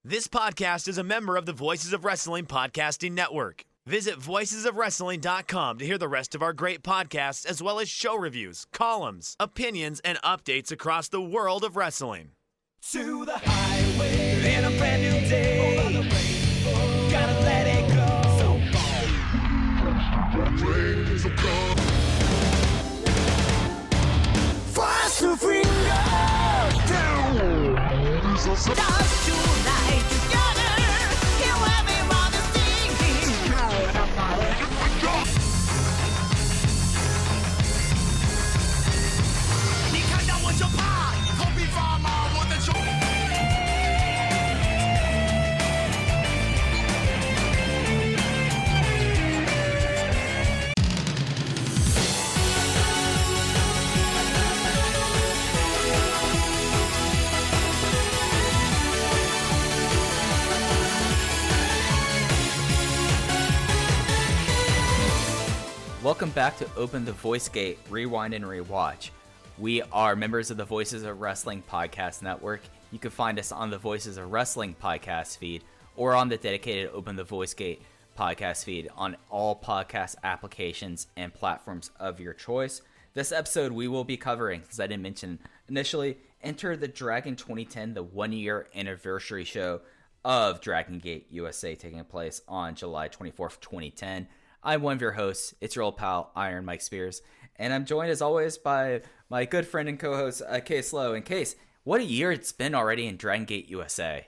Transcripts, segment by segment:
This podcast is a member of the Voices of Wrestling Podcasting Network. Visit voicesofwrestling.com to hear the rest of our great podcasts, as well as show reviews, columns, opinions, and updates across the world of wrestling. To the highway in a brand new day. Over the rainbow, gotta let it go. So far. Fast to freedom. Stars tonight together. Here everyone is singing. 你看到我就怕，头皮发麻，我的手。Welcome back to Open the Voice Gate, Rewind and Rewatch. We are members of the Voices of Wrestling Podcast Network. You can find us on the Voices of Wrestling podcast feed or on the dedicated Open the Voice Gate podcast feed on all podcast applications and platforms of your choice. This episode we will be covering, as I didn't mention initially, Enter the Dragon 2010, the 1-year anniversary show of Dragon Gate USA, taking place on July 24th, 2010. I'm one of your hosts. It's your old pal, Iron Mike Spears. And I'm joined, as always, by my good friend and co-host, Case Lowe. And Case, what a year it's been already in Dragon Gate USA.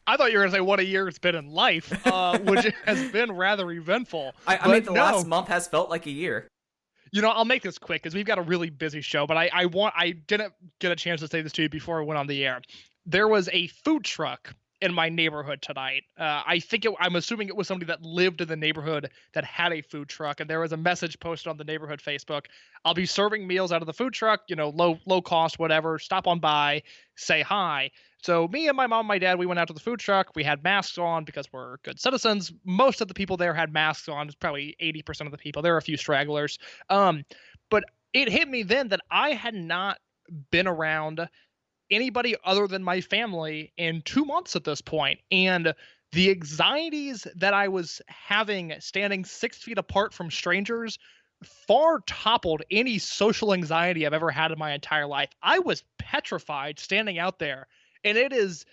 I thought you were going to say what a year it's been in life, which has been rather eventful. I mean, the last month has felt like a year. You know, I'll make this quick because we've got a really busy show, but I didn't get a chance to say this to you before I went on the air. There was a food truck in my neighborhood tonight. I'm assuming it was somebody that lived in the neighborhood that had a food truck, and there was a message posted on the neighborhood Facebook. I'll be serving meals out of the food truck, you know, low cost, whatever. Stop on by, say hi. So me and my mom and my dad, we went out to the food truck. We had masks on because we're good citizens. Most of the people there had masks on. It's probably 80% of the people. There were a few stragglers. But it hit me then that I had not been around anybody other than my family in 2 months at this point. And the anxieties that I was having standing 6 feet apart from strangers far toppled any social anxiety I've ever had in my entire life. I was petrified standing out there. And it is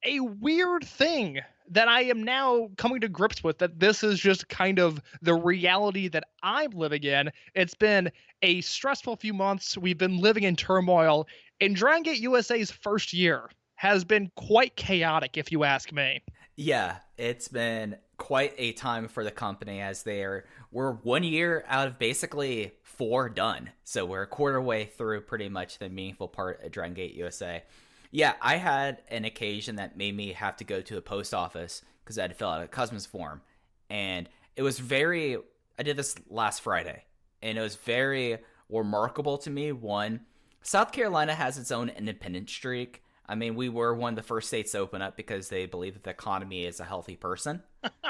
a weird thing that I am now coming to grips with, that this is just kind of the reality that I'm living in. It's been a stressful few months. We've been living in turmoil. And Dragon Gate USA's first year has been quite chaotic, if you ask me. Yeah, it's been quite a time for the company, as we're 1 year out of basically 4 done. So we're a quarter way through pretty much the meaningful part of Dragon Gate USA. Yeah, I had an occasion that made me have to go to the post office because I had to fill out a customs form. And it was I did this last Friday, and it was very remarkable to me. One, South Carolina has its own independent streak. I mean, we were one of the first states to open up because they believe that the economy is a healthy person.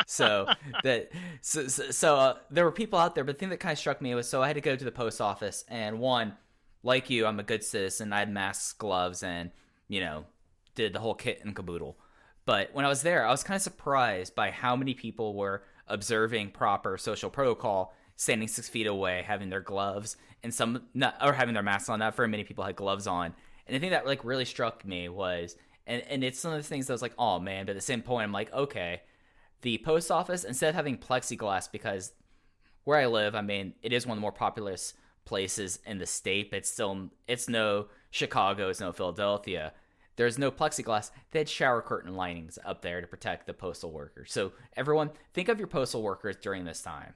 So there were people out there, but the thing that kind of struck me was, so I had to go to the post office, and one, like you, I'm a good citizen. I had masks, gloves, and, you know, did the whole kit and caboodle. But when I was there, I was kind of surprised by how many people were observing proper social protocol, standing 6 feet away, having their gloves, and or having their masks on. Not very many people had gloves on. And the thing that really struck me was, and it's some of the things that I was like, oh man, but at the same point, I'm like, okay, the post office, instead of having plexiglass, because where I live, I mean, it is one of the more populous places in the state, but it's no Chicago, it's no Philadelphia. There's no plexiglass. They had shower curtain linings up there to protect the postal workers. So everyone, think of your postal workers during this time.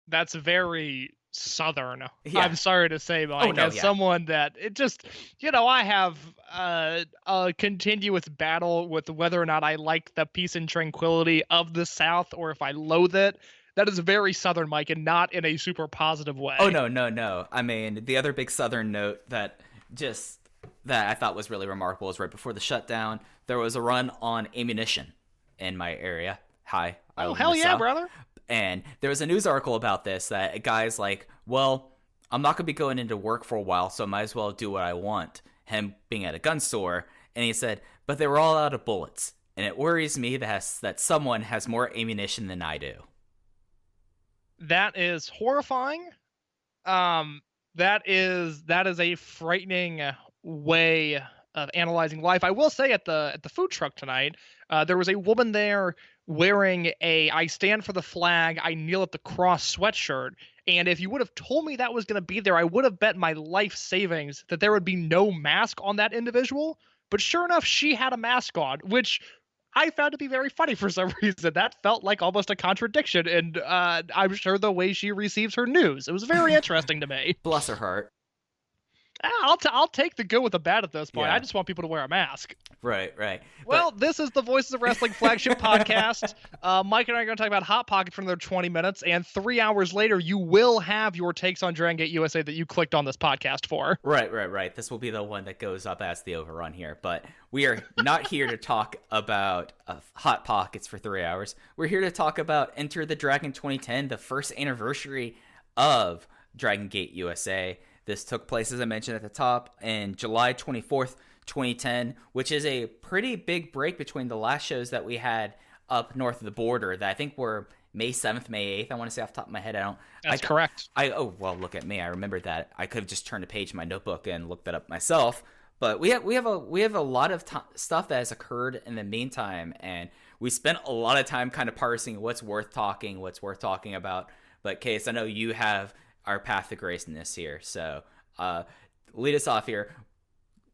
That's very Southern. Yeah. I'm sorry to say, Mike, someone that it just, you know, I have a continuous battle with whether or not I like the peace and tranquility of the South or if I loathe it. That is very Southern, Mike, and not in a super positive way. Oh, no. I mean, the other big Southern note that I thought was really remarkable is right before the shutdown, there was a run on ammunition in my area. Hi. Oh, hell yeah, brother. And there was a news article about this that a guy's like, well, I'm not going to be going into work for a while, so I might as well do what I want. Him being at a gun store. And he said, but they were all out of bullets. And it worries me that someone has more ammunition than I do. That is horrifying. That is a frightening way of analyzing life. I will say at the food truck tonight, there was a woman there wearing a "I stand for the flag, I kneel at the cross" sweatshirt. And if you would have told me that was going to be there, I would have bet my life savings that there would be no mask on that individual. But sure enough, she had a mask on, which I found to be very funny for some reason. That felt like almost a contradiction, and I'm sure the way she receives her news, it was very interesting to me. Bless her heart. I'll take the good with the bad at this point. Yeah. I just want people to wear a mask. Right. Well, this is the Voices of Wrestling flagship podcast. Mike and I are going to talk about Hot Pocket for another 20 minutes, and 3 hours later, you will have your takes on Dragon Gate USA that you clicked on this podcast for. Right. This will be the one that goes up as the overrun here, but we are not here to talk about Hot Pockets for 3 hours. We're here to talk about Enter the Dragon 2010, the first anniversary of Dragon Gate USA. This took place, as I mentioned at the top, in July 24th, 2010, which is a pretty big break between the last shows that we had up north of the border that I think were May 7th, May 8th. I want to say off the top of my head. That's correct. Oh, well, look at me. I remembered that. I could have just turned a page in my notebook and looked that up myself. But we have a lot of stuff that has occurred in the meantime, and we spent a lot of time kind of parsing what's worth talking about. But Case, I know you have our path to grace in this here, so lead us off here.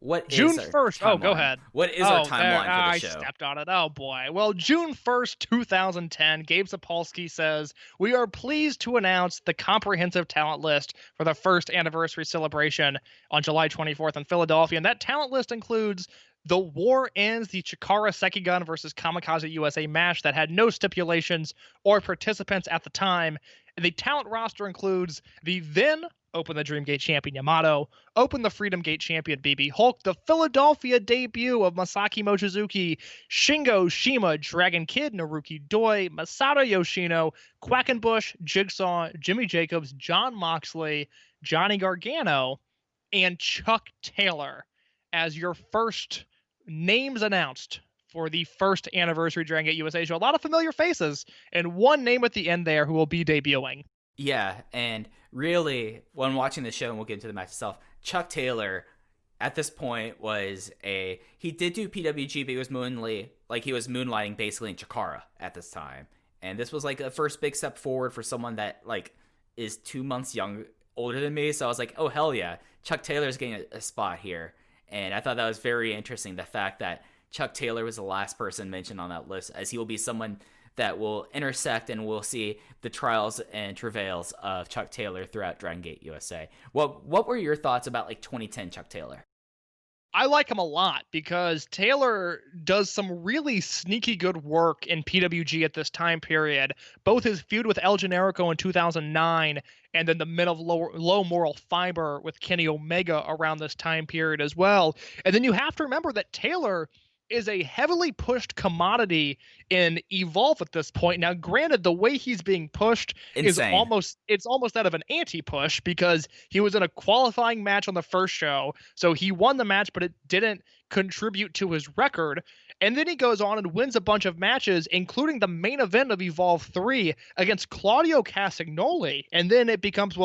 What is June our 1st. timeline? Oh, go ahead. What is our timeline for the I show? stepped on it. Oh, boy. Well, June 1st, 2010, Gabe Sapolsky says, "We are pleased to announce the comprehensive talent list for the first anniversary celebration on July 24th in Philadelphia. And that talent list includes The War Ends, the Chikara Sekigun versus Kamikaze USA match that had no stipulations or participants at the time. And the talent roster includes the then Open the Dream Gate champion Yamato, Open the Freedom Gate champion BB Hulk, the Philadelphia debut of Masaki Mochizuki, Shingo, Shima, Dragon Kid, Naruki Doi, Masato Yoshino, Quackenbush, Jigsaw, Jimmy Jacobs, John Moxley, Johnny Gargano, and Chuck Taylor as your first names announced for the first anniversary Dragon Gate USA show. A lot of familiar faces, and one name at the end there who will be debuting." Yeah, and really, when watching the show, and we'll get into the match itself, Chuck Taylor, at this point, he did do PWG, but he was moonlighting basically in Chikara at this time. And this was like a first big step forward for someone that is 2 months older than me. So I was like, oh, hell yeah, Chuck Taylor's getting a spot here. And I thought that was very interesting, the fact that Chuck Taylor was the last person mentioned on that list, as he will be someone that will intersect, and we'll see the trials and travails of Chuck Taylor throughout Dragon Gate USA. What were your thoughts about 2010 Chuck Taylor? I like him a lot because Taylor does some really sneaky good work in PWG at this time period. Both his feud with El Generico in 2009 and then the Men of Low Moral Fiber with Kenny Omega around this time period as well. And then you have to remember that Taylor is a heavily pushed commodity in Evolve at this point. Now, granted, the way he's being pushed is almost that of an anti-push, because he was in a qualifying match on the first show, so he won the match, but it didn't contribute to his record. And then he goes on and wins a bunch of matches, including the main event of Evolve 3 against Claudio Castagnoli. And then it becomes,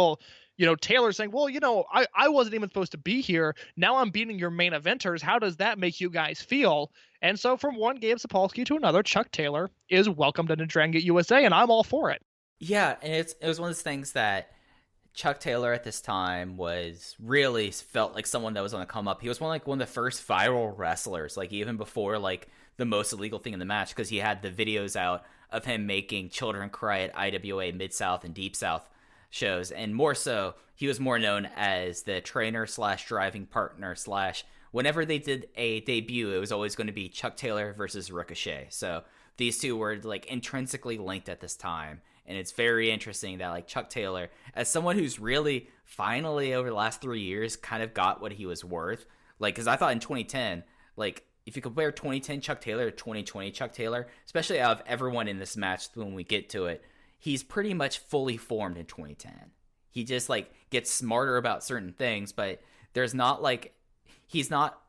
Taylor saying, I wasn't even supposed to be here. Now I'm beating your main eventers. How does that make you guys feel? And so from one Gabe Sapolsky to another, Chuck Taylor is welcomed into Dragon Gate USA, and I'm all for it. Yeah, and it was one of those things that Chuck Taylor at this time really felt like someone that was on the come up. He was one of the first viral wrestlers, even before the most illegal thing in the match, because he had the videos out of him making children cry at IWA Mid-South and Deep South shows, and more so, he was more known as the trainer / driving partner / whenever they did a debut, it was always going to be Chuck Taylor versus Ricochet. So these two were intrinsically linked at this time, and it's very interesting that Chuck Taylor, as someone who's really finally over the last 3 years kind of got what he was worth, because I thought in 2010, if you compare 2010 Chuck Taylor to 2020 Chuck Taylor, especially out of everyone in this match when we get to it, he's pretty much fully formed in 2010. He just gets smarter about certain things, but there's not he's not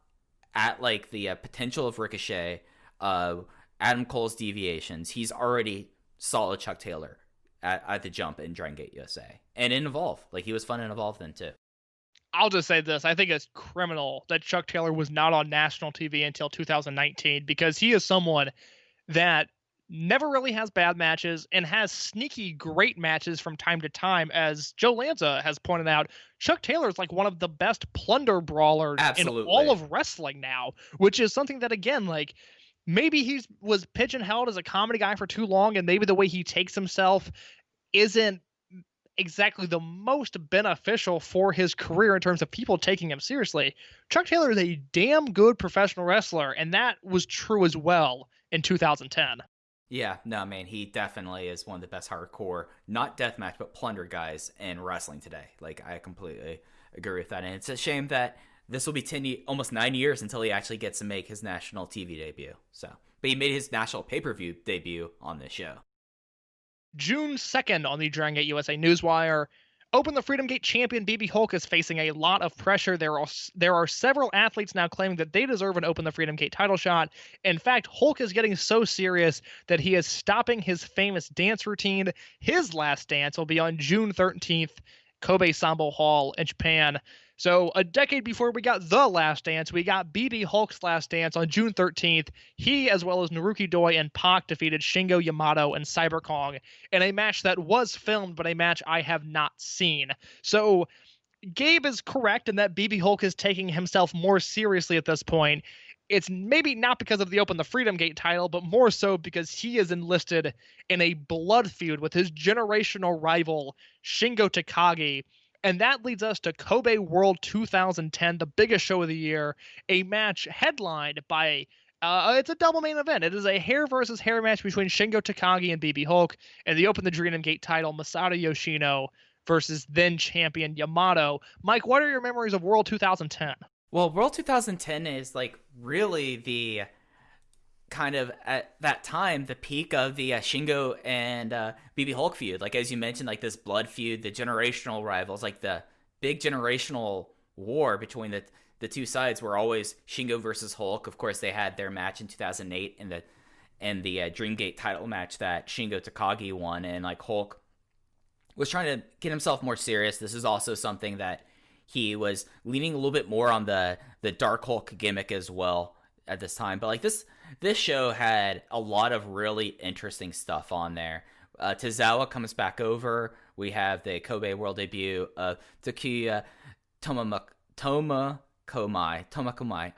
at like the potential of Ricochet, Adam Cole's deviations, he's already solid Chuck Taylor at the jump in Dragon Gate USA. And in Evolve. Like, he was fun in Evolve then, too. I'll just say this. I think it's criminal that Chuck Taylor was not on national TV until 2019, because he is someone that never really has bad matches and has sneaky great matches from time to time. As Joe Lanza has pointed out, Chuck Taylor is like one of the best plunder brawlers in all of wrestling now, which is something that, again, like, maybe he was pigeonholed as a comedy guy for too long, and maybe the way he takes himself isn't exactly the most beneficial for his career in terms of people taking him seriously. Chuck Taylor is a damn good professional wrestler, and that was true as well in 2010. Yeah, no, man, he definitely is one of the best hardcore, not deathmatch, but plunder guys in wrestling today. Like, I completely agree with that. And it's a shame that this will be almost 9 years until he actually gets to make his national TV debut. But he made his national pay-per-view debut on this show. June 2nd on the Dragon Gate USA Newswire, Open the Freedom Gate champion BB Hulk is facing a lot of pressure. There are several athletes now claiming that they deserve an Open the Freedom Gate title shot. In fact, Hulk is getting so serious that he is stopping his famous dance routine. His last dance will be on June 13th, Kobe Sambo Hall in Japan. So a decade before we got The Last Dance, we got BB Hulk's Last Dance on June 13th. He, as well as Naruki Doi and Pac, defeated Shingo Yamato and Cyber Kong in a match that was filmed, but a match I have not seen. So Gabe is correct in that BB Hulk is taking himself more seriously at this point. It's maybe not because of the Open the Freedom Gate title, but more so because he is enlisted in a blood feud with his generational rival, Shingo Takagi. And that leads us to Kobe World 2010, the biggest show of the year, a match headlined by, it's a double main event. It is a hair versus hair match between Shingo Takagi and BB Hulk, and the Open the Dream Gate title, Masato Yoshino versus then champion Yamato. Mike, what are your memories of World 2010? Well, World 2010 is like really the kind of at that time the peak of the Shingo and BB Hulk feud. Like, as you mentioned, like this blood feud, the generational rivals, like the big generational war between the two sides were always Shingo versus Hulk. Of course, they had their match in 2008 in the Dreamgate title match that Shingo Takagi won, and like Hulk was trying to get himself more serious. This is also something that he was leaning a little bit more on the Dark Hulk gimmick as well at this time. But like this show had a lot of really interesting stuff on there. Tozawa comes back over. We have the Kobe World debut of Takuya Tomakomai.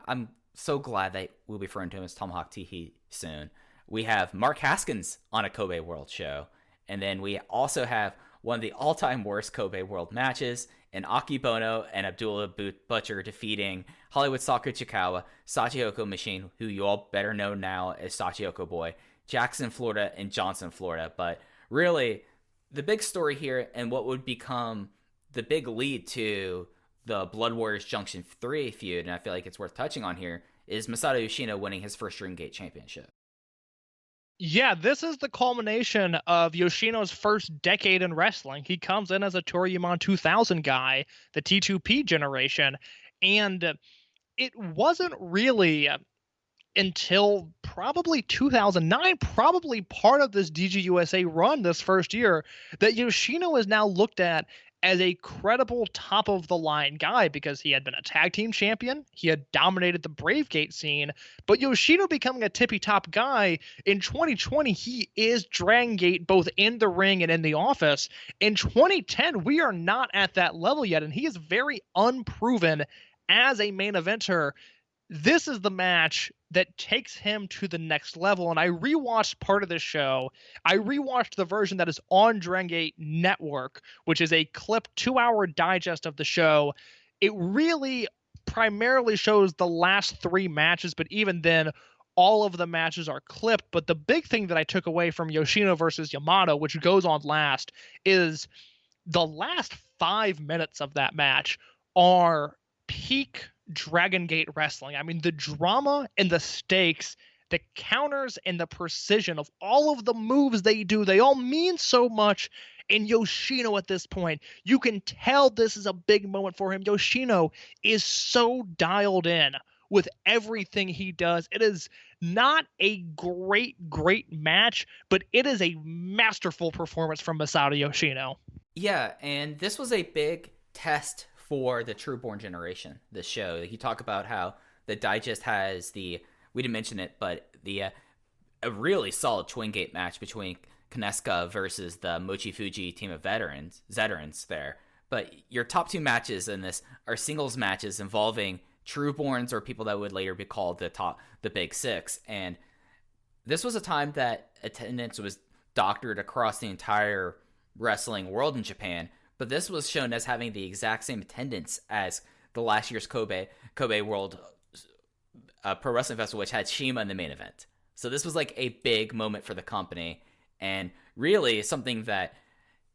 I'm so glad that we'll be referring to him as Tomahawk Teehee soon. We have Mark Haskins on a Kobe World show. And then we also have one of the all-time worst Kobe World matches, and Aki Bono and Abdullah Butcher defeating Hollywood Soccer Chikawa, Sachihoko Machine, who you all better know now as Sachihoko Boy, Jackson, Florida, and Johnson, Florida. But really, the big story here and what would become the big lead to the Blood Warriors Junction 3 feud, and I feel like it's worth touching on here, is Masato Yoshino winning his first Dreamgate Championship. Yeah, this is the culmination of Yoshino's first decade in wrestling. He comes in as a Toryumon 2000 guy, the T2P generation, and it wasn't really until probably 2009, probably part of this DGUSA run this first year, that Yoshino is now looked at as a credible top-of-the-line guy, because he had been a tag team champion, he had dominated the Brave Gate scene, but Yoshino becoming a tippy-top guy, in 2020, he is Dragon Gate both in the ring and in the office. In 2010, we are not at that level yet, and he is very unproven as a main eventer. This is the match that takes him to the next level, and I rewatched part of this show. I rewatched the version that is on Dragon Gate Network, which is a clipped 2-hour digest of the show. It really primarily shows the last 3 matches, but even then, all of the matches are clipped. But the big thing that I took away from Yoshino versus Yamato, which goes on last, is the last 5 minutes of that match are peak Dragon Gate wrestling. I mean, the drama and the stakes, the counters and the precision of all of the moves they do, they all mean so much. And Yoshino at this point, you can tell this is a big moment for him. Yoshino is so dialed in with everything he does. It is not a great match, but it is a masterful performance from Masato Yoshino. Yeah, and this was a big test for the Trueborn generation, this show. You talk about how the Digest has we didn't mention it, but a really solid Twin Gate match between Kineska versus the Mochifuji team of veterans there. But your top two matches in this are singles matches involving Trueborns, or people that would later be called the Big Six. And this was a time that attendance was doctored across the entire wrestling world in Japan, but this was shown as having the exact same attendance as the last year's Kobe World Pro Wrestling Festival, which had Shima in the main event. So this was like a big moment for the company, and really something that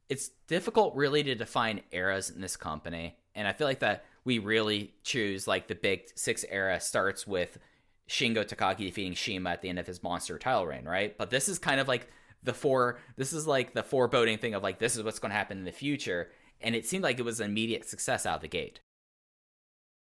it's difficult really to define eras in this company. And I feel like that we really choose like the Big Six era starts with Shingo Takagi defeating Shima at the end of his monster title reign, right? But this is kind of like the foreboding thing of like, this is what's going to happen in the future. And it seemed like it was an immediate success out of the gate.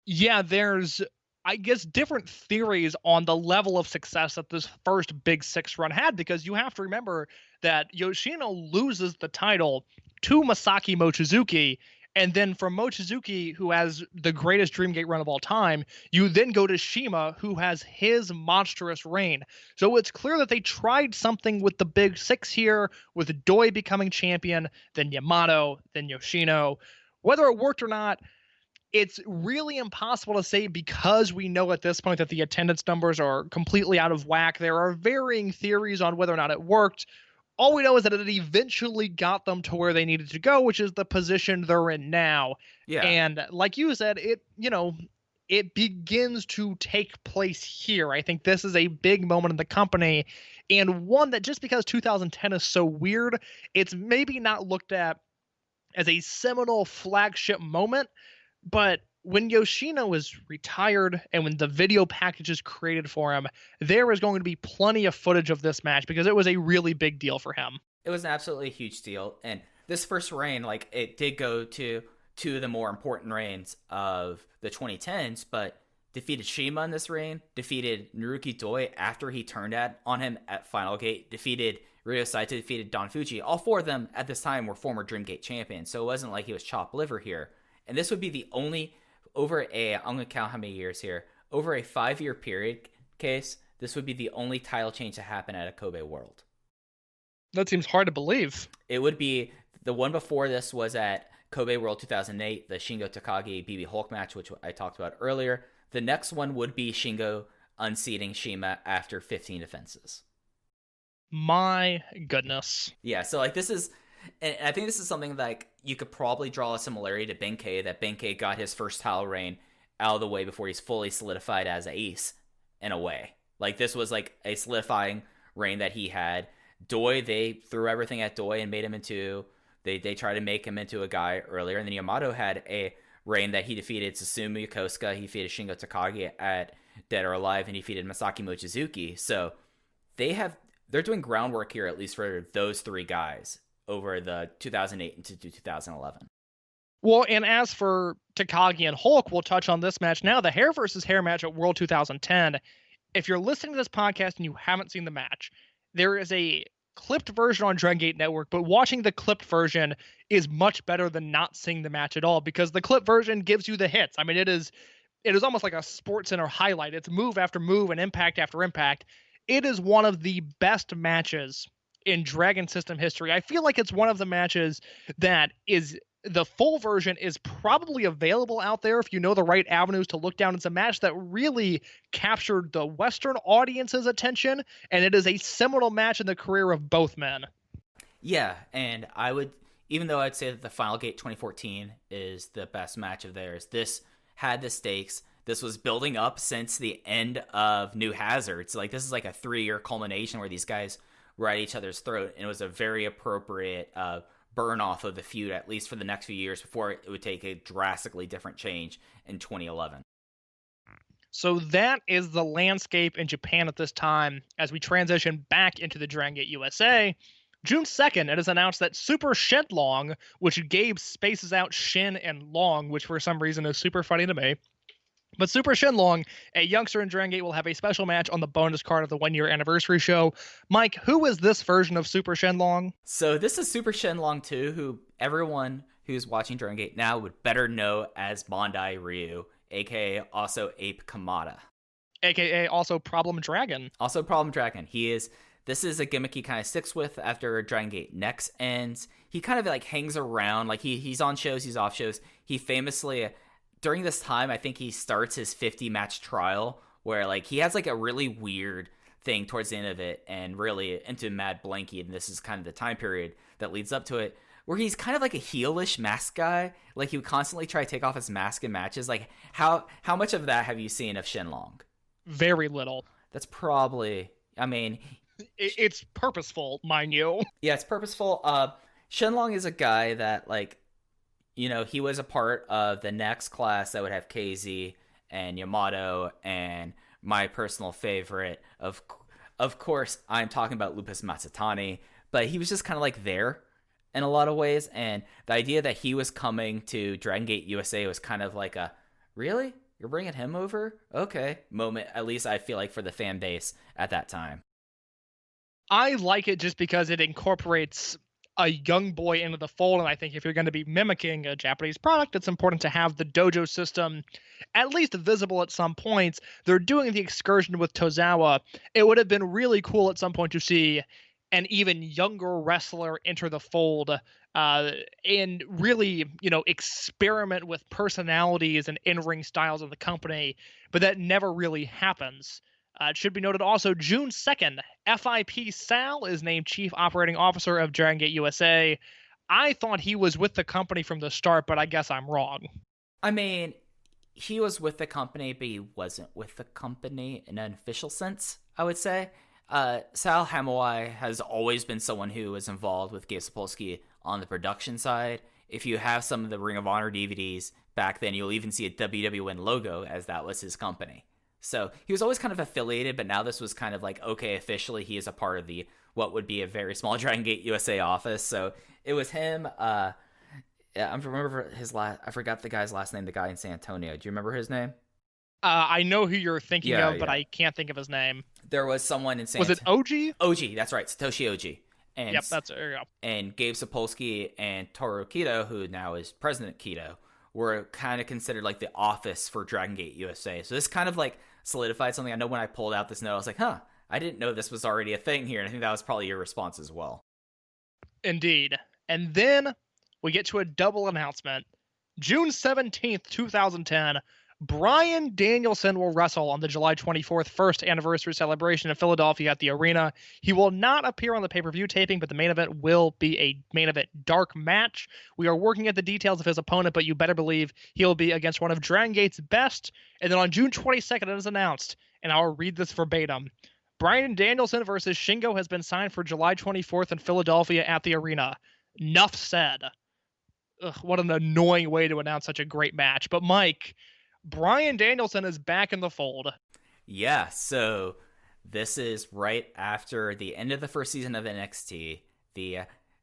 Yeah, there's, I guess, different theories on the level of success that this first Big Six run had, because you have to remember that Yoshino loses the title to Masaki Mochizuki, and then from Mochizuki, who has the greatest Dreamgate run of all time, you then go to Shima, who has his monstrous reign. So it's clear that they tried something with the Big Six here, with Doi becoming champion, then Yamato, then Yoshino. Whether it worked or not, it's really impossible to say, because we know at this point that the attendance numbers are completely out of whack. There are varying theories on whether or not it worked. All we know is that it eventually got them to where they needed to go, which is the position they're in now. Yeah. And like you said, it begins to take place here. I think this is a big moment in the company, and one that, just because 2010 is so weird, it's maybe not looked at as a seminal flagship moment. But when Yoshino was retired and when the video packages created for him, there was going to be plenty of footage of this match, because it was a really big deal for him. It was an absolutely huge deal. And this first reign, like, it did go to two of the more important reigns of the 2010s, but defeated Shima in this reign, defeated Naruki Doi after he turned on him at Final Gate, defeated Ryo Saito, defeated Don Fuji. All four of them at this time were former Dreamgate champions, so it wasn't like he was chopped liver here. And this would be the only, I'm going to count how many years here, over a 5-year period case, this would be the only title change to happen at a Kobe World. That seems hard to believe. It would be, the one before this was at Kobe World 2008, the Shingo Takagi BB Hulk match, which I talked about earlier. The next one would be Shingo unseating Shima after 15 defenses. My goodness. Yeah, so like this is, and I think this is something like you could probably draw a similarity to Benkei, that Benkei got his first title reign out of the way before he's fully solidified as ace in a way. Like this was like a solidifying reign that he had. Doi, they threw everything at Doi and made him into, they tried to make him into a guy earlier. And then Yamato had a reign that he defeated Susumu Yokosuka, he defeated Shingo Takagi at Dead or Alive, and he defeated Masaki Mochizuki. So they're doing groundwork here, at least for those three guys, over the 2008 into 2011. Well, and as for Takagi and Hulk, we'll touch on this match now. The hair versus hair match at World 2010. If you're listening to this podcast and you haven't seen the match, there is a clipped version on Dreamgate Network, but watching the clipped version is much better than not seeing the match at all, because the clipped version gives you the hits. I mean, it is almost like a SportsCenter highlight. It's move after move and impact after impact. It is one of the best matches in Dragon System history. I feel like it's one of the matches that is, the full version is probably available out there if you know the right avenues to look down. It's a match that really captured the Western audience's attention, and it is a seminal match in the career of both men. Yeah, and I would, even though I'd say that the Final Gate 2014 is the best match of theirs, this had the stakes. This was building up since the end of New Hazards. Like, this is like a 3-year culmination where these guys were at each other's throat, and it was a very appropriate burn off of the feud, at least for the next few years, before it would take a drastically different change in 2011. So that is the landscape in Japan at this time. As we transition back into the Dreamgate USA, June 2nd, it is announced that Super Shenlong, which Gabe spaces out Shin and Long, which for some reason is super funny to me, But Super Shenlong, a youngster in Dragon Gate, will have a special match on the bonus card of the 1-year anniversary show. Mike, who is this version of Super Shenlong? So this is Super Shenlong 2, who everyone who's watching Dragon Gate now would better know as Bandai Ryu, aka also Ape Kamada. AKA also Problem Dragon. Also Problem Dragon. This is a gimmick he kind of sticks with after Dragon Gate Next ends. He kind of like hangs around, like he's on shows, he's off shows. He famously, during this time, I think he starts his 50-match trial where like he has like a really weird thing towards the end of it and really into Mad Blanky, and this is kind of the time period that leads up to it, where he's kind of like a heelish mask guy. Like he would constantly try to take off his mask in matches. Like how much of that have you seen of Shenlong? Very little. That's probably, I mean, it's purposeful, mind you. Yeah, it's purposeful. Shenlong is a guy that, like, you know, he was a part of the next class that would have KZ and Yamato and my personal favorite of course I'm talking about Lupus Matsutani, but he was just kind of like there in a lot of ways, and the idea that he was coming to Dragon Gate USA was kind of like a, really? You're bringing him over? Okay. Moment, at least I feel like, for the fan base at that time. I like it just because it incorporates a young boy into the fold, and I think if you're going to be mimicking a Japanese product, it's important to have the dojo system at least visible at some points. They're doing the excursion with Tozawa. It would have been really cool at some point to see an even younger wrestler enter the fold and really, experiment with personalities and in-ring styles of the company, but that never really happens. It should be noted also, June 2nd, FIP Sal is named Chief Operating Officer of Dragon Gate USA. I thought he was with the company from the start, but I guess I'm wrong. I mean, he was with the company, but he wasn't with the company in an official sense, I would say. Sal Hamuai has always been someone who was involved with Gabe Sapolsky on the production side. If you have some of the Ring of Honor DVDs back then, you'll even see a WWN logo, as that was his company. So he was always kind of affiliated, but now this was kind of like, okay, officially he is a part of the what would be a very small Dragon Gate USA office. So it was him. I remember I forgot the guy's last name, the guy in San Antonio. Do you remember his name? I know who you're thinking of, but yeah. I can't think of his name. There was someone in San Was it OG? OG, that's right, Satoshi OG. And, yep, there you go. And Gabe Sapolsky and Toru Kido, who now is President Kido, were kind of considered like the office for Dragon Gate USA. So this kind of like solidified something. I know when I pulled out this note, I was like, I didn't know this was already a thing here. And I think that was probably your response as well. Indeed. And then we get to a double announcement. June 17th, 2010, Bryan Danielson will wrestle on the July 24th first anniversary celebration in Philadelphia at the arena. He will not appear on the pay-per-view taping, but the main event will be a main event dark match. We are working at the details of his opponent, but you better believe he'll be against one of Dragon Gate's best. And then on June 22nd, it is announced, and I'll read this verbatim. Bryan Danielson versus Shingo has been signed for July 24th in Philadelphia at the arena. Nuff said. Ugh, what an annoying way to announce such a great match. But Mike, Bryan Danielson is back in the fold. Yeah, so this is right after the end of the first season of NXT, the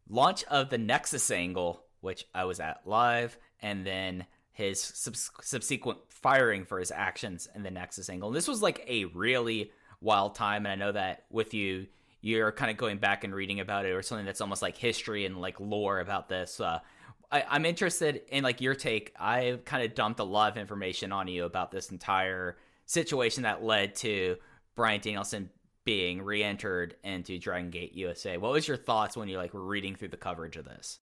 launch of the Nexus angle, which I was at live, and then his subsequent firing for his actions in the Nexus angle. And this was like a really wild time, and I know that with you, you're kind of going back and reading about it, or something that's almost like history and like lore about this. I'm interested in like your take. I kind of dumped a lot of information on you about this entire situation that led to Bryan Danielson being re-entered into Dragon Gate USA. What was your thoughts when you like were reading through the coverage of this?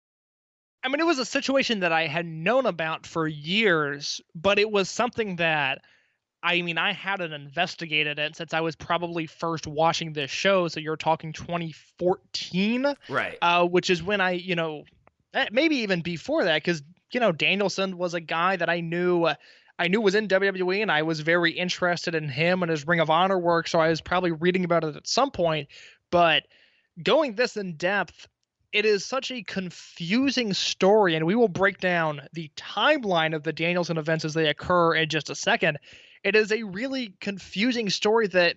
I mean, it was a situation that I had known about for years, but it was something that, I hadn't investigated it since I was probably first watching this show. So you're talking 2014, right? Which is when I, maybe even before that, because Danielson was a guy that I knew was in WWE, and I was very interested in him and his Ring of Honor work, so I was probably reading about it at some point. But going this in depth, it is such a confusing story, and we will break down the timeline of the Danielson events as they occur in just a second. It is a really confusing story that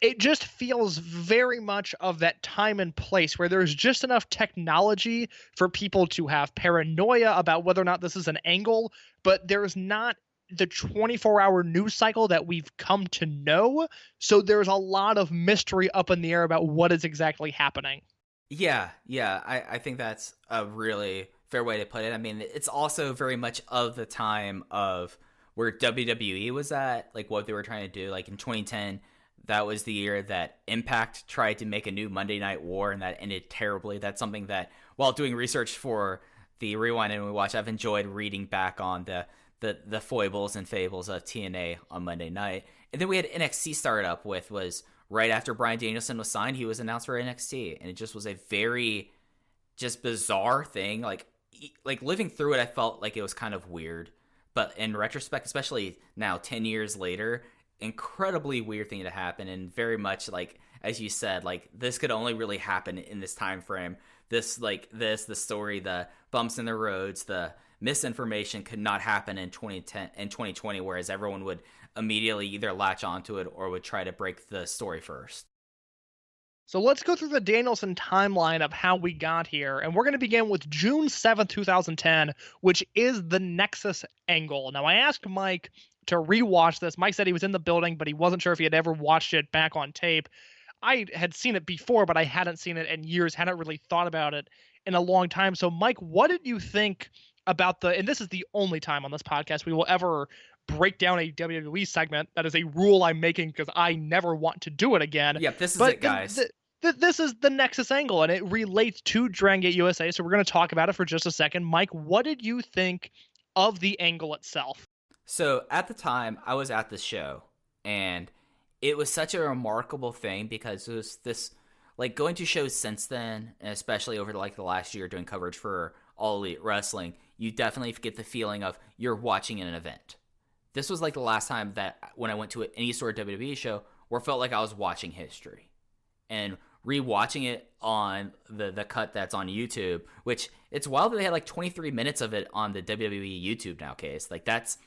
it just feels very much of that time and place where there's just enough technology for people to have paranoia about whether or not this is an angle, but there's not the 24-hour news cycle that we've come to know. So there's a lot of mystery up in the air about what is exactly happening. Yeah, I think that's a really fair way to put it. I mean, it's also very much of the time of where WWE was at, like what they were trying to do. Like in 2010, that was the year that Impact tried to make a new Monday Night War, and that ended terribly. That's something that, while doing research for the Rewind and Rewatch, I've enjoyed reading back on the foibles and fables of TNA on Monday night. And then we had NXT start up with, was right after Bryan Danielson was signed, he was announced for NXT. And it just was a very just bizarre thing. Like living through it, I felt like it was kind of weird. But in retrospect, especially now 10 years later, incredibly weird thing to happen. And very much like, as you said, like this could only really happen in this time frame. The story, the bumps in the roads, the misinformation could not happen in 2010 and 2020, whereas everyone would immediately either latch onto it or would try to break the story first. So let's go through the Danielson timeline of how we got here. And we're going to begin with June 7th, 2010, which is the Nexus angle. Now, I asked Mike to rewatch this. Mike said he was in the building, but he wasn't sure if he had ever watched it back on tape. I had seen it before, but I hadn't seen it in years, hadn't really thought about it in a long time. So, Mike, what did you think about and this is the only time on this podcast we will ever break down a WWE segment. That is a rule I'm making because I never want to do it again. Yep, this is it, guys. This is the Nexus angle, and it relates to Dragon Gate USA, so we're going to talk about it for just a second. Mike, what did you think of the angle itself? So, at the time, I was at the show, and it was such a remarkable thing because it was this, like, going to shows since then, and especially over, like, the last year doing coverage for All Elite Wrestling, you definitely get the feeling of you're watching an event. This was, like, the last time that when I went to any sort of WWE show where it felt like I was watching history. And rewatching it on the cut that's on YouTube, which it's wild that they had like 23 minutes of it on the WWE YouTube nowadays. Like that's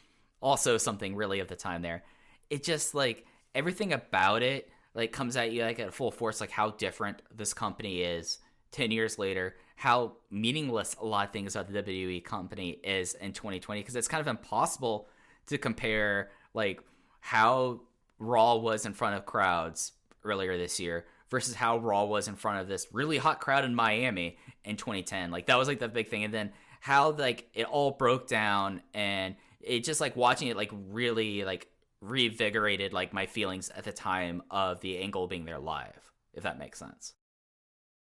also something really of the time there. It just like everything about it like comes at you like at full force, like how different this company is 10 years later, how meaningless a lot of things about the WWE company is in 2020, because it's kind of impossible to compare like how Raw was in front of crowds earlier this year versus how Raw was in front of this really hot crowd in Miami in 2010. Like that was like the big thing. And then how like it all broke down, and it just like watching it like really like revigorated like my feelings at the time of the angle being there live, if that makes sense.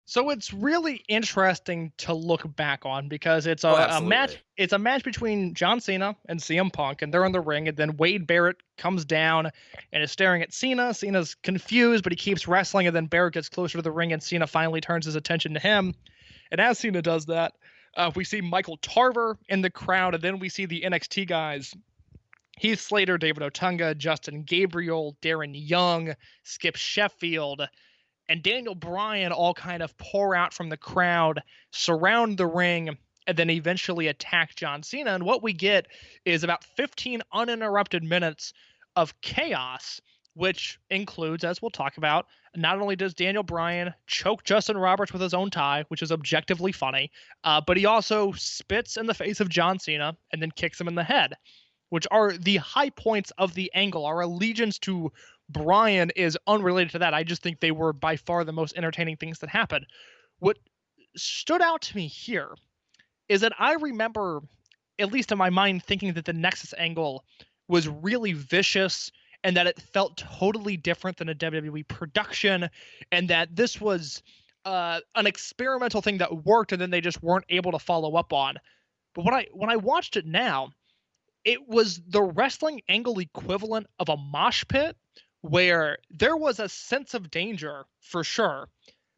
So it's really interesting to look back on because it's a match. It's a match between John Cena and CM Punk, and they're in the ring. And then Wade Barrett comes down and is staring at Cena. Cena's confused, but he keeps wrestling. And then Barrett gets closer to the ring, and Cena finally turns his attention to him. And as Cena does that, we see Michael Tarver in the crowd, and then we see the NXT guys: Heath Slater, David Otunga, Justin Gabriel, Darren Young, Skip Sheffield, and Daniel Bryan all kind of pour out from the crowd, surround the ring, and then eventually attack John Cena. And what we get is about 15 uninterrupted minutes of chaos, which includes, as we'll talk about, not only does Daniel Bryan choke Justin Roberts with his own tie, which is objectively funny, but he also spits in the face of John Cena and then kicks him in the head, which are the high points of the angle. Our allegiance to Bryan is unrelated to that. I just think they were by far the most entertaining things that happened. What stood out to me here is that I remember, at least in my mind, thinking that the Nexus angle was really vicious and that it felt totally different than a WWE production, and that this was an experimental thing that worked and then they just weren't able to follow up on. But when I watched it now, it was the wrestling angle equivalent of a mosh pit, where there was a sense of danger for sure,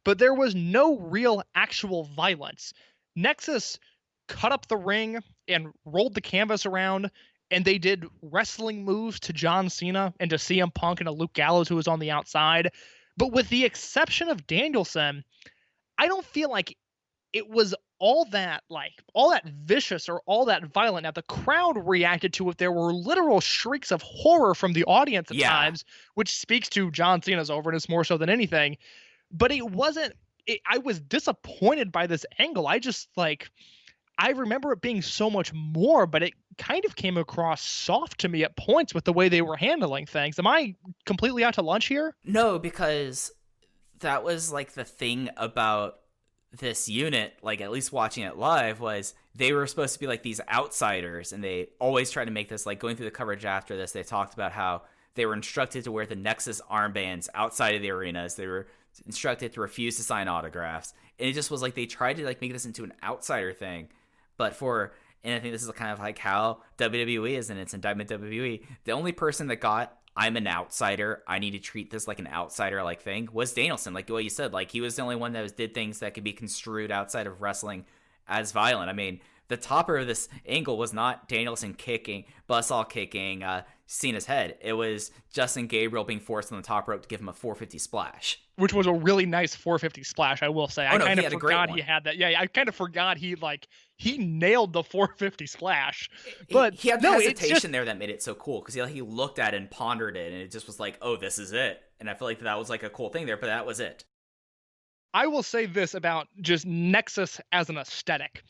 but there was no real actual violence. Nexus cut up the ring and rolled the canvas around, and they did wrestling moves to John Cena and to CM Punk and to Luke Gallows, who was on the outside. But with the exception of Danielson, I don't feel like it was all that vicious or all that violent. Now the crowd reacted to it. There were literal shrieks of horror from the audience at times, which speaks to John Cena's overness more so than anything. But it wasn't. I was disappointed by this angle. I remember it being so much more, but it kind of came across soft to me at points with the way they were handling things. Am I completely out to lunch here? No, because that was like the thing about this unit, like at least watching it live, was they were supposed to be like these outsiders, and they always try to make this, like going through the coverage after this, they talked about how they were instructed to wear the Nexus armbands outside of the arenas. They were instructed to refuse to sign autographs. And it just was like they tried to like make this into an outsider thing. And I think this is kind of like how WWE is in its indictment WWE. The only person that got, I'm an outsider, I need to treat this like an outsider like thing, was Danielson. Like the way you said, like he was the only one that did things that could be construed outside of wrestling as violent. I mean, the topper of this angle was not Danielson kicking, buzzsaw kicking Cena's head. It was Justin Gabriel being forced on the top rope to give him a 450 splash. Which was a really nice 450 splash, I will say. I kind of forgot he had that. Yeah, I kind of forgot he nailed the 450 splash. But he had the hesitation there that made it so cool, because he looked at it and pondered it, and it just was like, oh, this is it. And I feel like that was like a cool thing there, but that was it. I will say this about just Nexus as an aesthetic.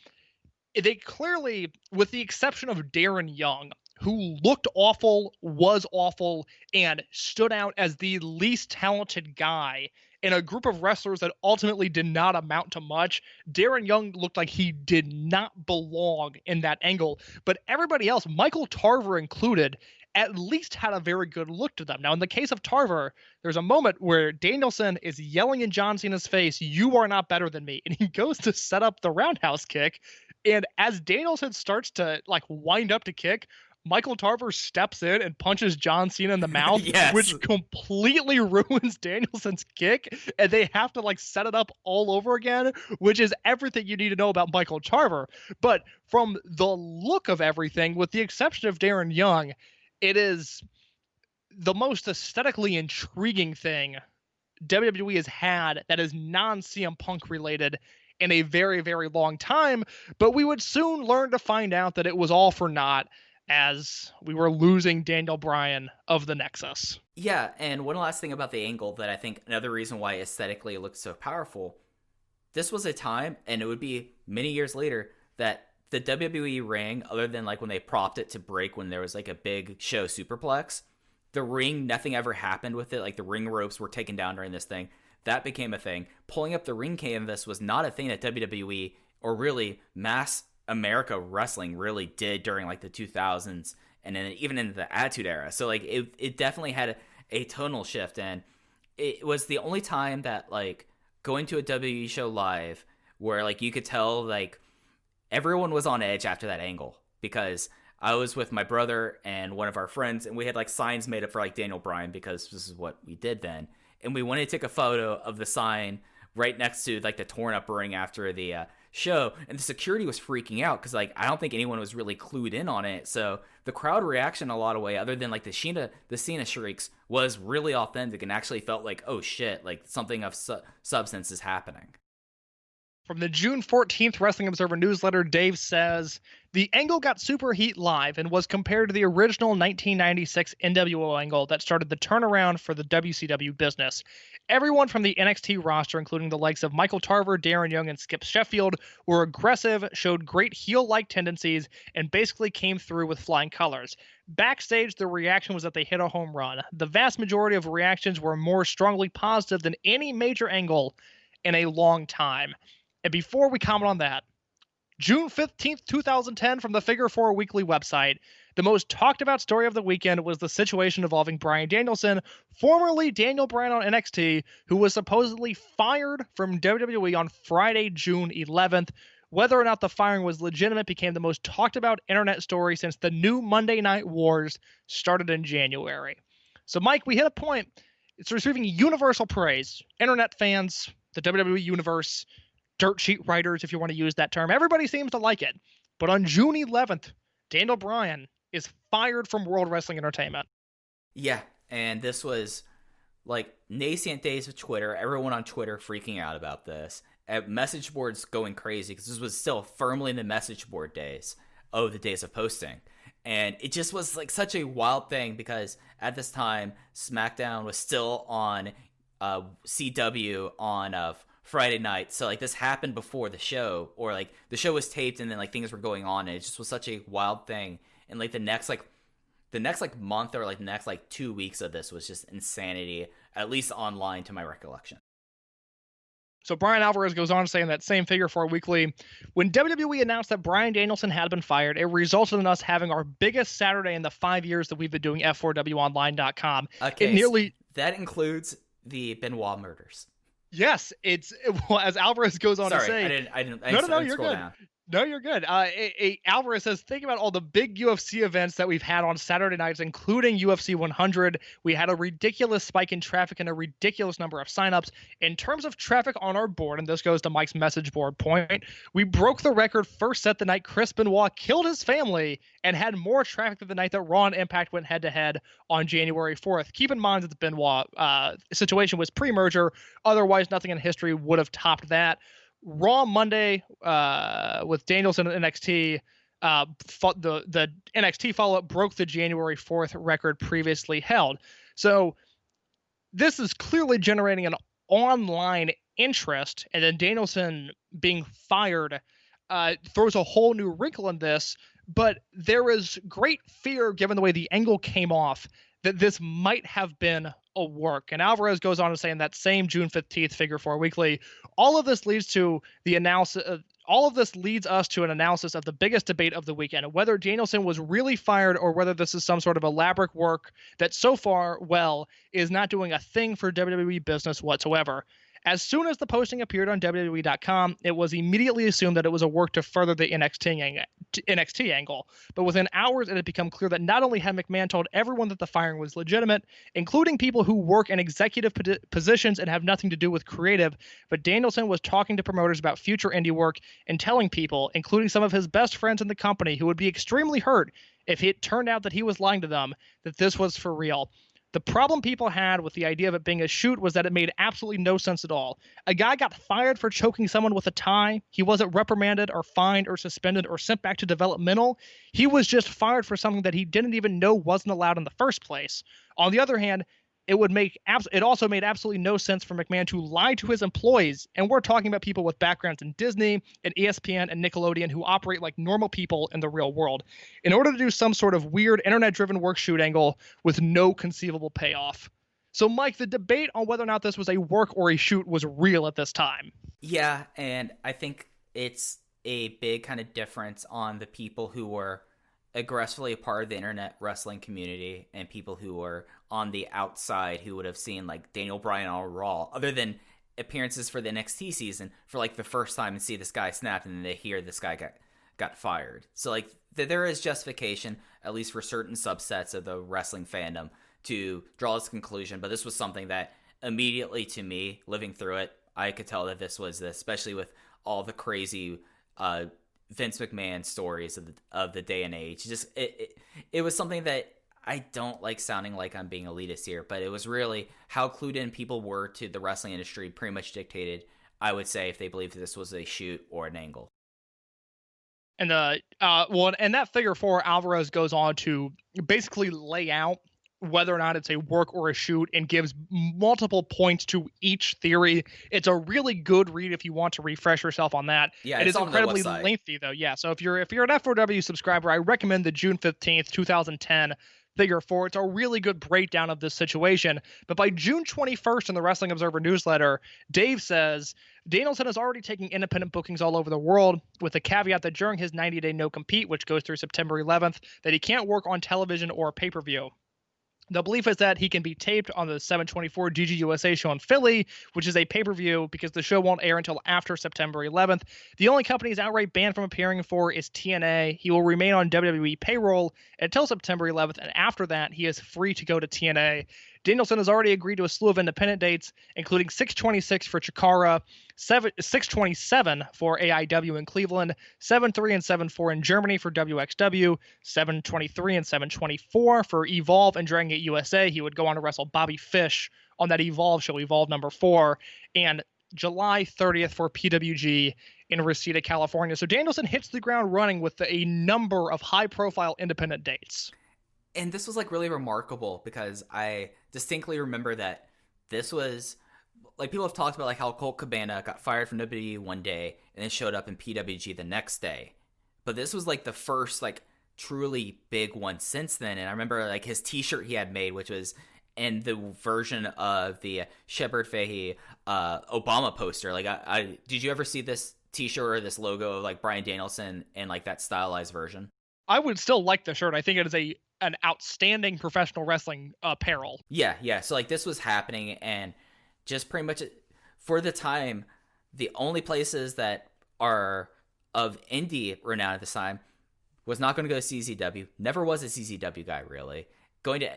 They clearly, with the exception of Darren Young, who looked awful, was awful, and stood out as the least talented guy in a group of wrestlers that ultimately did not amount to much, Darren Young looked like he did not belong in that angle. But everybody else, Michael Tarver included, at least had a very good look to them. Now, in the case of Tarver, there's a moment where Danielson is yelling in John Cena's face, "You are not better than me," and he goes to set up the roundhouse kick. And as Danielson starts to wind up to kick, Michael Tarver steps in and punches John Cena in the mouth, yes, which completely ruins Danielson's kick, and they have to set it up all over again, which is everything you need to know about Michael Tarver. But from the look of everything, with the exception of Darren Young, it is the most aesthetically intriguing thing WWE has had that is non-CM Punk related in a very, very long time. But we would soon learn to find out that it was all for naught, as we were losing Daniel Bryan of the Nexus. Yeah, and one last thing about the angle that I think another reason why aesthetically it looked so powerful, this was a time, and it would be many years later, that the WWE ring, other than when they propped it to break when there was a big show superplex, the ring, nothing ever happened with it. The ring ropes were taken down during this thing. That became a thing. Pulling up the ring canvas was not a thing that WWE, or really mass America wrestling, really did during the 2000s and then even in the Attitude Era. So it definitely had a tonal shift, and it was the only time that going to a WWE show live where you could tell everyone was on edge after that angle, because I was with my brother and one of our friends, and we had signs made up for Daniel Bryan, because this is what we did then. And we wanted to take a photo of the sign right next to the torn up ring after the show, and the security was freaking out because I don't think anyone was really clued in on it. So the crowd reaction, a lot of way, other than the Cena shrieks, was really authentic and actually felt oh shit, something of substance is happening. From the June 14th Wrestling Observer newsletter, Dave says, the angle got super heat live and was compared to the original 1996 NWO angle that started the turnaround for the WCW business. Everyone from the NXT roster, including the likes of Michael Tarver, Darren Young, and Skip Sheffield, were aggressive, showed great heel-like tendencies, and basically came through with flying colors. Backstage, the reaction was that they hit a home run. The vast majority of reactions were more strongly positive than any major angle in a long time. And before we comment on that, June 15th, 2010, from the Figure 4 Weekly website, the most talked about story of the weekend was the situation involving Bryan Danielson, formerly Daniel Bryan on NXT, who was supposedly fired from WWE on Friday, June 11th. Whether or not the firing was legitimate became the most talked about internet story since the new Monday Night Wars started in January. So, Mike, we hit a point. It's receiving universal praise. Internet fans, the WWE universe, dirt sheet writers, if you want to use that term. Everybody seems to like it. But on June 11th, Daniel Bryan is fired from World Wrestling Entertainment. Yeah, and this was nascent days of Twitter. Everyone on Twitter freaking out about this. Message boards going crazy, because this was still firmly in the message board days of the days of posting. And it just was such a wild thing, because at this time, SmackDown was still on CW on Friday night. So this happened before the show, or the show was taped and then things were going on, and it just was such a wild thing. And like the next month or like the next like 2 weeks of this was just insanity, at least online to my recollection. So Brian Alvarez goes on to say in that same Figure 4 Weekly, when WWE announced that Bryan Danielson had been fired, it resulted in us having our biggest Saturday in the 5 years that we've been doing F4WOnline.com. Okay, that includes the Benoit murders. Yes, well, as Alvarez goes on to say. I didn't No, you're good. Down. No, you're good. Alvarez says, think about all the big UFC events that we've had on Saturday nights, including UFC 100. We had a ridiculous spike in traffic and a ridiculous number of signups. In terms of traffic on our board, and this goes to Mike's message board point, we broke the record first set the night Chris Benoit killed his family and had more traffic than the night that Raw and Impact went head-to-head on January 4th. Keep in mind that the Benoit situation was pre-merger. Otherwise, nothing in history would have topped that. Raw Monday with Danielson and NXT, the NXT follow-up broke the January 4th record previously held. So this is clearly generating an online interest, and then Danielson being fired throws a whole new wrinkle in this. But there is great fear, given the way the angle came off, that this might have been a work. And Alvarez goes on to say in that same June 15th Figure 4 Weekly, all of this leads to the analysis. All of this leads us to an analysis of the biggest debate of the weekend, whether Danielson was really fired or whether this is some sort of elaborate work that so far, is not doing a thing for WWE business whatsoever. As soon as the posting appeared on WWE.com, it was immediately assumed that it was a work to further the NXT angle. But within hours, it had become clear that not only had McMahon told everyone that the firing was legitimate, including people who work in executive positions and have nothing to do with creative, but Danielson was talking to promoters about future indie work and telling people, including some of his best friends in the company, who would be extremely hurt if it turned out that he was lying to them, that this was for real. The problem people had with the idea of it being a shoot was that it made absolutely no sense at all. A guy got fired for choking someone with a tie. He wasn't reprimanded or fined or suspended or sent back to developmental. He was just fired for something that he didn't even know wasn't allowed in the first place. On the other hand, it also made absolutely no sense for McMahon to lie to his employees. And we're talking about people with backgrounds in Disney and ESPN and Nickelodeon who operate like normal people in the real world in order to do some sort of weird internet-driven work shoot angle with no conceivable payoff. So, Mike, the debate on whether or not this was a work or a shoot was real at this time. Yeah, and I think it's a big kind of difference on the people who were aggressively a part of the internet wrestling community and people who were on the outside who would have seen like Daniel Bryan on Raw, other than appearances for the NXT season, for like the first time and see this guy snap and then they hear this guy got fired. So like there is justification, at least for certain subsets of the wrestling fandom, to draw this conclusion. But this was something that immediately, to me, living through it, I could tell that this was this, especially with all the crazy Vince McMahon stories of the day and age. Just it was something that I don't like sounding like I'm being elitist here, but it was really how clued in people were to the wrestling industry pretty much dictated, I would say, if they believed this was a shoot or an angle. And and that Figure 4, Alvarez goes on to basically lay out whether or not it's a work or a shoot and gives multiple points to each theory. It's a really good read if you want to refresh yourself on that. Yeah, it is incredibly lengthy though. Yeah, so if you're an F4W subscriber, I recommend the June 15th, 2010 Figure 4. It's a really good breakdown of this situation. But by June 21st in the Wrestling Observer newsletter, Dave says Danielson is already taking independent bookings all over the world, with the caveat that during his 90-day no-compete, which goes through September 11th, that he can't work on television or pay-per-view. The belief is that he can be taped on the 7/24 DGUSA show in Philly, which is a pay-per-view because the show won't air until after September 11th. The only company he's outright banned from appearing for is TNA. He will remain on WWE payroll until September 11th, and after that, he is free to go to TNA. Danielson has already agreed to a slew of independent dates, including 6/26 for Chikara, 6/27 for AIW in Cleveland, 7/3 and 7/4 in Germany for WXW, 7/23 and 7/24 for Evolve and Dragon Gate USA. He would go on to wrestle Bobby Fish on that Evolve show, Evolve number 4, and July 30th for PWG in Reseda, California. So Danielson hits the ground running with a number of high-profile independent dates. And this was like really remarkable because I distinctly remember that this was like, people have talked about like how Colt Cabana got fired from WWE one day and then showed up in PWG the next day. But this was like the first like truly big one since then. And I remember like his t-shirt he had made, which was in the version of the Shepard Fahy Obama poster. Like, I did you ever see this t-shirt or this logo of like Bryan Danielson in like that stylized version? I would still like the shirt. I think it is an outstanding professional wrestling apparel. Yeah. So like this was happening, and just pretty much for the time, the only places that are of indie renown at this time was not going to go to CZW. Never was a CZW guy, really. Going to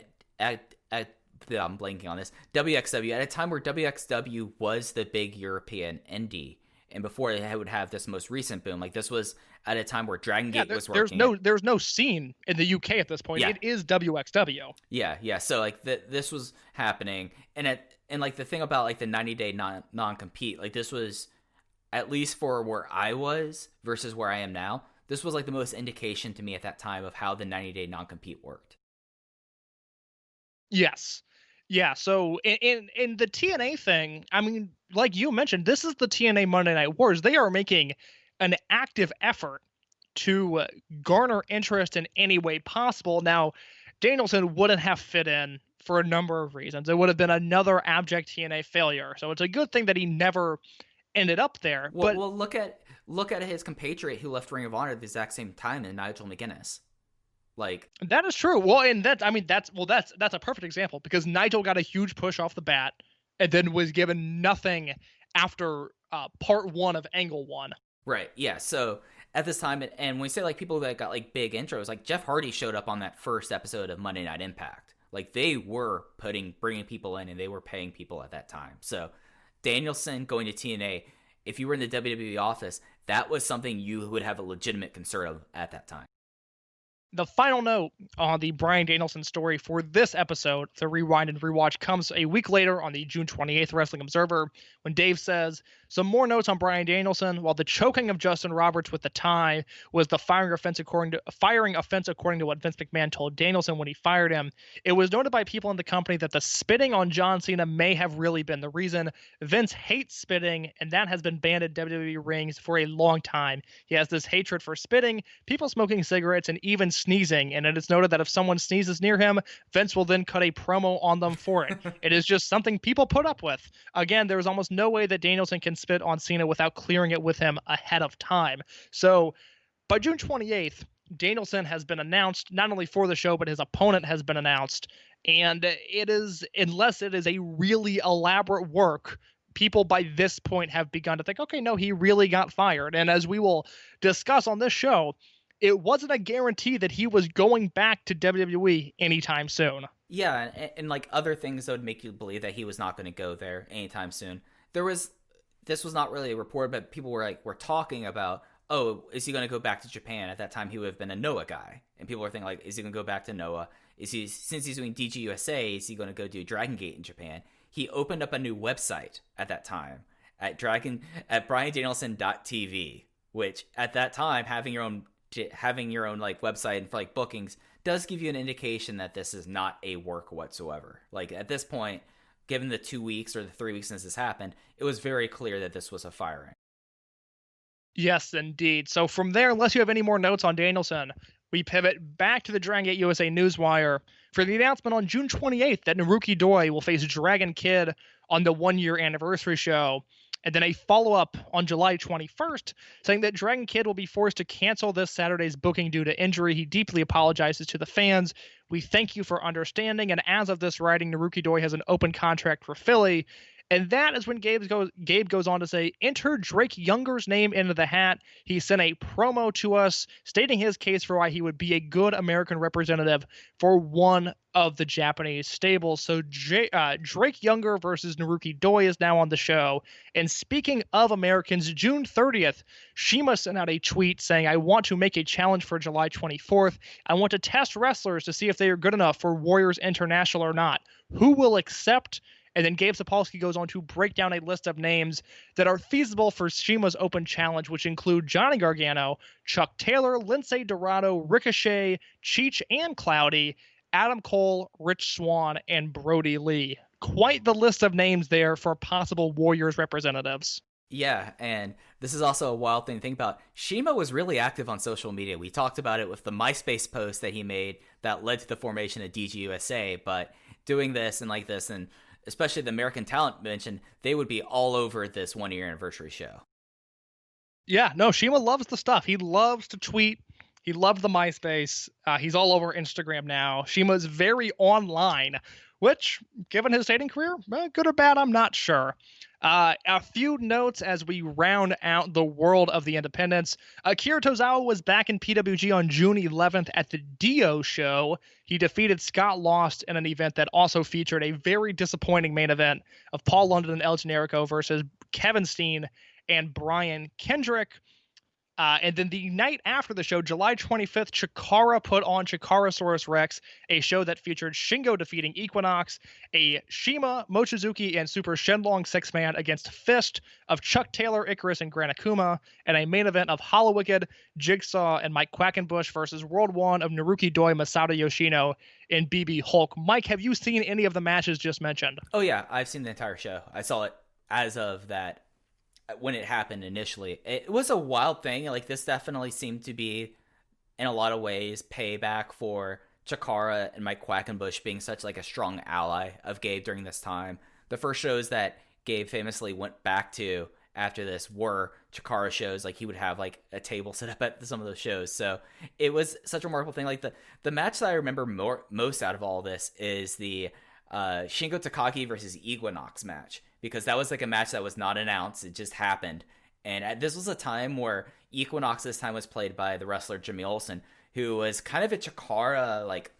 I'm blanking on this, WXW, at a time where WXW was the big European indie, and before it would have this most recent boom. Like, this was at a time where Dragon Gate was working. There's no scene in the UK at this point. Yeah. It is WXW. Yeah. So like this was happening, and like the thing about like the 90-day non-compete, like this was, at least for where I was versus where I am now, this was like the most indication to me at that time of how the 90-day non-compete worked. Yes. Yeah, so in the TNA thing, I mean, like you mentioned, this is the TNA Monday Night Wars. They are making an active effort to garner interest in any way possible. Now, Danielson wouldn't have fit in for a number of reasons. It would have been another abject TNA failure. So it's a good thing that he never ended up there. Well, look at his compatriot who left Ring of Honor at the exact same time, in Nigel McGuinness. Like, that is true. Well, and that's a perfect example, because Nigel got a huge push off the bat and then was given nothing after part 1 of Angle 1. Right. Yeah. So at this time, and when we say like people that got like big intros, like Jeff Hardy showed up on that first episode of Monday Night Impact. Like, they were bringing people in, and they were paying people at that time. So Danielson going to TNA, if you were in the WWE office, that was something you would have a legitimate concern of at that time. The final note on the Bryan Danielson story for this episode, the Rewind and Rewatch, comes a week later on the June 28th Wrestling Observer, when Dave says, some more notes on Bryan Danielson. While the choking of Justin Roberts with the tie was the firing offense according to what Vince McMahon told Danielson when he fired him, it was noted by people in the company that the spitting on John Cena may have really been the reason. Vince hates spitting, and that has been banned at WWE rings for a long time. He has this hatred for spitting, people smoking cigarettes, and even sneezing, and it is noted that if someone sneezes near him, Vince will then cut a promo on them for it. It is just something people put up with. Again, there is almost no way that Danielson can spit on Cena without clearing it with him ahead of time. So by June 28th, Danielson has been announced, not only for the show, but his opponent has been announced. And it is, unless it is a really elaborate work, people by this point have begun to think, okay, no, he really got fired. And as we will discuss on this show, it wasn't a guarantee that he was going back to WWE anytime soon. Yeah, and like other things that would make you believe that he was not going to go there anytime soon. This was not really a report, but people were talking about, oh, is he going to go back to Japan? At that time, he would have been a Noah guy. And people were thinking, like, is he going to go back to Noah? Since he's doing DGUSA, is he going to go do Dragon Gate in Japan? He opened up a new website at that time at BryanDanielson.tv, which at that time, having your own like website and for like bookings does give you an indication that this is not a work whatsoever. Like, at this point, given the 2 weeks or the 3 weeks since this happened, it was very clear that this was a firing. Yes, indeed. So from there, unless you have any more notes on Danielson, we pivot back to the Dragon Gate USA Newswire for the announcement on June 28th that Naruki Doi will face Dragon Kid on the 1-year anniversary show. And then a follow-up on July 21st saying that Dragon Kid will be forced to cancel this Saturday's booking due to injury. He deeply apologizes to the fans. We thank you for understanding. And as of this writing, Naruki Doi has an open contract for Philly. And that is when Gabe goes on to say, enter Drake Younger's name into the hat. He sent a promo to us stating his case for why he would be a good American representative for one of the Japanese stables. So Drake Younger versus Naruki Doi is now on the show. And speaking of Americans, June 30th, Shima sent out a tweet saying, I want to make a challenge for July 24th. I want to test wrestlers to see if they are good enough for Warriors International or not. Who will accept? And then Gabe Sapolsky goes on to break down a list of names that are feasible for Shima's open challenge, which include Johnny Gargano, Chuck Taylor, Lindsay Dorado, Ricochet, Cheech and Cloudy, Adam Cole, Rich Swann, and Brody Lee. Quite the list of names there for possible Warriors representatives. Yeah, and this is also a wild thing to think about. Shima was really active on social media. We talked about it with the MySpace post that he made that led to the formation of DGUSA, but doing this and especially the American Talent mentioned, they would be all over this 1-year anniversary show. Yeah, no, Shima loves the stuff. He loves to tweet. He loved the MySpace. He's all over Instagram now. Shima's very online, which, given his dating career, good or bad, I'm not sure. A few notes as we round out the world of the independents. Akira Tozawa was back in PWG on June 11th at the Dio show. He defeated Scott Lost in an event that also featured a very disappointing main event of Paul London and El Generico versus Kevin Steen and Brian Kendrick. And then the night after the show, July 25th, Chikara put on Chikarasaurus Rex, a show that featured Shingo defeating Equinox, a Shima, Mochizuki, and Super Shenlong six-man against Fist of Chuck Taylor, Icarus, and Gran Akuma, and a main event of Hollowicked, Jigsaw, and Mike Quackenbush versus World 1 of Naruki Doi, Masato Yoshino, and BB Hulk. Mike, have you seen any of the matches just mentioned? Oh yeah, I've seen the entire show. I saw it as of that. When it happened initially, it was a wild thing. Like, this definitely seemed to be, in a lot of ways, payback for Chikara and Mike Quackenbush being such like a strong ally of Gabe during this time. The first shows that Gabe famously went back to after this were Chikara shows. Like, he would have like a table set up at some of those shows. So it was such a remarkable thing. Like, the match that I remember most out of all this is the Shingo Takagi versus Equinox match, because that was like a match that was not announced. It just happened. And this was a time where Equinox this time was played by the wrestler Jimmy Olsen, who was kind of a Chikara, like,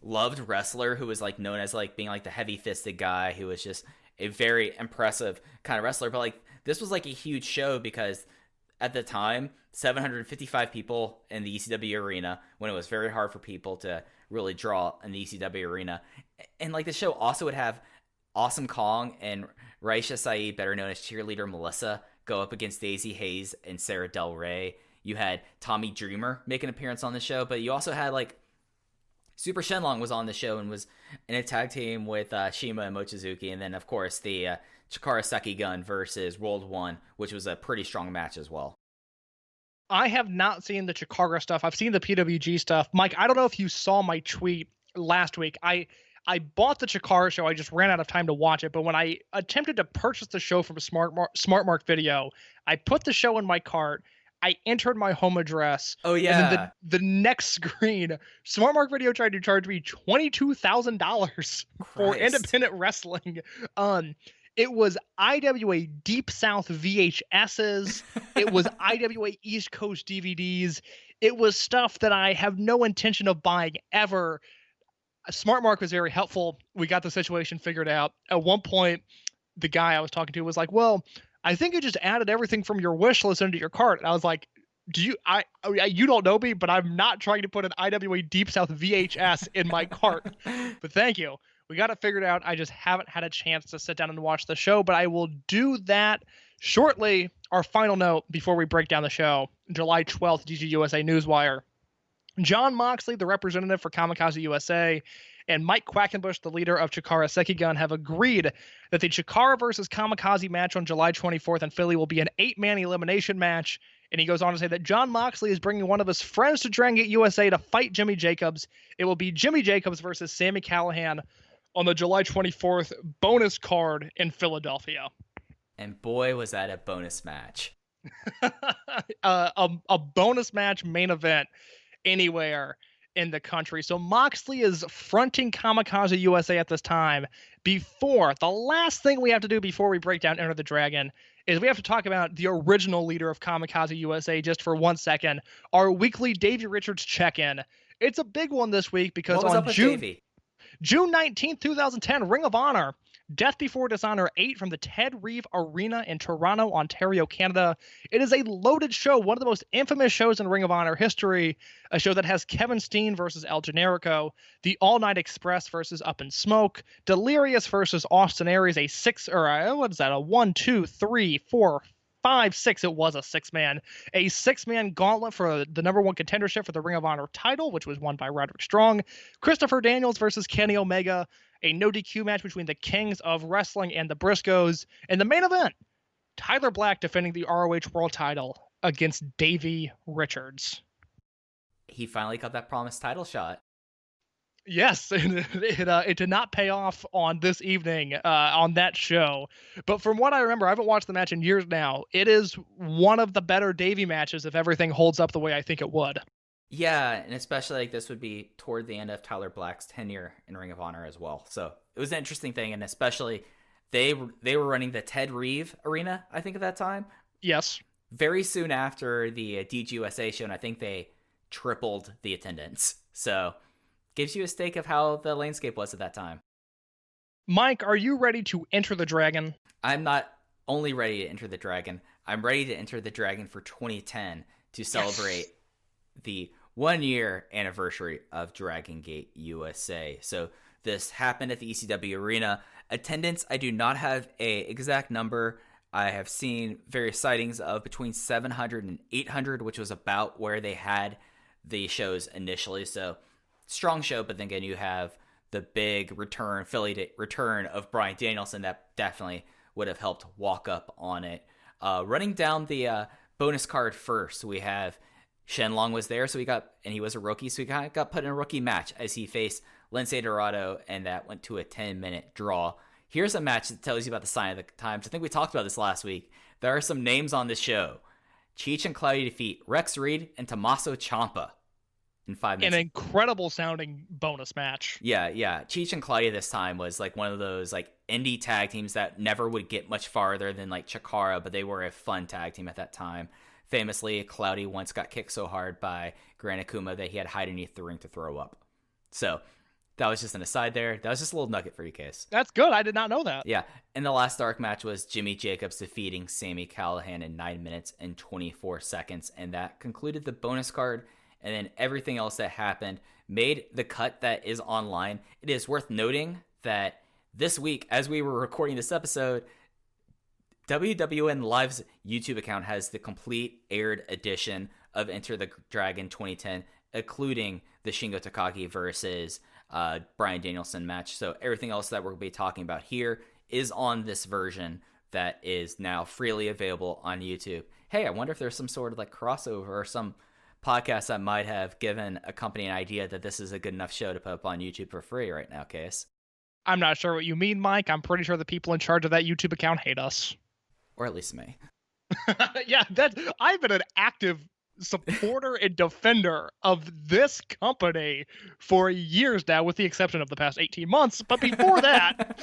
loved wrestler who was like known as like being like the heavy-fisted guy who was just a very impressive kind of wrestler. But like, this was like a huge show because at the time, 755 people in the ECW arena, when it was very hard for people to really draw in the ECW arena. And like, the show also would have Awesome Kong and Raisha Saeed, better known as Cheerleader Melissa, go up against Daisy Hayes and Sarah Del Rey. You had Tommy Dreamer make an appearance on the show, but you also had like Super Shenlong was on the show and was in a tag team with Shima and Mochizuki. And then, of course, the Chikara Sekigun versus World 1, which was a pretty strong match as well. I have not seen the Chikara stuff. I've seen the PWG stuff. Mike, I don't know if you saw my tweet last week. I bought the Chikara show. I just ran out of time to watch it. But when I attempted to purchase the show from Smart Mark Video, I put the show in my cart. I entered my home address. Oh, yeah. And then the next screen, Smart Mark Video tried to charge me $22,000 for independent wrestling. It was IWA Deep South VHSs. It was IWA East Coast DVDs. It was stuff that I have no intention of buying ever. Smart Mark was very helpful. We got the situation figured out. At one point, the guy I was talking to was like, well, I think you just added everything from your wish list into your cart. And I was like, you don't know me, but I'm not trying to put an IWA Deep South VHS in my cart. But thank you. We got it figured out. I just haven't had a chance to sit down and watch the show, but I will do that shortly. Our final note before we break down the show, July 12th, DGUSA Newswire. John Moxley, the representative for Kamikaze USA, and Mike Quackenbush, the leader of Chikara Sekigun, have agreed that the Chikara versus Kamikaze match on July 24th in Philly will be an 8-man elimination match. And he goes on to say that John Moxley is bringing one of his friends to Dragon Gate USA to fight Jimmy Jacobs. It will be Jimmy Jacobs versus Sami Callihan on the July 24th bonus card in Philadelphia. And boy, was that a bonus match. A bonus match main event anywhere in the country. So Moxley is fronting Kamikaze USA at this time. The last thing we have to do before we break down Enter the Dragon is we have to talk about the original leader of Kamikaze USA just for 1 second. Our weekly Davey Richards check-in. It's a big one this week because on June 19th, 2010, Ring of Honor, Death Before Dishonor 8 from the Ted Reeve Arena in Toronto, Ontario, Canada. It is a loaded show, one of the most infamous shows in Ring of Honor history, a show that has Kevin Steen versus El Generico, the All Night Express versus Up in Smoke, Delirious versus Austin Aries, a 6-man gauntlet for the number one contendership for the Ring of Honor title, which was won by Roderick Strong, Christopher Daniels versus Kenny Omega, a no DQ match between the Kings of Wrestling and the Briscoes, and the main event, Tyler Black defending the ROH World title against Davey Richards. He finally got that promised title shot. Yes, it did not pay off on this evening on that show. But from what I remember, I haven't watched the match in years now. It is one of the better Davey matches if everything holds up the way I think it would. Yeah, and especially like this would be toward the end of Tyler Black's tenure in Ring of Honor as well. So it was an interesting thing, and especially they were running the Ted Reeve Arena, I think, at that time. Yes. Very soon after the DGUSA show, and I think they tripled the attendance. So gives you a stake of how the landscape was at that time. Mike, are you ready to enter the dragon? I'm not only ready to enter the dragon, I'm ready to enter the dragon for 2010 to celebrate the 1-year anniversary of Dragon Gate USA. So this happened at the ECW Arena. Attendance, I do not have a exact number. I have seen various sightings of between 700 and 800, which was about where they had the shows initially. So strong show, but then again, you have the big return, Philly return of Bryan Danielson that definitely would have helped walk up on it. Running down the bonus card first, we have Shenlong was there, and he was a rookie, so he kind of got put in a rookie match as he faced Lince Dorado, and that went to a 10-minute draw. Here's a match that tells you about the sign of the times. I think we talked about this last week. There are some names on this show. Cheech and Cloudy defeat Rex Reed and Tommaso Ciampa in 5 minutes. An incredible sounding bonus match. Yeah. Cheech and Cloudy this time was like one of those like indie tag teams that never would get much farther than like Chikara, but they were a fun tag team at that time. Famously, Cloudy once got kicked so hard by Gran Akuma that he had to hide underneath the ring to throw up. So that was just an aside there. That was just a little nugget for you, Case. That's good. I did not know that. Yeah. And the last dark match was Jimmy Jacobs defeating Sami Callihan in 9 minutes and 24 seconds. And that concluded the bonus card. And then everything else that happened made the cut that is online. It is worth noting that this week, as we were recording this episode, WWN Live's YouTube account has the complete aired edition of Enter the Dragon 2010, including the Shingo Takagi versus Bryan Danielson match. So everything else that we're going to be talking about here is on this version that is now freely available on YouTube. Hey, I wonder if there's some sort of like crossover or some podcast that might have given a company an idea that this is a good enough show to put up on YouTube for free right now, Case. I'm not sure what you mean, Mike. I'm pretty sure the people in charge of that YouTube account hate us. Or at least me. Yeah, I've been an active supporter and defender of this company for years now, with the exception of the past 18 months. But before that,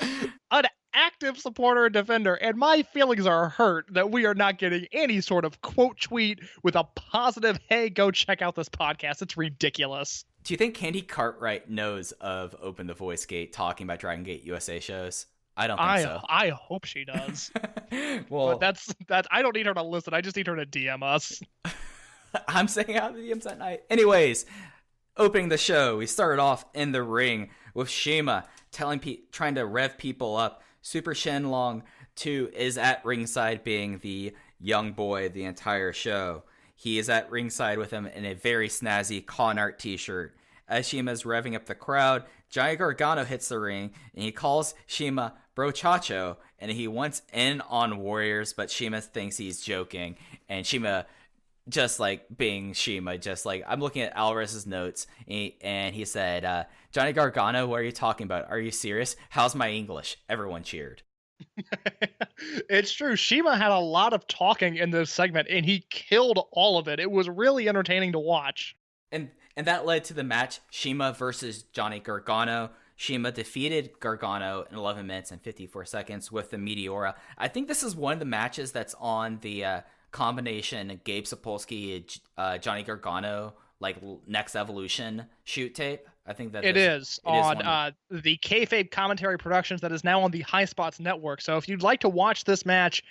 an active supporter and defender, and my feelings are hurt that we are not getting any sort of quote tweet with a positive, hey, go check out this podcast. It's ridiculous. Do you think Candy Cartwright knows of Open the Voice Gate talking about Dragon Gate USA shows? I don't think so. I hope she does. Well, but that's I don't need her to listen. I just need her to DM us. I'm saying out the DMs at night. Anyways, opening the show, we started off in the ring with Shima trying to rev people up. Super Shenlong 2 is at ringside being the young boy the entire show. He is at ringside with him in a very snazzy con art t-shirt. As Shima is revving up the crowd, Johnny Gargano hits the ring, and he calls Shima Brochacho, and he wants in on Warriors, but Shima thinks he's joking, and Shima, just like being Shima, just like, I'm looking at Alvarez's notes, and he said, Johnny Gargano, what are you talking about? Are you serious? How's my English? Everyone cheered. It's true. Shima had a lot of talking in this segment, and he killed all of it. It was really entertaining to watch. And that led to the match, Shima versus Johnny Gargano. Shima defeated Gargano in 11 minutes and 54 seconds with the Meteora. I think this is one of the matches that's on the combination Gabe Sapolsky, Johnny Gargano, like Next Evolution shoot tape. I think that it is on the Kayfabe Commentary Productions that is now on the High Spots Network. So if you'd like to watch this match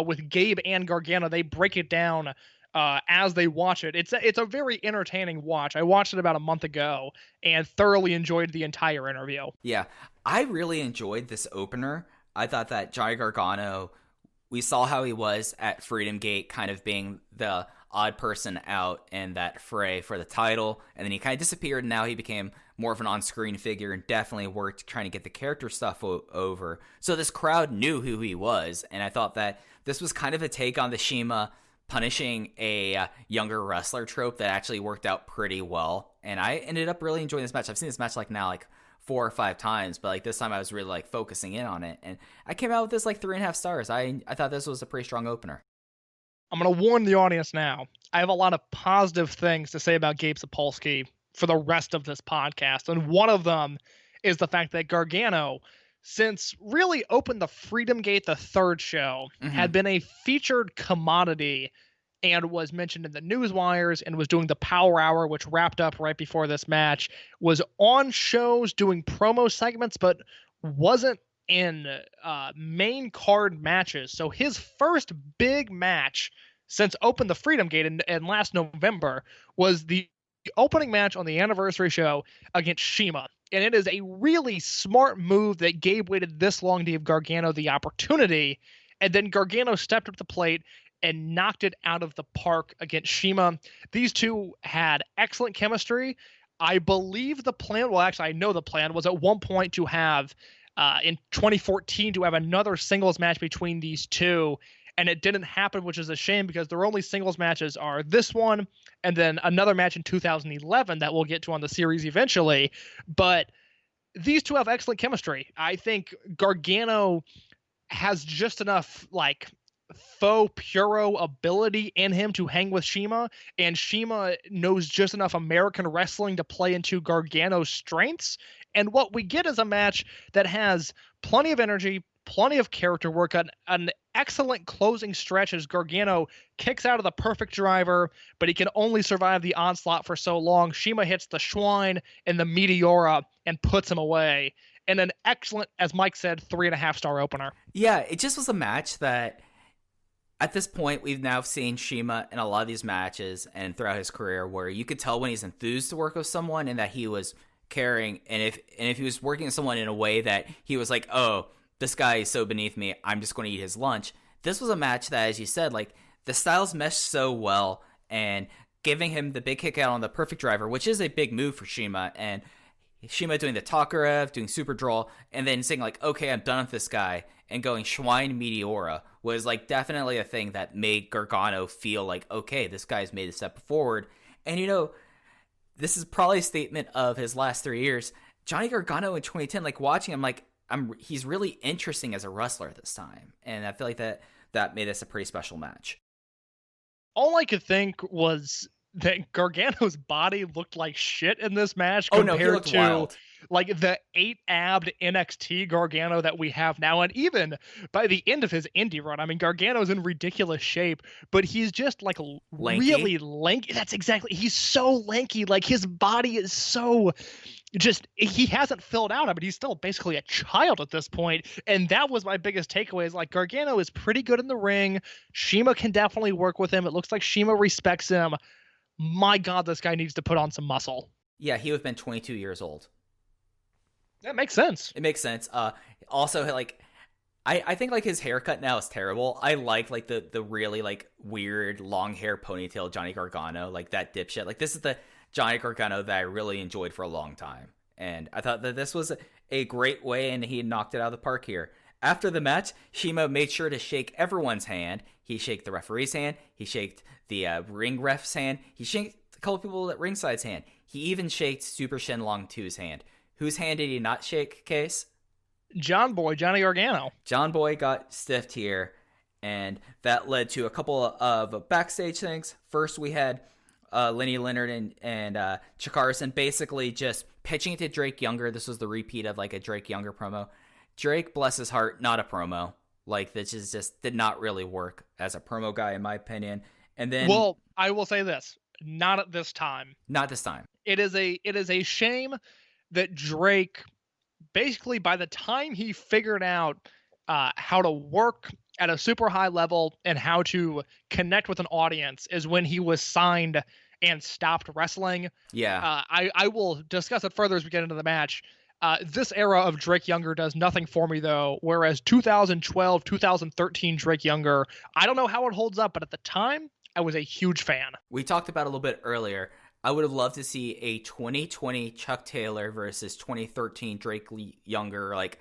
with Gabe and Gargano, they break it down as they watch it. It's a very entertaining watch. I watched it about a month ago and thoroughly enjoyed the entire interview. Yeah, I really enjoyed this opener. I thought that Johnny Gargano, we saw how he was at Freedom Gate, kind of being the odd person out in that fray for the title, and then he kind of disappeared, and now he became more of an on-screen figure and definitely worked trying to get the character stuff over. So this crowd knew who he was, and I thought that this was kind of a take on the Shima punishing a younger wrestler trope that actually worked out pretty well, and I ended up really enjoying this match. I've seen this match like now like 4 or 5 times, but like this time I was really like focusing in on it, and I came out with this like 3.5 stars. I thought this was a pretty strong opener. I'm going to warn the audience now. I have a lot of positive things to say about Gabe Sapolsky for the rest of this podcast. And one of them is the fact that Gargano, since really opened the Freedom Gate, the third show, had been a featured commodity and was mentioned in the news wires and was doing the Power Hour, which wrapped up right before this match, was on shows doing promo segments, but wasn't in main card matches. So his first big match since Open the Freedom Gate in last November was the opening match on the anniversary show against Shima. And it is a really smart move that Gabe waited this long to give Gargano the opportunity. And then Gargano stepped up to the plate and knocked it out of the park against Shima. These two had excellent chemistry. I believe the plan, well, actually, I know the plan was at one point to have in 2014 to have another singles match between these two, and it didn't happen, which is a shame because their only singles matches are this one and then another match in 2011 that we'll get to on the series eventually. But these two have excellent chemistry. I think Gargano has just enough like faux puro ability in him to hang with Shima, and Shima knows just enough American wrestling to play into Gargano's strengths. And what we get is a match that has plenty of energy, plenty of character work, an excellent closing stretch as Gargano kicks out of the perfect driver, but he can only survive the onslaught for so long. Shima hits the Schwein and the Meteora and puts him away. And an excellent, as Mike said, 3.5 star opener. Yeah, it just was a match that at this point, we've now seen Shima in a lot of these matches and throughout his career where you could tell when he's enthused to work with someone and that he was caring, and if he was working with someone in a way that he was like, oh, this guy is so beneath me, I'm just going to eat his lunch. This was a match that, as you said, like the styles meshed so well, and giving him the big kick out on the perfect driver, which is a big move for Shima, and Shima doing the Takarev, doing super draw, and then saying like, okay, I'm done with this guy, and going Schwein Meteora was like definitely a thing that made Gargano feel like, okay, this guy's made a step forward. And you know, this is probably a statement of his last 3 years. Johnny Gargano in 2010, like watching him, like he's really interesting as a wrestler this time, and I feel like that made this a pretty special match. All I could think was that Gargano's body looked like shit in this match compared to wild. like the 8-abbed NXT Gargano that we have now. And even by the end of his indie run, I mean, Gargano's in ridiculous shape, but he's just like Lanky? really lanky. That's exactly, he's so lanky. Like his body is so just, he hasn't filled out. I mean, he's still basically a child at this point. And that was my biggest takeaway, is like Gargano is pretty good in the ring. Shima can definitely work with him. It looks like Shima respects him. My God, this guy needs to put on some muscle. Yeah, he would have been 22 years old. That makes sense. It makes sense. Also, like, I think like his haircut now is terrible. I like the really like weird long hair ponytail Johnny Gargano, like that dipshit. Like this is the Johnny Gargano that I really enjoyed for a long time, and I thought that this was a great way, and he knocked it out of the park here. After the match, Shima made sure to shake everyone's hand. He shaked the referee's hand. He shaked the ring ref's hand. He shaked a couple people at ringside's hand. He even shaked Super Shenlong 2's hand. Whose hand did he not shake, Case? Johnny Gargano. John Boy got stiffed here, and that led to a couple of backstage things. First, we had Lenny Leonard and Chikara basically just pitching it to Drake Younger. This was the repeat of like a Drake Younger promo. Drake, bless his heart, not a promo. Like, this is just did not really work as a promo guy, in my opinion. And then, well, I will say this: not at this time. Not this time. It is a shame that Drake, basically, by the time he figured out how to work at a super high level and how to connect with an audience, is when he was signed and stopped wrestling. Yeah. I will discuss it further as we get into the match. This era of Drake Younger does nothing for me, though, whereas 2012, 2013 Drake Younger, I don't know how it holds up, but at the time, I was a huge fan. We talked about it a little bit earlier. I would have loved to see a 2020 Chuck Taylor versus 2013 Drake Younger, like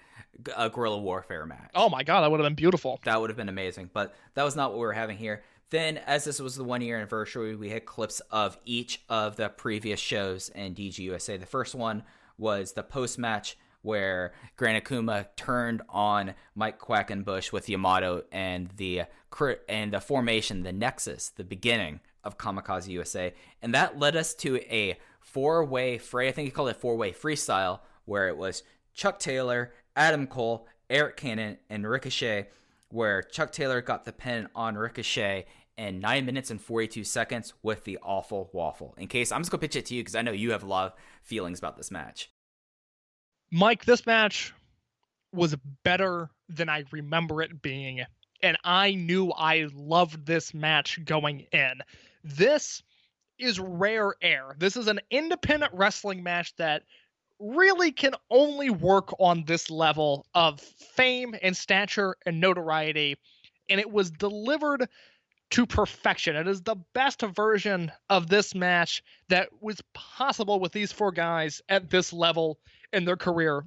a guerrilla warfare match. Oh my God, that would have been beautiful. That would have been amazing, but that was not what we were having here. Then, as this was the 1 year anniversary, we had clips of each of the previous shows in DGUSA. The first one was the post-match where Gran Akuma turned on Mike Quackenbush with Yamato and the formation, the Nexus, the beginning of Kamikaze USA. And that led us to a four-way I think he called it four-way freestyle, where it was Chuck Taylor, Adam Cole, Eric Cannon, and Ricochet, where Chuck Taylor got the pin on Ricochet in 9 minutes and 42 seconds with the awful waffle. In case, I'm just going to pitch it to you because I know you have a lot of feelings about this match. Mike, this match was better than I remember it being, and I knew I loved this match going in. This is rare air. This is an independent wrestling match that really can only work on this level of fame and stature and notoriety, and it was delivered to perfection. It is the best version of this match that was possible with these four guys at this level in their career,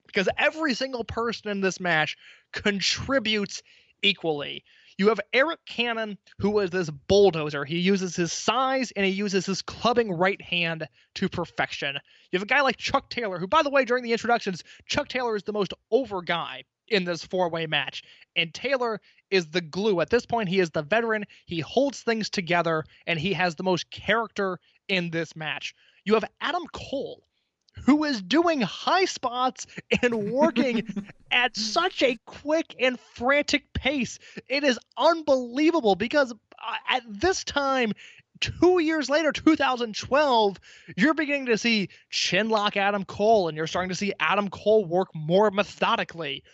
because every single person in this match contributes equally. You have Eric Cannon, who is this bulldozer. He uses his size and he uses his clubbing right hand to perfection. You have a guy like Chuck Taylor, who, by the way, during the introductions, Chuck Taylor is the most over guy in this four-way match. And Taylor is the glue. At this point, he is the veteran. He holds things together, and he has the most character in this match. You have Adam Cole, who is doing high spots and working at such a quick and frantic pace. It is unbelievable because at this time, 2 years later, 2012, you're beginning to see chinlock Adam Cole, and you're starting to see Adam Cole work more methodically.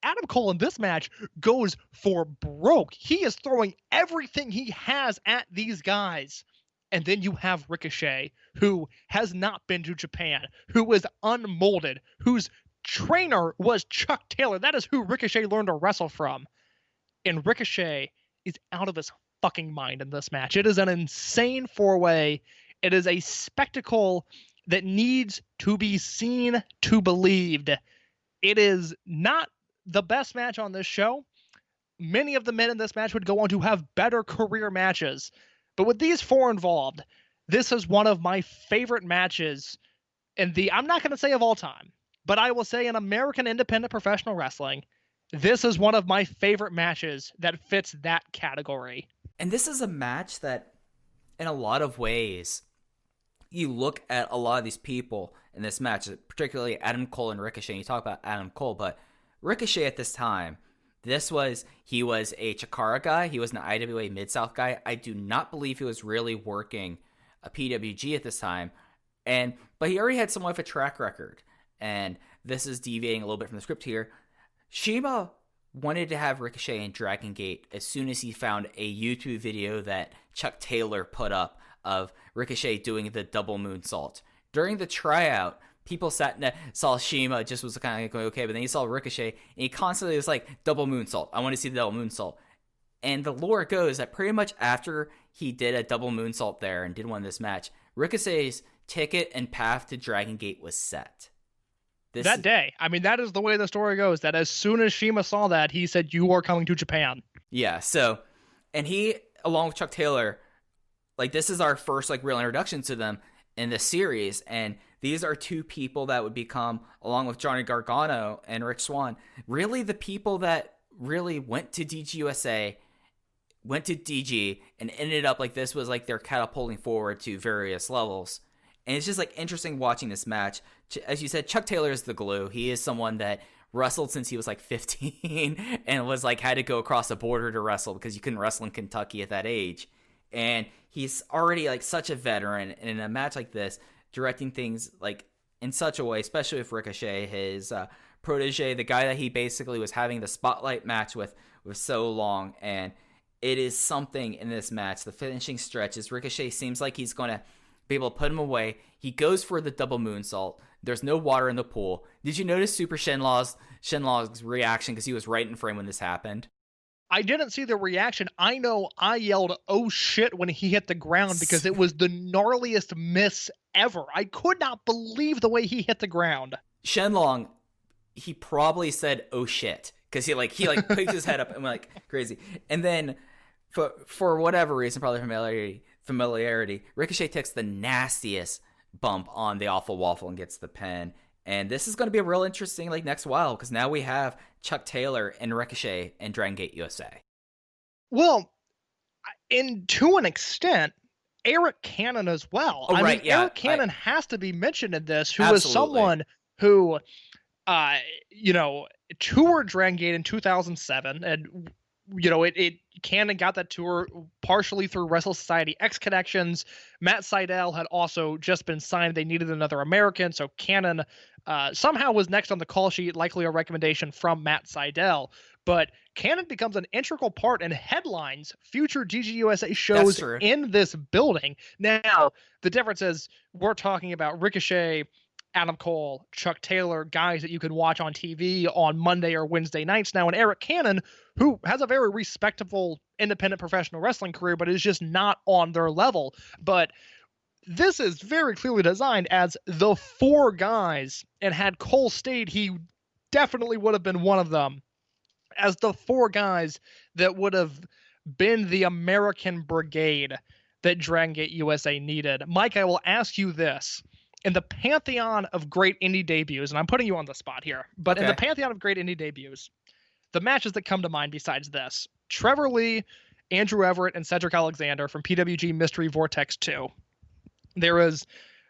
Adam Cole in this match goes for broke. He is throwing everything he has at these guys. And then you have Ricochet, who has not been to Japan, who is unmolded, whose trainer was Chuck Taylor. That is who Ricochet learned to wrestle from. And Ricochet is out of his fucking mind in this match. It is an insane four-way. It is a spectacle that needs to be seen to believed. It is not the best match on this show. Many of the men in this match would go on to have better career matches. But with these four involved, this is one of my favorite matches I'm not going to say of all time, but I will say in American independent professional wrestling, this is one of my favorite matches that fits that category. And this is a match that, in a lot of ways, you look at a lot of these people in this match, particularly Adam Cole and Ricochet, and you talk about Adam Cole, but Ricochet at this time, he was a Chikara guy. He was an IWA Mid-South guy. I do not believe he was really working a PWG at this time. But he already had somewhat of a track record. And this is deviating a little bit from the script here. Shima wanted to have Ricochet in Dragon Gate as soon as he found a YouTube video that Chuck Taylor put up of Ricochet doing the double moonsault. During the tryout, people saw Shima, just was kind of going, okay, but then he saw Ricochet, and he constantly was like, double moonsault. I want to see the double moonsault. And the lore goes that pretty much after he did a double moonsault there and did one in this match, Ricochet's ticket and path to Dragon Gate was set. That day. I mean, that is the way the story goes, that as soon as Shima saw that, he said, you are coming to Japan. Yeah, so, and he, along with Chuck Taylor, like, this is our first, like, real introduction to them in this series, and these are two people that would become, along with Johnny Gargano and Rich Swann, really the people that really went to DGUSA, went to DG, and ended up like this was like they're catapulting forward to various levels. And it's just like interesting watching this match. As you said, Chuck Taylor is the glue. He is someone that wrestled since he was like 15 and was like had to go across the border to wrestle because you couldn't wrestle in Kentucky at that age. And he's already like such a veteran, and in a match like this, directing things like in such a way, especially with Ricochet, his protege, the guy that he basically was having the spotlight match with so long. And it is something in this match. The finishing stretches, Ricochet seems like he's going to be able to put him away. He goes for the double moonsault. There's no water in the pool. Did you notice Super Shenlong's reaction because he was right in frame when this happened? I didn't see the reaction. I know I yelled, "Oh shit," when he hit the ground because it was the gnarliest miss ever. I could not believe the way he hit the ground. Shenlong, he probably said, "Oh shit," because he picked his head up and went like crazy. And then, for whatever reason, probably familiarity, Ricochet takes the nastiest bump on the Awful Waffle and gets the pin. And this is going to be a real interesting next while, because now we have Chuck Taylor and Ricochet and Dragon Gate USA. Well, to an extent, Eric Cannon as well. Oh, right, yeah. Eric Cannon has to be mentioned in this, who was someone who, toured Dragon Gate in 2007, and Cannon got that tour partially through Wrestle Society X connections. Matt Sydal had also just been signed. They needed another American, so Cannon somehow was next on the call sheet, likely a recommendation from Matt Sydal. But Cannon becomes an integral part and headlines future DGUSA shows in this building. Now, the difference is we're talking about Ricochet, Adam Cole, Chuck Taylor, guys that you can watch on TV on Monday or Wednesday nights now, and Eric Cannon, who has a very respectable independent professional wrestling career, but is just not on their level. But this is very clearly designed as the 4 guys, and had Cole stayed, he definitely would have been one of them, as the 4 guys that would have been the American brigade that Dragon Gate USA needed. Mike, I will ask you this. In the pantheon of great indie debuts, and I'm putting you on the spot here, but in the pantheon of great indie debuts, the matches that come to mind besides this: Trevor Lee, Andrew Everett, and Cedric Alexander from PWG Mystery Vortex 2. There is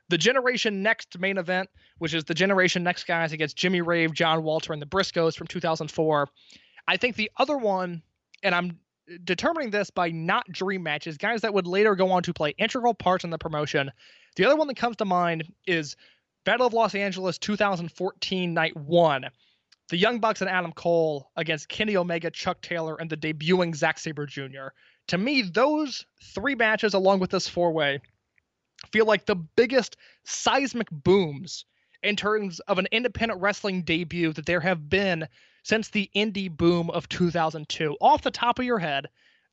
the Generation Next main event, which is the Generation Next guys against Jimmy Rave, John Walter, and the Briscoes from 2004. I think the other one, and I'm determining this by not dream matches, guys that would later go on to play integral parts in the promotion. The other one that comes to mind is Battle of Los Angeles 2014 Night 1. The Young Bucks and Adam Cole against Kenny Omega, Chuck Taylor, and the debuting Zack Sabre Jr. To me, those 3 matches, along with this 4-way, feel like the biggest seismic booms in terms of an independent wrestling debut that there have been since the indie boom of 2002. Off the top of your head,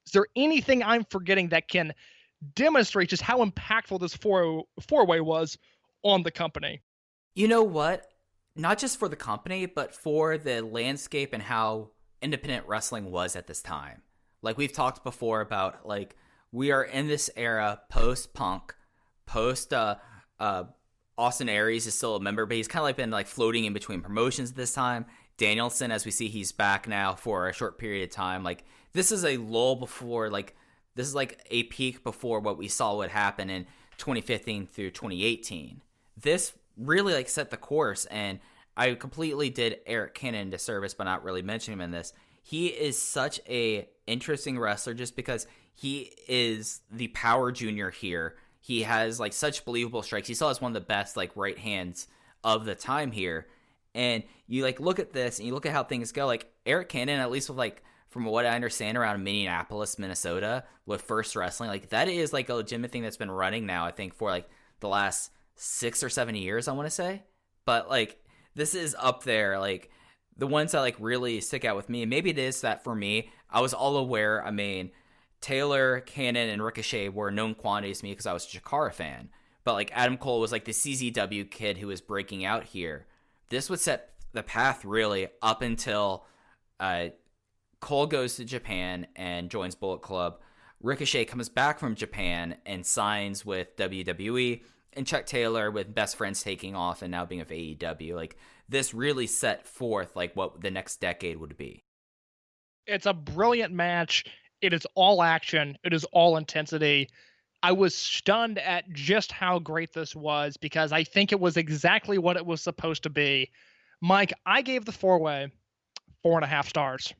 is there anything I'm forgetting that can demonstrate just how impactful this 4-way was on the company? You know what? Not just for the company, but for the landscape and how independent wrestling was at this time. Like we've talked before about, we are in this era post-punk, post Austin Aries is still a member, but he's kind of been floating in between promotions this time. Danielson, as we see, he's back now for a short period of time. This is a lull before, this is a peak before what we saw would happen in 2015 through 2018. This really set the course, and I completely did Eric Cannon disservice by not really mentioning him in this. He is such a interesting wrestler just because he is the power junior here. He has such believable strikes. He still has one of the best right hands of the time here. And you look at this and you look at how things go. Eric Cannon, at least with from what I understand, around Minneapolis, Minnesota, with First Wrestling, that is a legitimate thing that's been running now, I think, for the last 6 or 7 years, I want to say. But this is up there, the ones that really stick out with me. And maybe it is that for me, I was all aware. I mean, Taylor, Cannon, and Ricochet were known quantities to me because I was a Chikara fan. But Adam Cole was the CZW kid who was breaking out here. This would set the path really up until Cole goes to Japan and joins Bullet Club. Ricochet comes back from Japan and signs with WWE, and Chuck Taylor with Best Friends taking off and now being of AEW. This really set forth what the next decade would be. It's a brilliant match. It is all action. It is all intensity. I was stunned at just how great this was because I think it was exactly what it was supposed to be. Mike, I gave the 4-way 4.5 stars.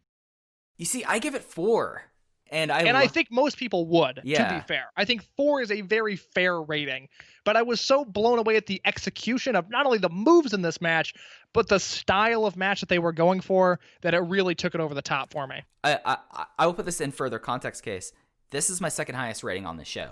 You see, I give it 4. And I think most people would, yeah. To be fair. I think 4 is a very fair rating. But I was so blown away at the execution of not only the moves in this match, but the style of match that they were going for, that it really took it over the top for me. I will put this in further context case. This is my second highest rating on the show.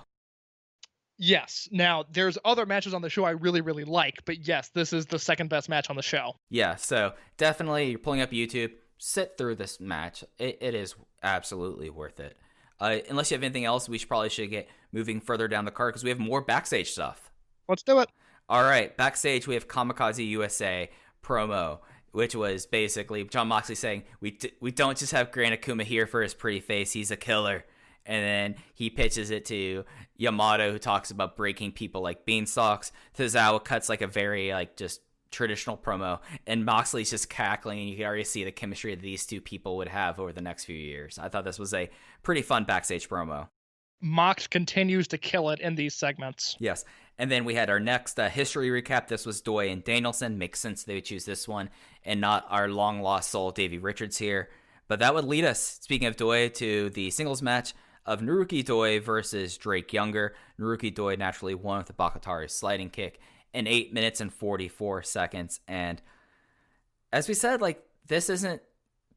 Yes. Now, there's other matches on the show I really, really like. But yes, this is the second best match on the show. Yeah, so definitely you're pulling up YouTube, sit through this match. It is absolutely worth it. Unless you have anything else, we should get moving further down the card because we have more backstage stuff. Let's do it. All right, backstage we have Kamikaze USA promo, which was basically Jon Moxley saying, we don't just have Gran Akuma here for his pretty face, he's a killer. And then he pitches it to Yamato, who talks about breaking people like beanstalks. Tozawa cuts like a very just traditional promo, and Moxley's just cackling, and you can already see the chemistry that these two people would have over the next few years. I thought this was a pretty fun backstage promo. Mox continues to kill it in these segments. Yes. And then we had our next history recap. This was Doi and Danielson. Makes sense they would choose this one and not our long lost soul, Davey Richards here. But that would lead us, speaking of Doi, to the singles match of Naruki Doi versus Drake Younger. Naruki Doi naturally won with the Bakatari sliding kick in 8 minutes and 44 seconds. And as we said, this isn't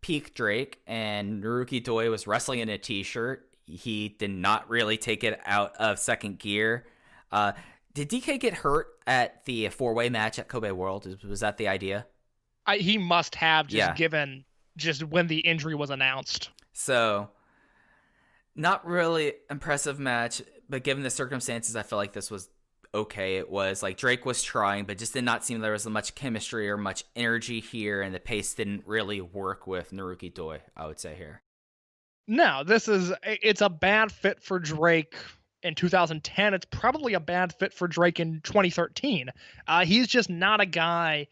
peak Drake, and Naruki Doi was wrestling in a t-shirt. He did not really take it out of second gear. Did DK get hurt at the four-way match at Kobe World? Was that the idea? He must have, given just when the injury was announced. So, not really impressive match, but given the circumstances, I feel like this was okay. It was Drake was trying, but just did not seem there was much chemistry or much energy here, and the pace didn't really work with Naruki Doi, I would say here. No, it's a bad fit for Drake in 2010. It's probably a bad fit for Drake in 2013. He's just not a guy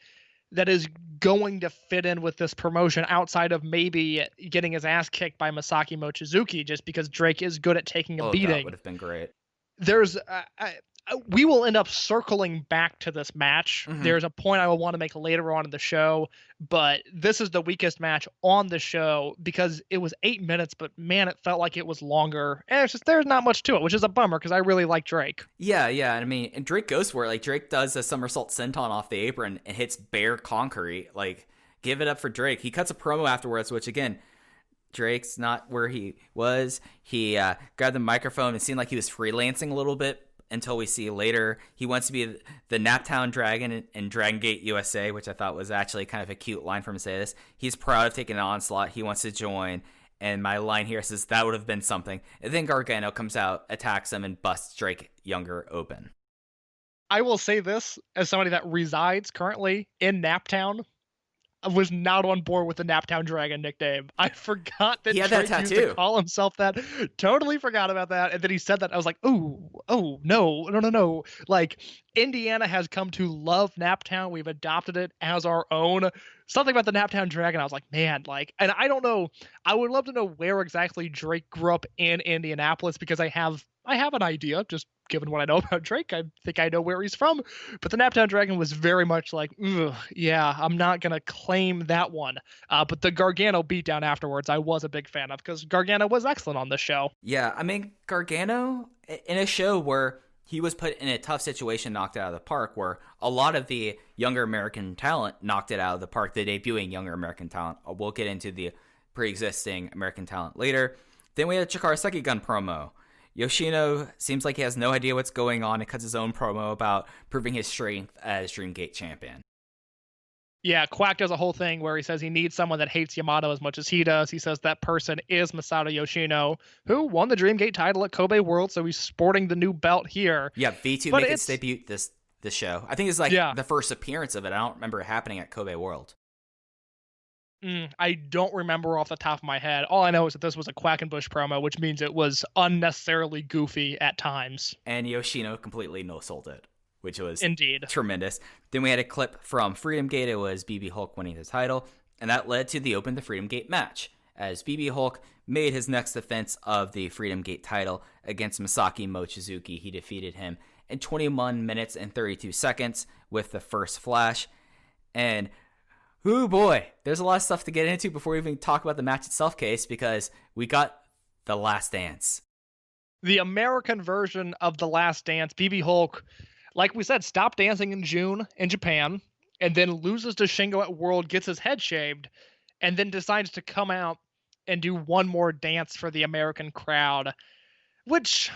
that is going to fit in with this promotion outside of maybe getting his ass kicked by Masaki Mochizuki, just because Drake is good at taking a beating. That would have been great. We will end up circling back to this match. Mm-hmm. There's a point I will want to make later on in the show, but this is the weakest match on the show because it was 8 minutes, but man, it felt like it was longer. And there's not much to it, which is a bummer because I really like Drake. Yeah. I mean, and Drake goes for it. Drake does a somersault senton off the apron and hits bare concrete. Give it up for Drake. He cuts a promo afterwards, which again, Drake's not where he was. He grabbed the microphone and seemed like he was freelancing a little bit. Until we see later, he wants to be the Naptown Dragon in Dragon Gate USA, which I thought was actually kind of a cute line for him to say this. He's proud of taking an onslaught. He wants to join. And my line here says that would have been something. And then Gargano comes out, attacks him, and busts Drake Younger open. I will say this as somebody that resides currently in Naptown. I was not on board with the Naptown Dragon nickname. I forgot that Drake used to call himself that. Totally forgot about that. And then he said that. I was like, oh, no. Indiana has come to love Naptown. We've adopted it as our own. Something about the Naptown Dragon. I was like, man, and I don't know. I would love to know where exactly Drake grew up in Indianapolis because I have an idea, just given what I know about Drake. I think I know where he's from. But the Naptown Dragon was very much yeah, I'm not going to claim that one. But the Gargano beatdown afterwards, I was a big fan of because Gargano was excellent on this show. Yeah, I mean, Gargano, in a show where he was put in a tough situation, knocked out of the park, where a lot of the younger American talent knocked it out of the park, the debuting younger American talent. We'll get into the pre-existing American talent later. Then we had a Chikara Sekigun promo. Yoshino seems like he has no idea what's going on and cuts his own promo about proving his strength as Dreamgate champion. Yeah, Quack does a whole thing where he says he needs someone that hates Yamato as much as he does. He says that person is Masato Yoshino, who won the Dreamgate title at Kobe World, so he's sporting the new belt here. Yeah, V2 makes its debut this show. I think it's the first appearance of it. I don't remember it happening at Kobe World. I don't remember off the top of my head. All I know is that this was a Quackenbush promo, which means it was unnecessarily goofy at times. And Yoshino completely no-sold it, which was indeed tremendous. Then we had a clip from Freedom Gate. It was BB Hulk winning his title, and that led to the Open the Freedom Gate match, as BB Hulk made his next defense of the Freedom Gate title against Masaki Mochizuki. He defeated him in 21 minutes and 32 seconds with the first flash. And ooh boy, there's a lot of stuff to get into before we even talk about the match itself, Case, because we got The Last Dance. The American version of The Last Dance. BB Hulk, like we said, stopped dancing in June in Japan, and then loses to Shingo at World, gets his head shaved, and then decides to come out and do one more dance for the American crowd, which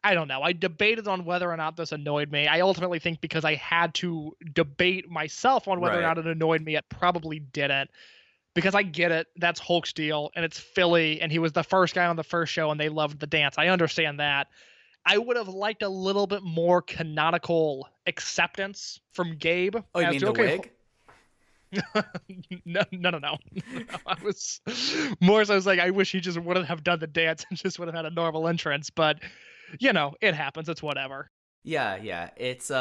I don't know. I debated on whether or not this annoyed me. I ultimately think because I had to debate myself on whether or not it annoyed me, it probably didn't. because I get it. That's Hulk's deal, and it's Philly, and he was the first guy on the first show, and they loved the dance. I understand that. I would have liked a little bit more canonical acceptance from Gabe. Oh, you mean the wig? No. I was more so I was like, I wish he just wouldn't have done the dance and just would have had a normal entrance, but it happens. It's whatever. Yeah. It's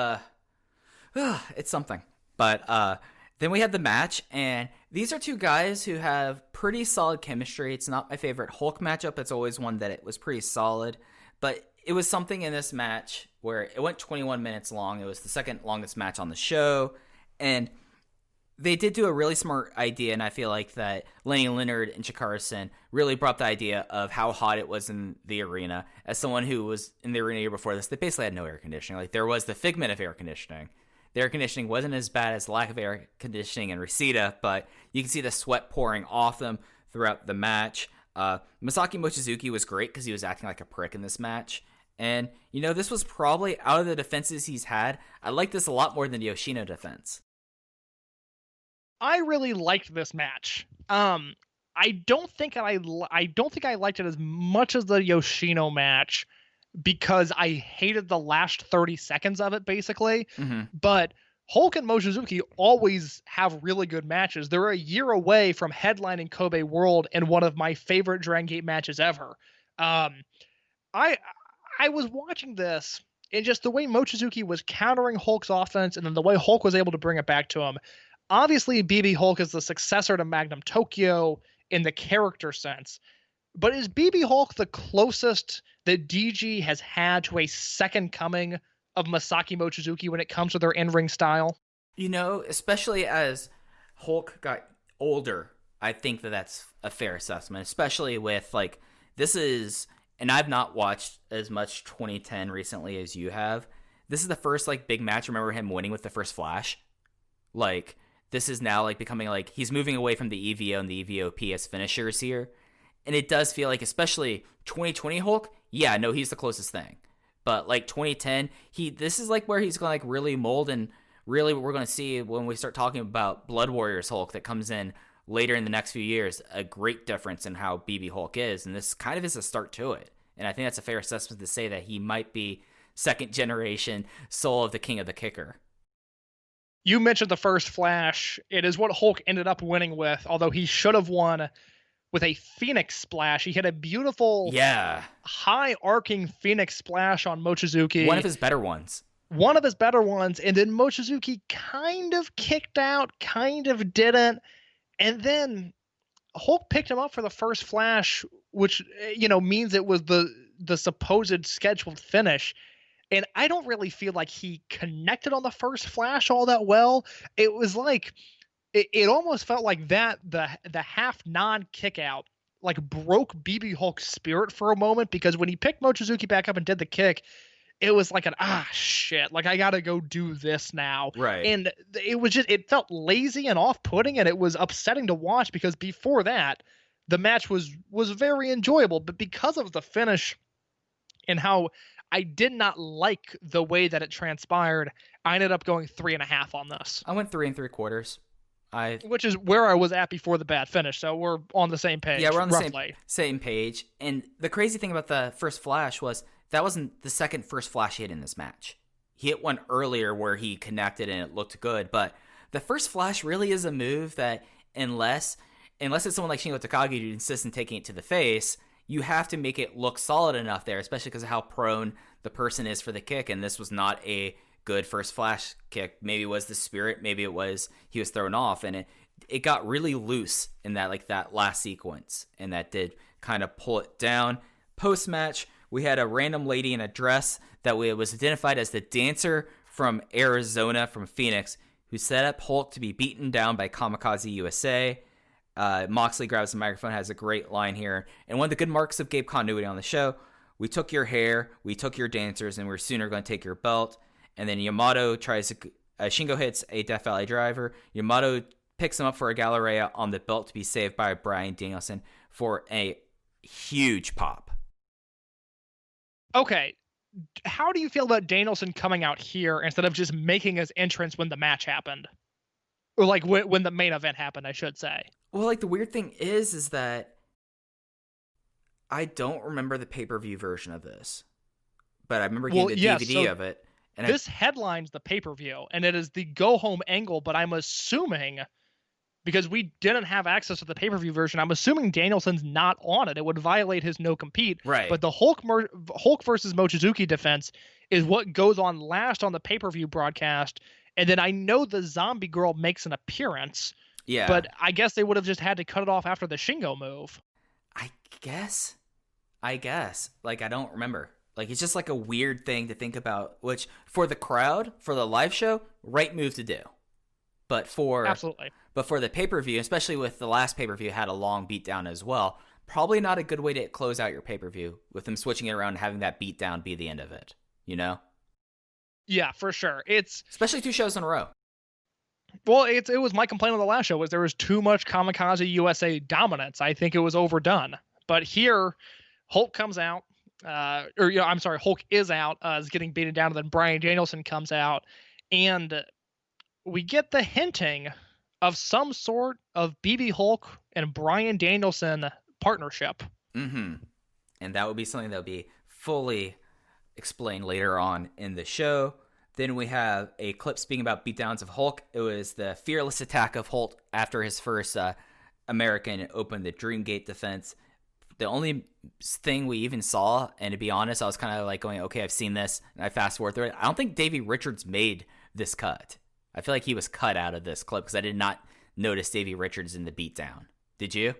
it's something. But then we had the match, and these are two guys who have pretty solid chemistry. It's not my favorite Hulk matchup. It's always one that it was pretty solid, but it was something in this match where it went 21 minutes long. It was the second longest match on the show, and they did do a really smart idea, and I feel like that Lenny Leonard and Chikara Sekigun really brought the idea of how hot it was in the arena. As someone who was in the arena year before this, they basically had no air conditioning. Like, there was the figment of air conditioning. The air conditioning wasn't as bad as the lack of air conditioning in Reseda, but you can see the sweat pouring off them throughout the match. Masaki Mochizuki was great because he was acting like a prick in this match. And, this was probably, out of the defenses he's had, I like this a lot more than the Yoshino defense. I really liked this match. I don't think I liked it as much as the Yoshino match because I hated the last 30 seconds of it, basically. Mm-hmm. But Hulk and Mochizuki always have really good matches. They're a year away from headlining Kobe World in one of my favorite Dragon Gate matches ever. I was watching this, and just the way Mochizuki was countering Hulk's offense, and then the way Hulk was able to bring it back to him. Obviously, BB Hulk is the successor to Magnum Tokyo in the character sense. But is BB Hulk the closest that DG has had to a second coming of Masaki Mochizuki when it comes to their in-ring style? Especially as Hulk got older, I think that that's a fair assessment, especially with, this is, and I've not watched as much 2010 recently as you have. This is the first, big match. Remember him winning with the first Flash? This is now, becoming, he's moving away from the EVO and the EVOP as finishers here. And it does feel like, especially 2020 Hulk, yeah, no, he's the closest thing. But, 2010, this is, where he's going to, really mold, and really what we're going to see when we start talking about Blood Warriors Hulk that comes in later in the next few years, a great difference in how BB Hulk is. And this kind of is a start to it. And I think that's a fair assessment to say that he might be second generation Soul of the King of the Kicker. You mentioned the first Flash. It is what Hulk ended up winning with, although he should have won with a Phoenix Splash. He had a beautiful, high-arcing Phoenix Splash on Mochizuki. One of his better ones. And then Mochizuki kind of kicked out, kind of didn't. And then Hulk picked him up for the first Flash, which, means it was the supposed scheduled finish. And I don't really feel like he connected on the first Flash all that well. It was it almost felt like that the half non-kick out broke BB Hulk's spirit for a moment, because when he picked Mochizuki back up and did the kick, it was like shit, I gotta go do this now. Right. And it was it felt lazy and off-putting, and it was upsetting to watch, because before that the match was very enjoyable, but because of the finish and how I did not like the way that it transpired, I ended up going 3.5 on this. I went 3 3/4. Which is where I was at before the bad finish, so we're on the same page. Yeah, we're on the roughly. same page. And the crazy thing about the first Flash was that wasn't the second first Flash he hit in this match. He hit one earlier where he connected and it looked good, but the first Flash really is a move that unless it's someone like Shingo Takagi who insists on taking it to the face, you have to make it look solid enough there, especially because of how prone the person is for the kick. And this was not a good first Flash kick. Maybe it was the spirit, maybe it was he was thrown off, and it got really loose in that last sequence, and that did kind of pull it down. Post match, we had a random lady in a dress that was identified as the dancer from Arizona, from Phoenix, who set up Hulk to be beaten down by Kamikaze USA. Moxley grabs the microphone, has a great line here. And one of the good marks of Gabe continuity on the show, we took your hair, we took your dancers, and we're sooner going to take your belt. And then Yamato tries to, Shingo hits a Death Valley driver. Yamato picks him up for a Galleria on the belt to be saved by Bryan Danielson for a huge pop. Okay, how do you feel about Danielson coming out here instead of just making his entrance when the match happened? Or like when the main event happened, I should say. Well, like the weird thing is that I don't remember the pay-per-view version of this, but I remember getting the DVD of it. And this headlines the pay-per-view, and it is the go-home angle, but I'm assuming, because we didn't have access to the pay-per-view version, I'm assuming Danielson's not on it. It would violate his no-compete. Right. But the Hulk versus Mochizuki defense is what goes on last on the pay-per-view broadcast, and then I know the Zombie Girl makes an appearance. Yeah. But I guess they would have just had to cut it off after the Shingo move. I guess. Like, I don't remember. Like, it's just like a weird thing to think about, which for the crowd, for the live show, right move to do. Absolutely. But for the pay-per-view, especially with the last pay-per-view had a long beatdown as well, probably not a good way to close out your pay-per-view with them switching it around and having that beatdown be the end of it, you know? Yeah, for sure. It's especially 2 shows in a row. Well, it was my complaint on the last show was there was too much Kamikaze USA dominance. I think it was overdone. But here, Hulk comes out, Hulk is out, is getting beaten down, and then Bryan Danielson comes out, and we get the hinting of some sort of BB Hulk and Bryan Danielson partnership. Mm-hmm. And that would be something that would be fully explained later on in the show. Then we have a clip speaking about beatdowns of Hulk. It was the fearless attack of Hulk after his first American Open, the Dreamgate defense. The only thing we even saw, and to be honest, I was kind of like going, okay, I've seen this, and I fast forward through it. I don't think Davey Richards made this cut. I feel like he was cut out of this clip because I did not notice Davey Richards in the beatdown. Did you?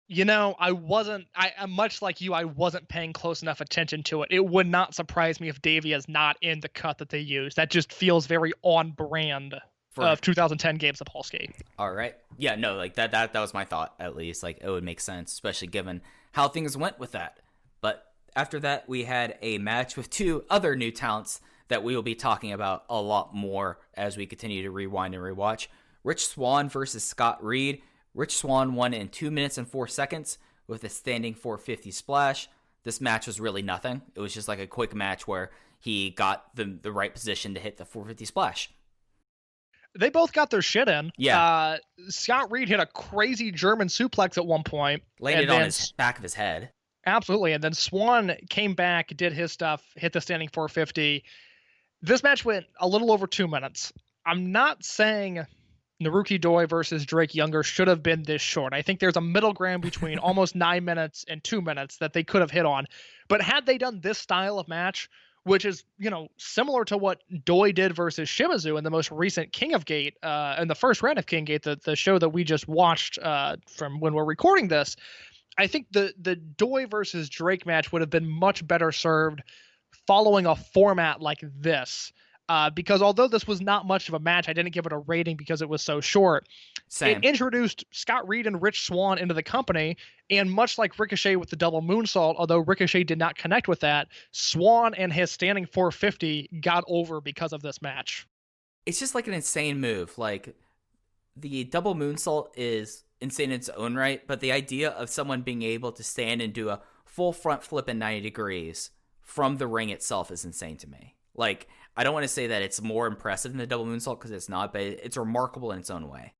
You know, I'm much like you, I wasn't paying close enough attention to it. It would not surprise me if Davey is not in the cut that they use. That just feels very on brand of 2010 Gabe Sapolsky. All right. Yeah, no, like that was my thought, at least. Like, it would make sense, especially given how things went with that. But after that, we had a match with 2 other new talents that we will be talking about a lot more as we continue to rewind and rewatch. Rich Swann versus Scott Reed. Rich Swann won in 2 minutes and 4 seconds with a standing 450 splash. This match was really nothing. It was just like a quick match where he got the right position to hit the 450 splash. They both got their shit in. Yeah. Scott Reed hit a crazy German suplex at one point. Landed on his back of his head. Absolutely. And then Swann came back, did his stuff, hit the standing 450. This match went a little over 2 minutes. I'm not saying Naruki Doi versus Drake Younger should have been this short. I think there's a middle ground between almost 9 minutes and 2 minutes that they could have hit on. But had they done this style of match, which is, similar to what Doi did versus Shimizu in the most recent King of Gate, in the first round of King Gate, the show that we just watched from when we're recording this, I think the Doi versus Drake match would have been much better served following a format like this. Because although this was not much of a match, I didn't give it a rating because it was so short. Same. It introduced Scott Reed and Rich Swann into the company, and much like Ricochet with the double moonsault, although Ricochet did not connect with that, Swann and his standing 450 got over because of this match. It's just like an insane move. Like, the double moonsault is insane in its own right, but the idea of someone being able to stand and do a full front flip in 90 degrees from the ring itself is insane to me. Like, I don't want to say that it's more impressive than the double moonsault because it's not, but it's remarkable in its own way.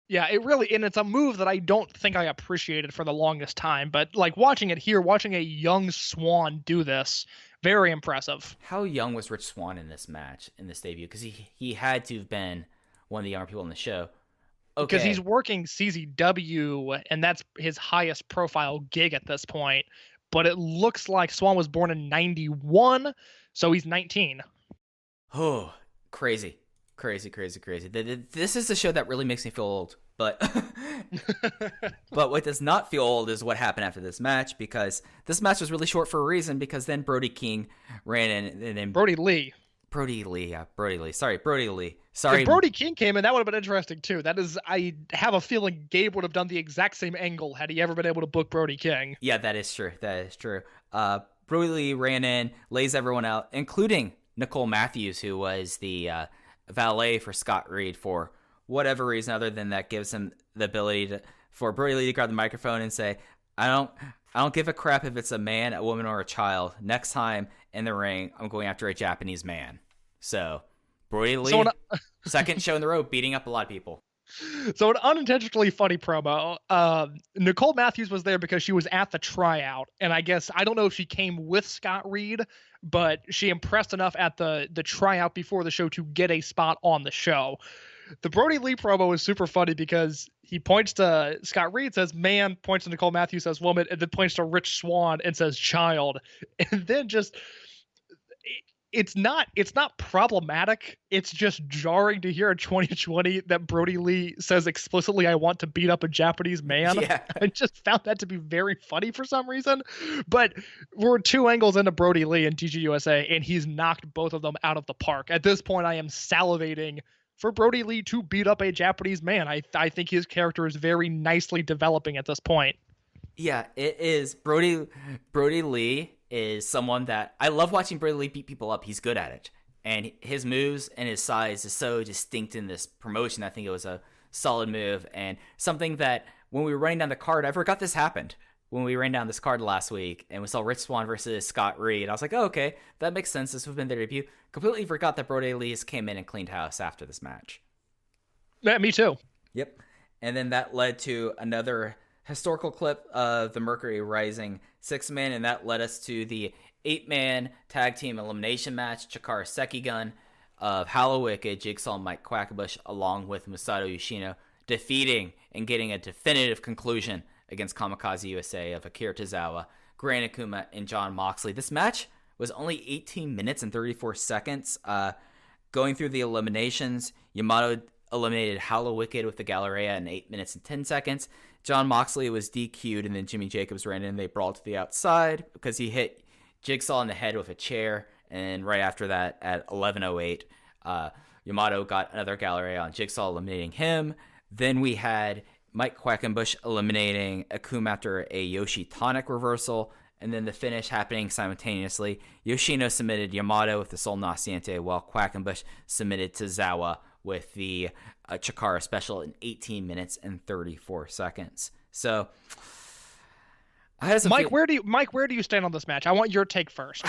Yeah, and it's a move that I don't think I appreciated for the longest time, but like watching it here, watching a young Swann do this, very impressive. How young was Rich Swann in this match, in this debut? Because he had to have been one of the younger people in the show. Okay. Because he's working CZW, and that's his highest profile gig at this point, but it looks like Swann was born in 91, so he's 19. Oh, crazy. This is the show that really makes me feel old, but but what does not feel old is what happened after this match, because this match was really short for a reason, because then Brody King ran in, and then Brody Lee. Sorry, Brody Lee. Sorry. If Brody King came in, that would have been interesting too. I have a feeling Gabe would have done the exact same angle had he ever been able to book Brody King. Yeah, that is true. Brody Lee ran in, lays everyone out, including Nicole Matthews, who was the valet for Scott Reed for whatever reason other than that gives him the ability for Brody Lee to grab the microphone and say, I don't give a crap if it's a man, a woman, or a child. Next time in the ring, I'm going after a Japanese man. So Brody Lee, second show in the row, beating up a lot of people. So an unintentionally funny promo. Nicole Matthews was there because she was at the tryout, and I don't know if she came with Scott Reed, but she impressed enough at the tryout before the show to get a spot on the show. The Brody Lee promo is super funny because he points to Scott Reed, says man, points to Nicole Matthews, says woman, and then points to Rich Swann and says child, and then just. It's not problematic. It's just jarring to hear in 2020 that Brody Lee says explicitly, I want to beat up a Japanese man. Yeah. I just found that to be very funny for some reason. But we're 2 angles into Brody Lee and DGUSA, and he's knocked both of them out of the park. At this point, I am salivating for Brody Lee to beat up a Japanese man. I think his character is very nicely developing at this point. Yeah, it is. Brody Lee is someone that I love watching. Brody Lee beat people up. He's good at it. And his moves and his size is so distinct in this promotion. I think it was a solid move and something that when we were running down the card, I forgot this happened. When we ran down this card last week and we saw Rich Swann versus Scott Reed, I was like, oh, okay, that makes sense. This would have been their debut. Completely forgot that Brody Lee came in and cleaned house after this match. Yeah, me too. Yep. And then that led to another historical clip of the Mercury Rising 6-man, and that led us to the 8-man tag team elimination match, Chikara Sekigun of Hollow Wicked, Jigsaw, and Mike Quackenbush, along with Masato Yoshino, defeating and getting a definitive conclusion against Kamikaze USA of Akira Tozawa, Gran Akuma, and Jon Moxley. This match was only 18 minutes and 34 seconds. Going through the eliminations, Yamato eliminated Hollow Wicked with the Galleria in 8 minutes and 10 seconds. Jon Moxley was DQ'd, and then Jimmy Jacobs ran in. They brawled to the outside because he hit Jigsaw in the head with a chair. And right after that, at 11:08, Yamato got another Galleria on Jigsaw, eliminating him. Then we had Mike Quackenbush eliminating Akuma after a Yoshii tonic reversal. And then the finish happening simultaneously. Yoshino submitted Yamato with the Sol Naciente, while Quackenbush submitted Tozawa with the Chikara special in 18 minutes and 34 seconds. So, Mike, where do you stand on this match? I want your take first.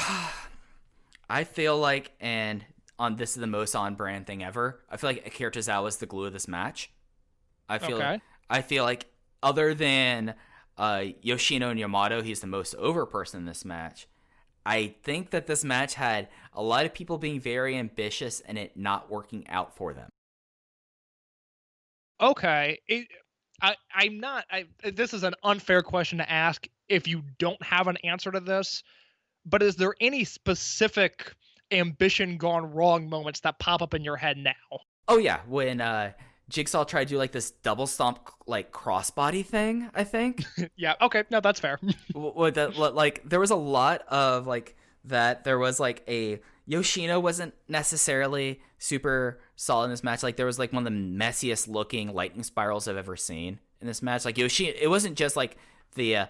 I feel like, and on this is the most on brand thing ever, I feel like Akira Tozawa is the glue of this match. I feel like other than Yoshino and Yamato, he's the most over person in this match. I think that this match had a lot of people being very ambitious and it not working out for them. Okay. This is an unfair question to ask if you don't have an answer to this, but is there any specific ambition gone wrong moments that pop up in your head now? Oh yeah, when Jigsaw tried to do like this double stomp like crossbody thing, I think. Yeah, okay, no, that's fair. Like there was a lot of like that. There was like a Yoshino wasn't necessarily super solid in this match. Like there was like one of the messiest looking lightning spirals I've ever seen in this match. Like Yoshino, it wasn't just like the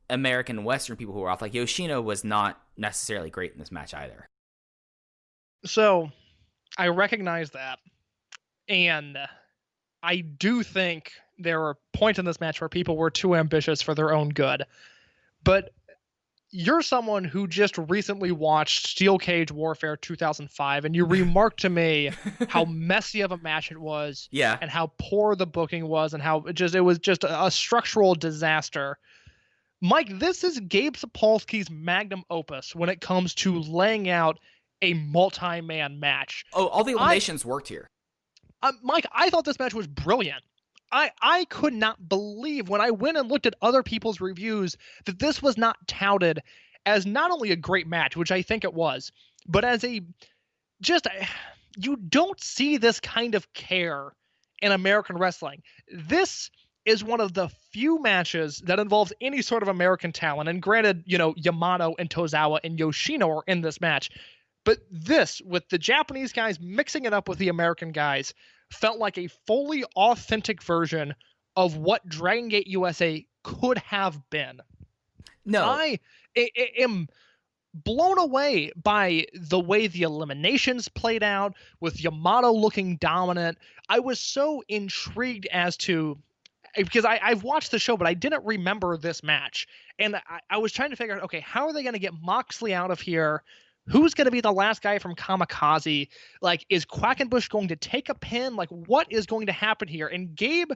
American Western people who were off. Like Yoshino was not necessarily great in this match either. So I recognize that. And I do think there were points in this match where people were too ambitious for their own good. But you're someone who just recently watched Steel Cage Warfare 2005, and you remarked to me how messy of a match it was, yeah, and how poor the booking was, and how it was just a structural disaster. Mike, this is Gabe Sapolsky's magnum opus when it comes to laying out a multi-man match. Oh, all the eliminations worked here. Mike, I thought this match was brilliant. I could not believe when I went and looked at other people's reviews that this was not touted as not only a great match, which I think it was, but as you don't see this kind of care in American wrestling. This is one of the few matches that involves any sort of American talent. And granted, Yamato and Tozawa and Yoshino are in this match. But this, with the Japanese guys mixing it up with the American guys, felt like a fully authentic version of what Dragon Gate USA could have been. No. I am blown away by the way the eliminations played out, with Yamato looking dominant. I was so intrigued as to... because I've watched the show, but I didn't remember this match. And I was trying to figure out, okay, how are they going to get Moxley out of here Who's going to be the last guy from Kamikaze? Like, is Quackenbush going to take a pin? Like, what is going to happen here? And Gabe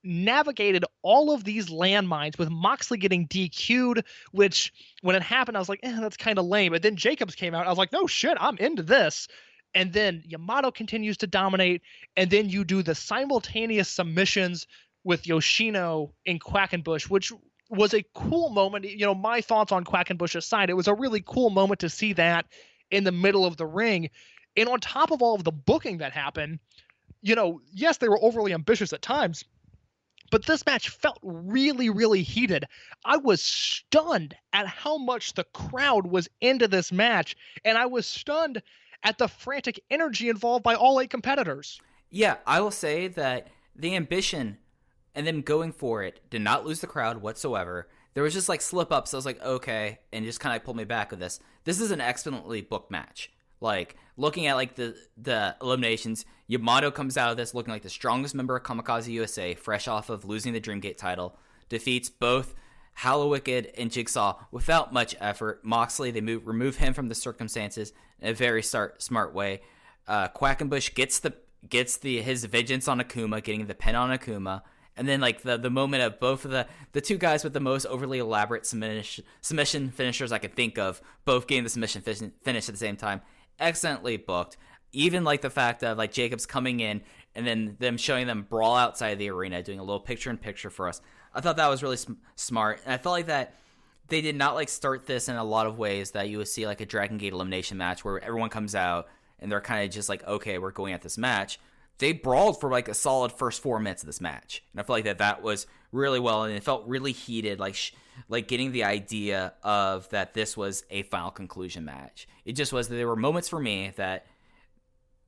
navigated all of these landmines with Moxley getting DQ'd, which when it happened, I was like, that's kind of lame. But then Jacobs came out. I was like, no shit, I'm into this. And then Yamato continues to dominate. And then you do the simultaneous submissions with Yoshino and Quackenbush, which was a cool moment. You know, my thoughts on Quackenbush aside, it was a really cool moment to see that in the middle of the ring. And on top of all of the booking that happened, you know, yes, they were overly ambitious at times, but this match felt really, really heated. I was stunned at how much the crowd was into this match, and I was stunned at the frantic energy involved by all 8 competitors. Yeah, I will say that the ambition and them going for it did not lose the crowd whatsoever. There was just like slip-ups. I was like, okay, and just kind of pulled me back with this. This is an excellently booked match. Like, looking at like the eliminations, Yamato comes out of this looking like the strongest member of Kamikaze USA, fresh off of losing the Dreamgate title, defeats both Hallowicked and Jigsaw without much effort. Moxley, they remove him from the circumstances in a very smart way. Quackenbush gets his vengeance on Akuma, getting the pin on Akuma. And then like the moment of both of the two guys with the most overly elaborate submission finishers I could think of, both getting the submission finish at the same time. Excellently booked. Even like the fact of like Jacobs coming in and then them showing them brawl outside the arena, doing a little picture-in-picture for us. I thought that was really smart. And I felt like that they did not like start this in a lot of ways that you would see like a Dragon Gate elimination match where everyone comes out and they're kind of just like, okay, we're going at this match. They brawled for like a solid first 4 minutes of this match. And I feel like that was really well, and it felt really heated, like getting the idea of that this was a final conclusion match. It just was that there were moments for me that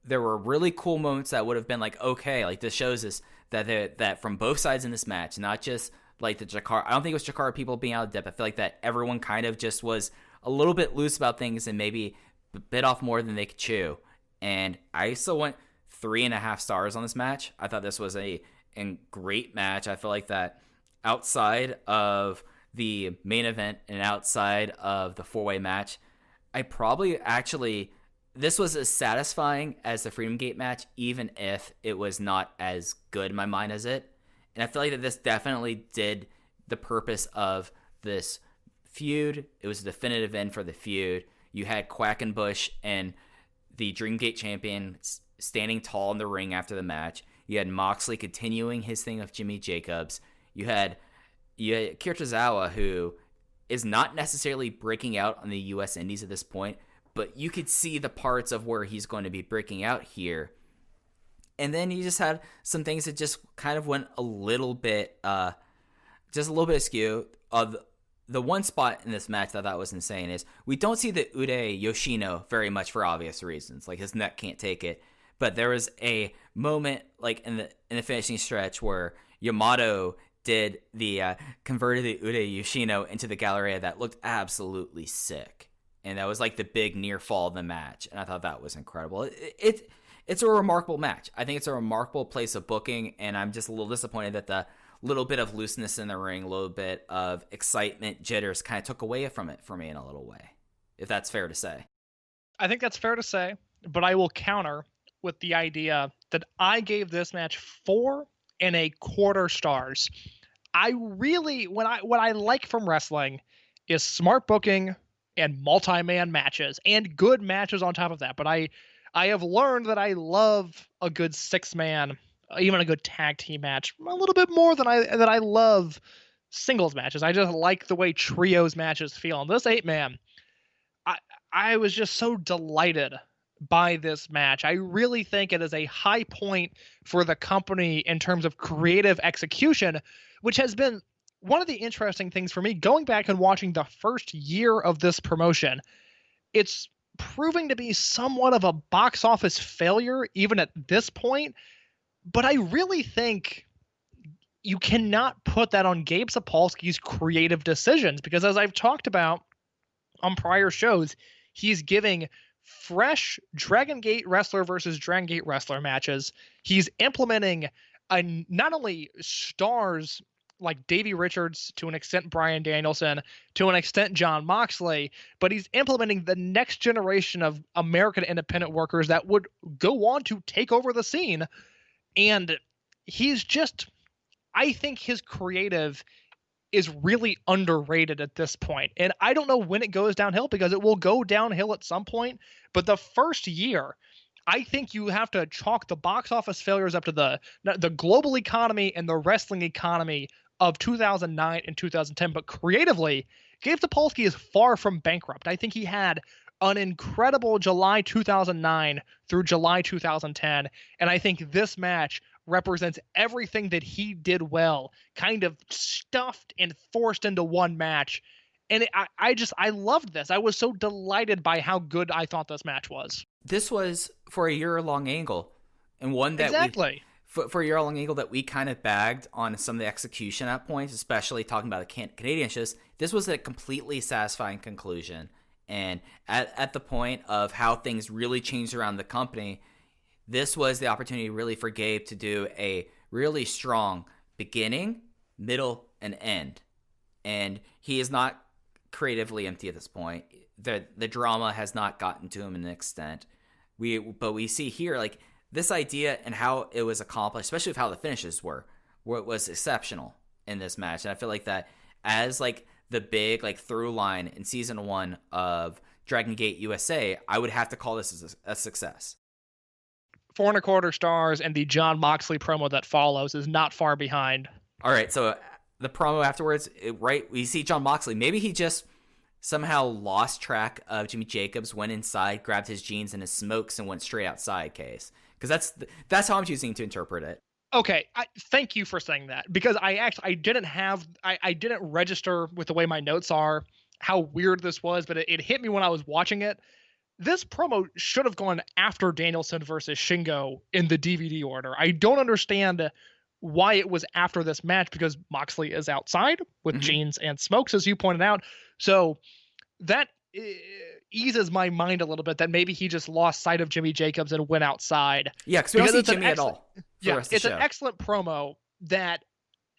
there were really cool moments that would have been like, okay, like this shows us that from both sides in this match, not just like the Chikara. I don't think it was Chikara people being out of depth. I feel like that everyone kind of just was a little bit loose about things and maybe bit off more than they could chew. And I still went 3.5 stars on this match. I thought this was a great match. I feel like that outside of the main event and outside of the 4-way match, I probably actually, this was as satisfying as the Freedom Gate match, even if it was not as good in my mind as it. And I feel like that this definitely did the purpose of this feud. It was a definitive end for the feud. You had Quackenbush and the Dreamgate champion standing tall in the ring after the match. You had Moxley continuing his thing of Jimmy Jacobs. You had Kiritazawa, who is not necessarily breaking out on the U.S. Indies at this point, but you could see the parts of where he's going to be breaking out here. And then you just had some things that just kind of went a little bit, askew. The one spot in this match that I thought was insane is we don't see the Ude Yoshino very much for obvious reasons. Like his neck can't take it. But there was a moment like in the finishing stretch where Yamato did the converted the Ude Yoshino into the Galleria that looked absolutely sick. And that was like the big near fall of the match. And I thought that was incredible. It's a remarkable match. I think it's a remarkable place of booking. And I'm just a little disappointed that the little bit of looseness in the ring, a little bit of excitement, jitters kind of took away from it for me in a little way. If that's fair to say. I think that's fair to say. But I will counter with the idea that I gave this match 4.25 stars. I really, what I like from wrestling is smart booking and multi-man matches and good matches on top of that. But I have learned that I love a good 6-man, even a good tag team match, a little bit more than I love singles matches. I just like the way trios matches feel. And this 8-man, I was just so delighted by this match. I really think it is a high point for the company in terms of creative execution, which has been one of the interesting things for me going back and watching the first year of this promotion. It's proving to be somewhat of a box office failure even at this point, but I really think you cannot put that on Gabe Sapolsky's creative decisions, because as I've talked about on prior shows, he's giving fresh Dragon Gate wrestler versus Dragon Gate wrestler matches. He's implementing not only stars like Davey Richards, to an extent Bryan Danielson, to an extent Jon Moxley, but he's implementing the next generation of American independent workers that would go on to take over the scene. And he's just, I think his creative is really underrated at this point. And I don't know when it goes downhill, because it will go downhill at some point. But the first year, I think you have to chalk the box office failures up to the global economy and the wrestling economy of 2009 and 2010. But creatively, Gabe Sapolsky is far from bankrupt. I think he had an incredible July 2009 through July 2010. And I think this match represents everything that he did well, kind of stuffed and forced into one match. And I loved this. I was so delighted by how good I thought this match was. This was for a year-long angle, and one that exactly. For a year-long angle that we kind of bagged on some of the execution at points, especially talking about the Canadian shows. This was a completely satisfying conclusion. And at the point of how things really changed around the company, this was the opportunity really for Gabe to do a really strong beginning, middle, and end. And he is not creatively empty at this point. The drama has not gotten to him in an extent. But we see here, like, this idea and how it was accomplished, especially with how the finishes were was exceptional in this match. And I feel like that as like the big like through line in season 1 of Dragon Gate USA, I would have to call this a success. 4.25 stars, and the Jon Moxley promo that follows is not far behind. All right, so the promo afterwards, right? We see Jon Moxley. Maybe he just somehow lost track of Jimmy Jacobs, went inside, grabbed his jeans and his smokes, and went straight outside. Case, because that's how I'm choosing to interpret it. Okay, thank you for saying that, because I didn't register with the way my notes are how weird this was, but it hit me when I was watching it. This promo should have gone after Danielson versus Shingo in the DVD order. I don't understand why it was after this match, because Moxley is outside with jeans and smokes, as you pointed out. So that eases my mind a little bit that maybe he just lost sight of Jimmy Jacobs and went outside. Yeah, because we don't see Jimmy at all. Yeah, it's an excellent promo that,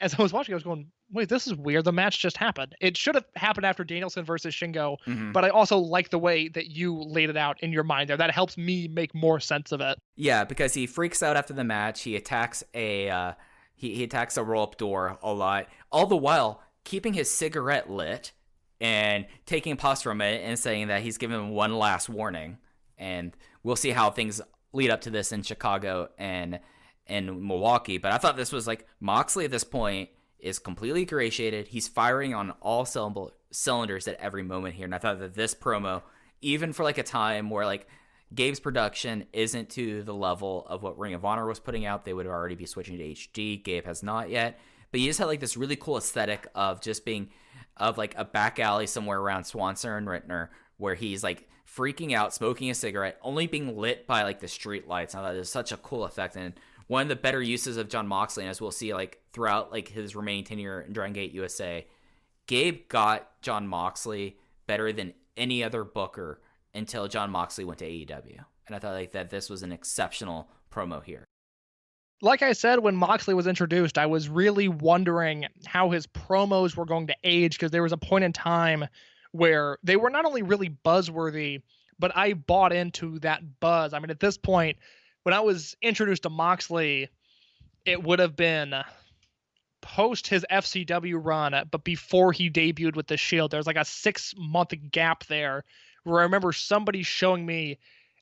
as I was watching, I was going, wait, this is weird. The match just happened. It should have happened after Danielson versus Shingo, but I also like the way that you laid it out in your mind there. That helps me make more sense of it. Yeah, because he freaks out after the match. He attacks he attacks a roll-up door a lot, all the while keeping his cigarette lit and taking a pause from it and saying that he's given him one last warning. And we'll see how things lead up to this in Chicago and Milwaukee. But I thought this was like Moxley at this point is completely ingratiated. He's firing on all cylinders at every moment here. And I thought that this promo, even for like a time where like Gabe's production isn't to the level of what Ring of Honor was putting out, they would already be switching to HD. Gabe has not yet. But you just had like this really cool aesthetic of just being of like a back alley somewhere around Swanson and Rittner, where he's like freaking out, smoking a cigarette, only being lit by like the street lights. I thought it was such a cool effect, and one of the better uses of Jon Moxley, and as we'll see like throughout like his remaining tenure in Dragon Gate USA, Gabe got Jon Moxley better than any other booker until Jon Moxley went to AEW. And I thought like that this was an exceptional promo here. Like I said, when Moxley was introduced, I was really wondering how his promos were going to age, because there was a point in time where they were not only really buzzworthy, but I bought into that buzz. I mean, at this point, when I was introduced to Moxley, it would have been post his FCW run, but before he debuted with the Shield. There's like a 6-month gap there where I remember somebody showing me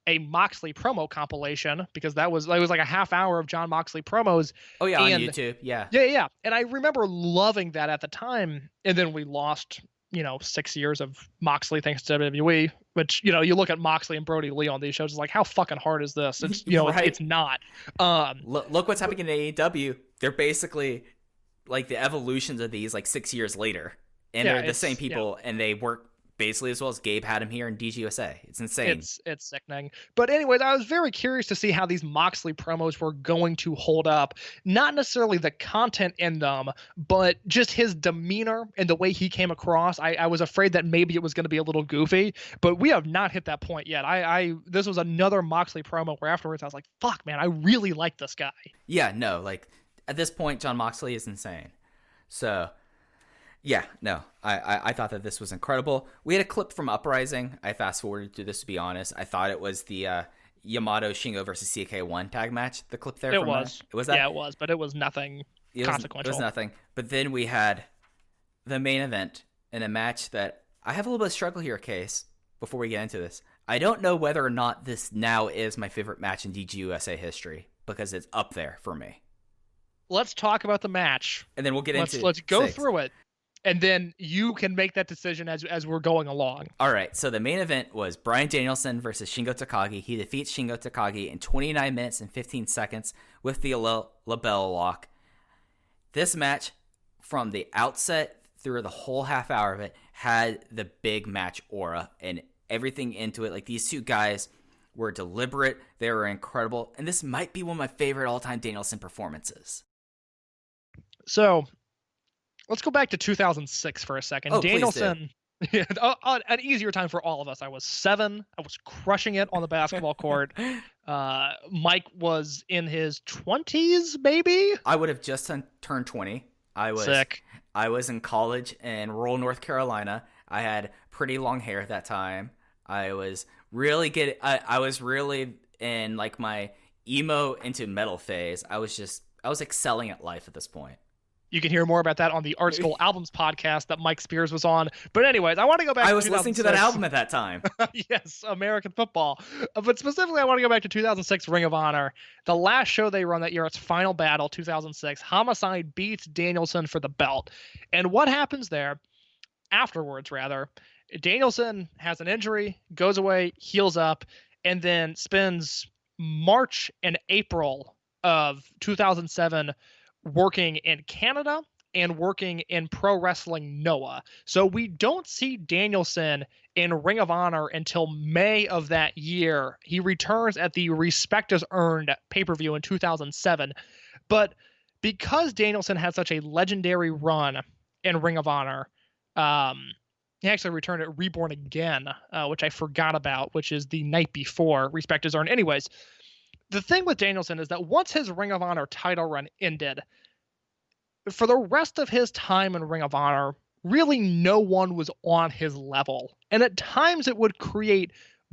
a Moxley promo compilation, because it was like a half hour of Jon Moxley promos. Oh yeah, on YouTube. Yeah. Yeah. And I remember loving that at the time. And then we lost, 6 years of Moxley thanks to WWE, which, you look at Moxley and Brody Lee on these shows, it's like, how fucking hard is this? It's, right. It's not. Look what's happening in AEW. They're basically like the evolutions of these like 6 years later. And they're the same people, and they work basically as well as Gabe had him here in DGUSA. It's insane. It's sickening. But anyways, I was very curious to see how these Moxley promos were going to hold up. Not necessarily the content in them, but just his demeanor and the way he came across. I was afraid that maybe it was going to be a little goofy, but we have not hit that point yet. This was another Moxley promo where afterwards I was like, fuck, man, I really like this guy. Yeah, no, like at this point, Jon Moxley is insane. So, yeah, no, I thought that this was incredible. We had a clip from Uprising. I fast forwarded through this, to be honest. I thought it was the Yamato Shingo versus CK1 tag match. The clip there. It was. It was that. Yeah, it was, but it was nothing consequential. It was nothing. But then we had the main event in a match that I have a little bit of struggle here, Case. Before we get into this, I don't know whether or not this now is my favorite match in DGUSA history because it's up there for me. Let's talk about the match, and then we'll get into. Let's go through it. And then you can make that decision as we're going along. All right. So the main event was Bryan Danielson versus Shingo Takagi. He defeats Shingo Takagi in 29 minutes and 15 seconds with the label lock. This match, from the outset through the whole half hour of it, had the big match aura and everything into it. Like, these two guys were deliberate. They were incredible. And this might be one of my favorite all-time Danielson performances. So let's go back to 2006 for a second. Oh, Danielson, an easier time for all of us. I was 7. I was crushing it on the basketball court. Mike was in his 20s, maybe? I would have just turned 20. Sick. I was in college in rural North Carolina. I had pretty long hair at that time. I was really I was really in like my emo into metal phase. I was excelling at life at this point. You can hear more about that on the Art School Albums podcast that Mike Spears was on. But anyways, I want to go back to 2006. I was listening to that album at that time. Yes, American Football. But specifically, I want to go back to 2006 Ring of Honor. The last show they run that year, its final battle, 2006. Homicide beats Danielson for the belt. And what happens there, afterwards rather, Danielson has an injury, goes away, heals up, and then spends March and April of 2007 working in Canada and working in Pro Wrestling Noah. So we don't see Danielson in Ring of Honor until May of that year. He returns at the Respect Is Earned pay-per-view in 2007. But because Danielson had such a legendary run in Ring of Honor, he actually returned at Reborn Again, which I forgot about, which is the night before Respect Is Earned. Anyways, the thing with Danielson is that once his Ring of Honor title run ended, for the rest of his time in Ring of Honor, really no one was on his level. And at times it would create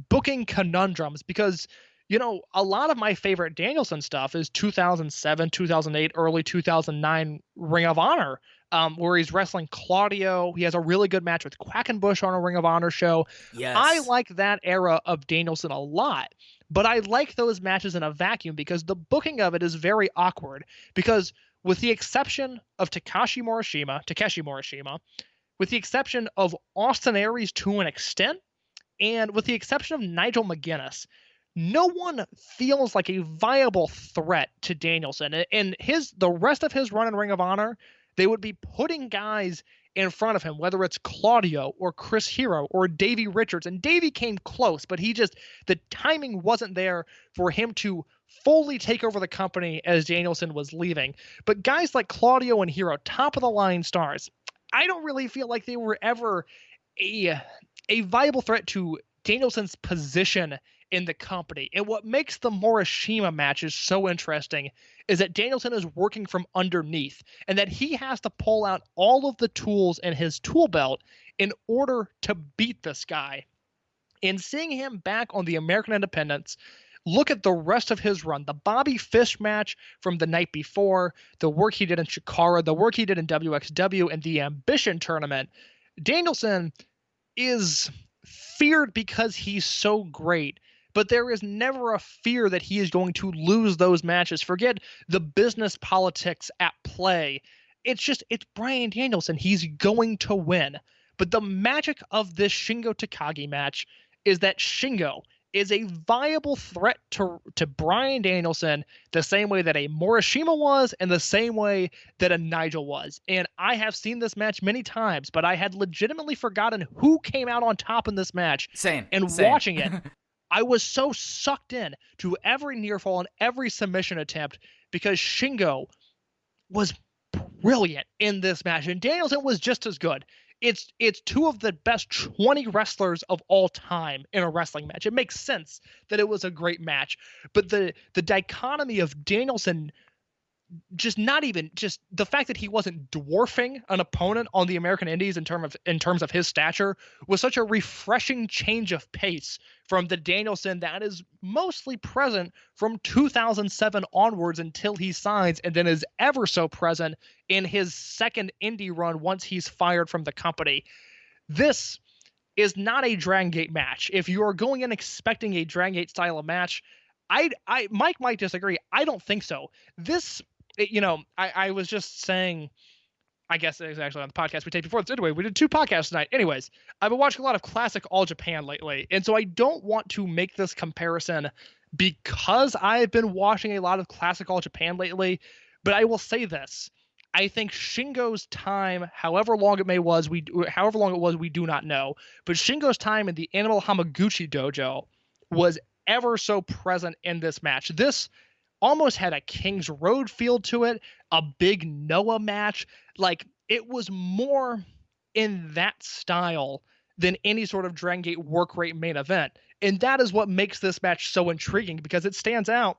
booking conundrums because, you know, a lot of my favorite Danielson stuff is 2007, 2008, early 2009 Ring of Honor, where he's wrestling Claudio. He has a really good match with Quackenbush on a Ring of Honor show. Yes. I like that era of Danielson a lot. But I like those matches in a vacuum because the booking of it is very awkward. Because with the exception of Takeshi Morishima, with the exception of Austin Aries to an extent, and with the exception of Nigel McGuinness, no one feels like a viable threat to Danielson. And the rest of his run in Ring of Honor, they would be putting guys in front of him, whether it's Claudio or Chris Hero or Davey Richards. And Davey came close, but the timing wasn't there for him to fully take over the company as Danielson was leaving. But guys like Claudio and Hero, top of the line stars, I don't really feel like they were ever a viable threat to Danielson's position in the company. And what makes the Morishima matches so interesting is that Danielson is working from underneath and that he has to pull out all of the tools in his tool belt in order to beat this guy. And seeing him back on the American Independents, look at the rest of his run, the Bobby Fish match from the night before, the work he did in Chikara, the work he did in WXW and the Ambition tournament. Danielson is feared because he's so great, but there is never a fear that he is going to lose those matches. Forget the business politics at play. It's Bryan Danielson. He's going to win. But the magic of this Shingo Takagi match is that Shingo is a viable threat to Bryan Danielson the same way that a Morishima was and the same way that a Nigel was. And I have seen this match many times, but I had legitimately forgotten who came out on top in this match. Same. Watching it, I was so sucked in to every near fall and every submission attempt because Shingo was brilliant in this match and Danielson was just as good. It's two of the best 20 wrestlers of all time in a wrestling match. It makes sense that it was a great match, but the dichotomy of Danielson just not even just the fact that he wasn't dwarfing an opponent on the American Indies in terms of his stature was such a refreshing change of pace from the Danielson that is mostly present from 2007 onwards until he signs, and then is ever so present in his second indie run once he's fired from the company. This is not a Dragon Gate match. If you are going in expecting a Dragon Gate style of match, Mike might disagree. I don't think so. This, I was just saying, I guess it was actually on the podcast we taped before this. Anyway, we did 2 podcasts tonight. Anyways, I've been watching a lot of classic All Japan lately, and so I don't want to make this comparison because I've been watching a lot of classic All Japan lately, but I will say this. I think Shingo's time, however long it was, we do not know, but Shingo's time in the Animal Hamaguchi dojo was ever so present in this match. This almost had a King's Road feel to it, a big Noah match. Like, it was more in that style than any sort of Dragon Gate work rate main event. And that is what makes this match so intriguing, because it stands out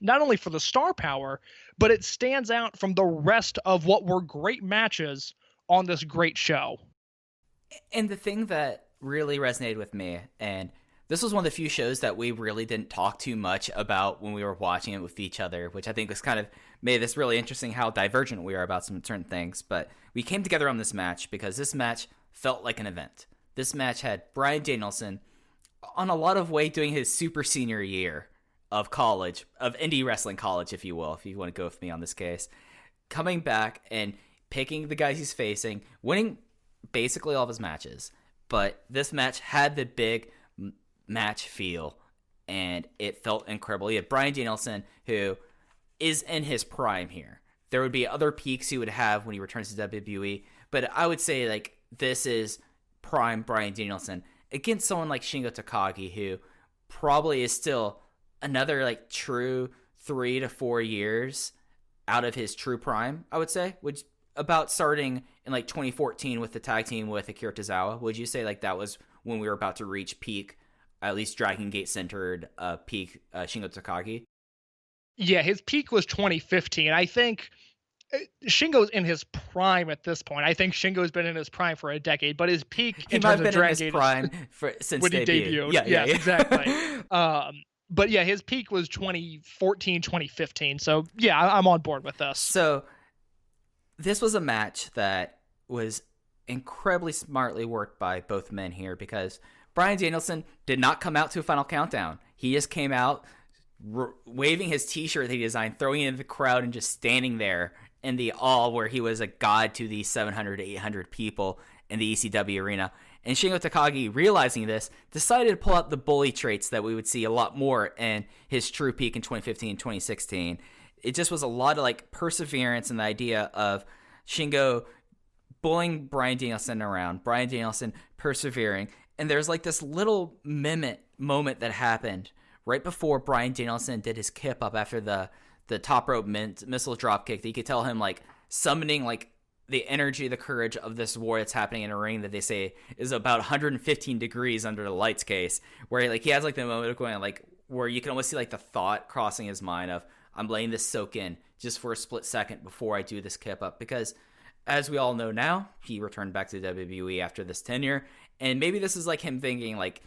not only for the star power, but it stands out from the rest of what were great matches on this great show. And the thing that really resonated with me, and this was one of the few shows that we really didn't talk too much about when we were watching it with each other, which I think was kind of made this really interesting how divergent we are about some certain things. But we came together on this match because this match felt like an event. This match had Bryan Danielson on a lot of way doing his super senior year of college, of indie wrestling college, if you will, if you want to go with me on this case, coming back and picking the guys he's facing, winning basically all of his matches. But this match had the big match feel, and it felt incredible. You had Bryan Danielson, who is in his prime here. There would be other peaks he would have when he returns to WWE, but I would say like this is prime Bryan Danielson against someone like Shingo Takagi, who probably is still another like true 3 to 4 years out of his true prime, I would say, which about starting in like 2014 with the tag team with Akira Tozawa. Would you say like that was when we were about to reach peak, at least Dragon Gate centered peak Shingo Takagi? Yeah, his peak was 2015. I think Shingo's in his prime at this point. I think Shingo's been in his prime for a decade, but his peak he in might terms have of been Dragon in his Gate prime since when he debuted. Yeah, exactly. But yeah, his peak was 2014, 2015. So yeah, I'm on board with this. So this was a match that was incredibly smartly worked by both men here, because Bryan Danielson did not come out to a Final Countdown. He just came out waving his t-shirt that he designed, throwing it into the crowd, and just standing there in the awe where he was a god to the 700 to 800 people in the ECW arena. And Shingo Takagi, realizing this, decided to pull out the bully traits that we would see a lot more in his true peak in 2015 and 2016. It just was a lot of like perseverance and the idea of Shingo bullying Bryan Danielson around, Bryan Danielson persevering. And there's like this little moment that happened right before Bryan Danielson did his kip up after the top rope missile drop kick, that you could tell him like summoning like the energy, the courage of this war that's happening in a ring that they say is about 115 degrees under the lights case, where like he has like the moment of going like where you can almost see like the thought crossing his mind of, I'm letting this soak in just for a split second before I do this kip up. Because as we all know now, he returned back to WWE after this tenure, and maybe this is like him thinking like,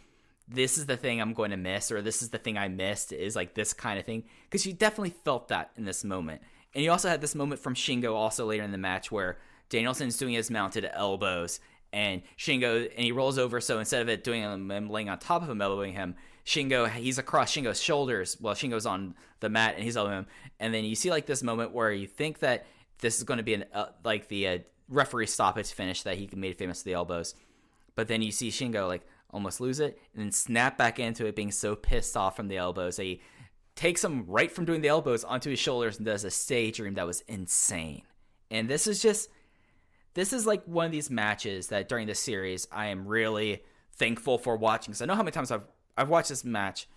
this is the thing I'm going to miss, or this is the thing I missed, is like this kind of thing. Because you definitely felt that in this moment. And you also had this moment from Shingo also later in the match where Danielson's doing his mounted elbows, and he rolls over, so instead of it doing him laying on top of him, elbowing him, he's across Shingo's shoulders while Shingo's on the mat and he's elbowing him. And then you see like this moment where you think that this is going to be like the referee stoppage finish that he made famous with the elbows. But then you see Shingo like almost lose it and then snap back into it, being so pissed off from the elbows that he takes him right from doing the elbows onto his shoulders and does a stage dream that was insane. And this is like one of these matches that during this series I am really thankful for watching, because I know how many times I've watched this match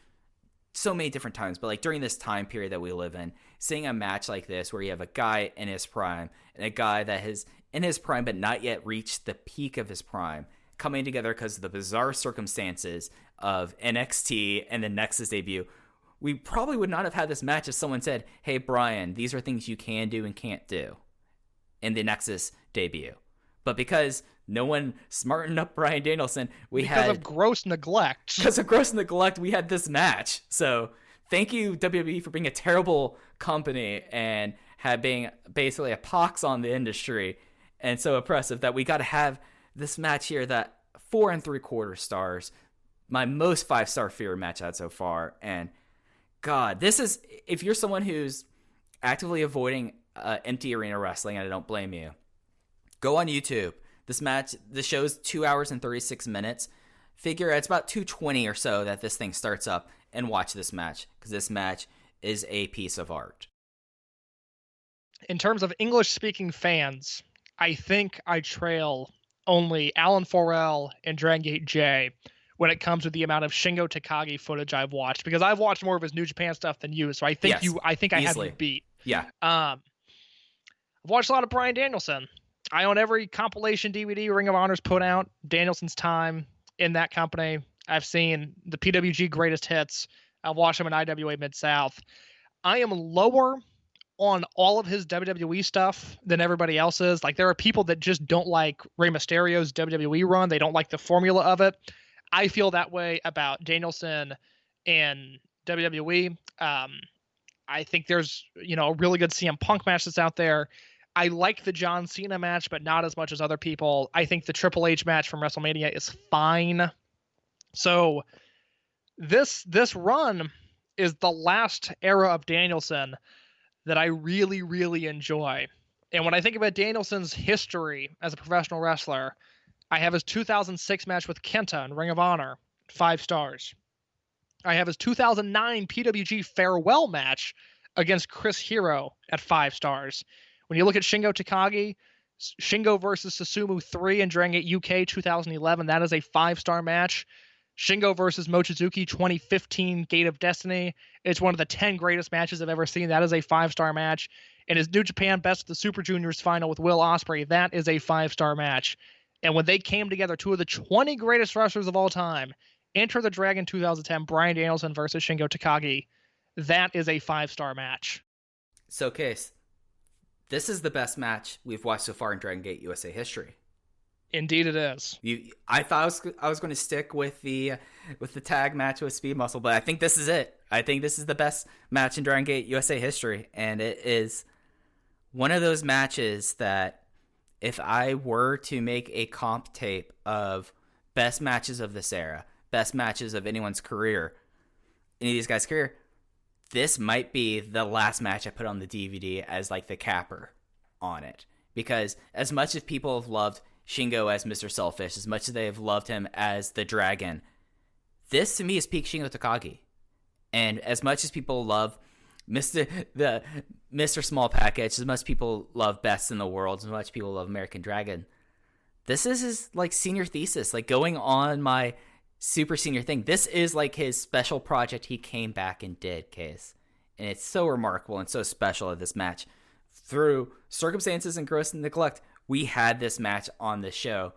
so many different times, but like during this time period that we live in, seeing a match like this where you have a guy in his prime and a guy that is in his prime but not yet reached the peak of his prime, coming together because of the bizarre circumstances of NXT and the Nexus debut, we probably would not have had this match if someone said, hey, Bryan, these are things you can do and can't do in the Nexus debut. But because no one smartened up Bryan Danielson, because of gross neglect. Because of gross neglect, we had this match. So thank you, WWE, for being a terrible company and being basically a pox on the industry and so oppressive that we got to have this match here that 4 3/4 stars, my most 5-star favorite match out so far. And God, this is, if you're someone who's actively avoiding empty arena wrestling, and I don't blame you, go on YouTube. The show's 2 hours and 36 minutes. Figure it's about 2:20 or so that this thing starts up, and watch this match, because this match is a piece of art. In terms of English-speaking fans, I think I trail only Alan Forel and Dragon Gate J when it comes to the amount of Shingo Takagi footage I've watched, because I've watched more of his New Japan stuff than you, so I think I have you beat. Yeah. I've watched a lot of Bryan Danielson. I own every compilation DVD Ring of Honor's put out, Danielson's time in that company. I've seen the PWG Greatest Hits. I've watched him in IWA Mid-South. I am lower on all of his WWE stuff than everybody else is. Like, there are people that just don't like Rey Mysterio's WWE run. They don't like the formula of it. I feel that way about Danielson and WWE. I think there's, a really good CM Punk match that's out there. I like the John Cena match, but not as much as other people. I think the Triple H match from WrestleMania is fine. So this run is the last era of Danielson that I really, really enjoy. And when I think about Danielson's history as a professional wrestler, I have his 2006 match with Kenta in Ring of Honor, 5 stars. I have his 2009 PWG farewell match against Chris Hero at 5 stars. When you look at Shingo Takagi, Shingo versus Susumu 3 in Dragon Gate UK 2011, that is a 5-star match. Shingo versus Mochizuki 2015 Gate of Destiny, it's one of the 10 greatest matches I've ever seen. That is a 5-star match. And his New Japan Best of the Super Juniors final with Will Ospreay, that is a 5-star match. And when they came together, 2 of the 20 greatest wrestlers of all time, Enter the Dragon 2010, Bryan Danielson versus Shingo Takagi, that is a 5-star match. So, Case, this is the best match we've watched so far in Dragon Gate USA history. Indeed, it is. I thought I was going to stick with the tag match with Speed Muscle, but I think this is it. I think this is the best match in Dragon Gate USA history, and it is one of those matches that if I were to make a comp tape of best matches of this era, best matches of anyone's career, any of these guys' career, this might be the last match I put on the DVD as like the capper on it. Because as much as people have loved Shingo as Mr. Selfish, as much as they have loved him as the Dragon, this to me is peak Shingo Takagi. And as much as people love Mr. Small Package, as much as people love Best in the World, as much as people love American Dragon, this is his like senior thesis, like going on my super senior thing. This is like his special project he came back and did, Case. And it's so remarkable and so special that this match, through circumstances and gross neglect, we had this match on the show.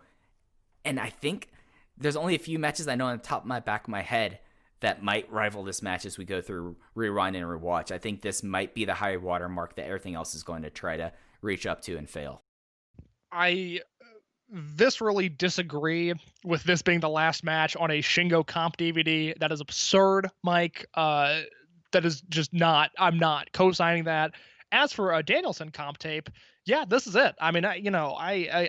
And I think there's only a few matches I know on the top of my back of my head that might rival this match as we go through rewind and rewatch. I think this might be the high water mark that everything else is going to try to reach up to and fail. I viscerally disagree with this being the last match on a Shingo comp DVD. That is absurd, Mike. That is just not. I'm not co-signing that. As for a Danielson comp tape, yeah, this is it. I mean, I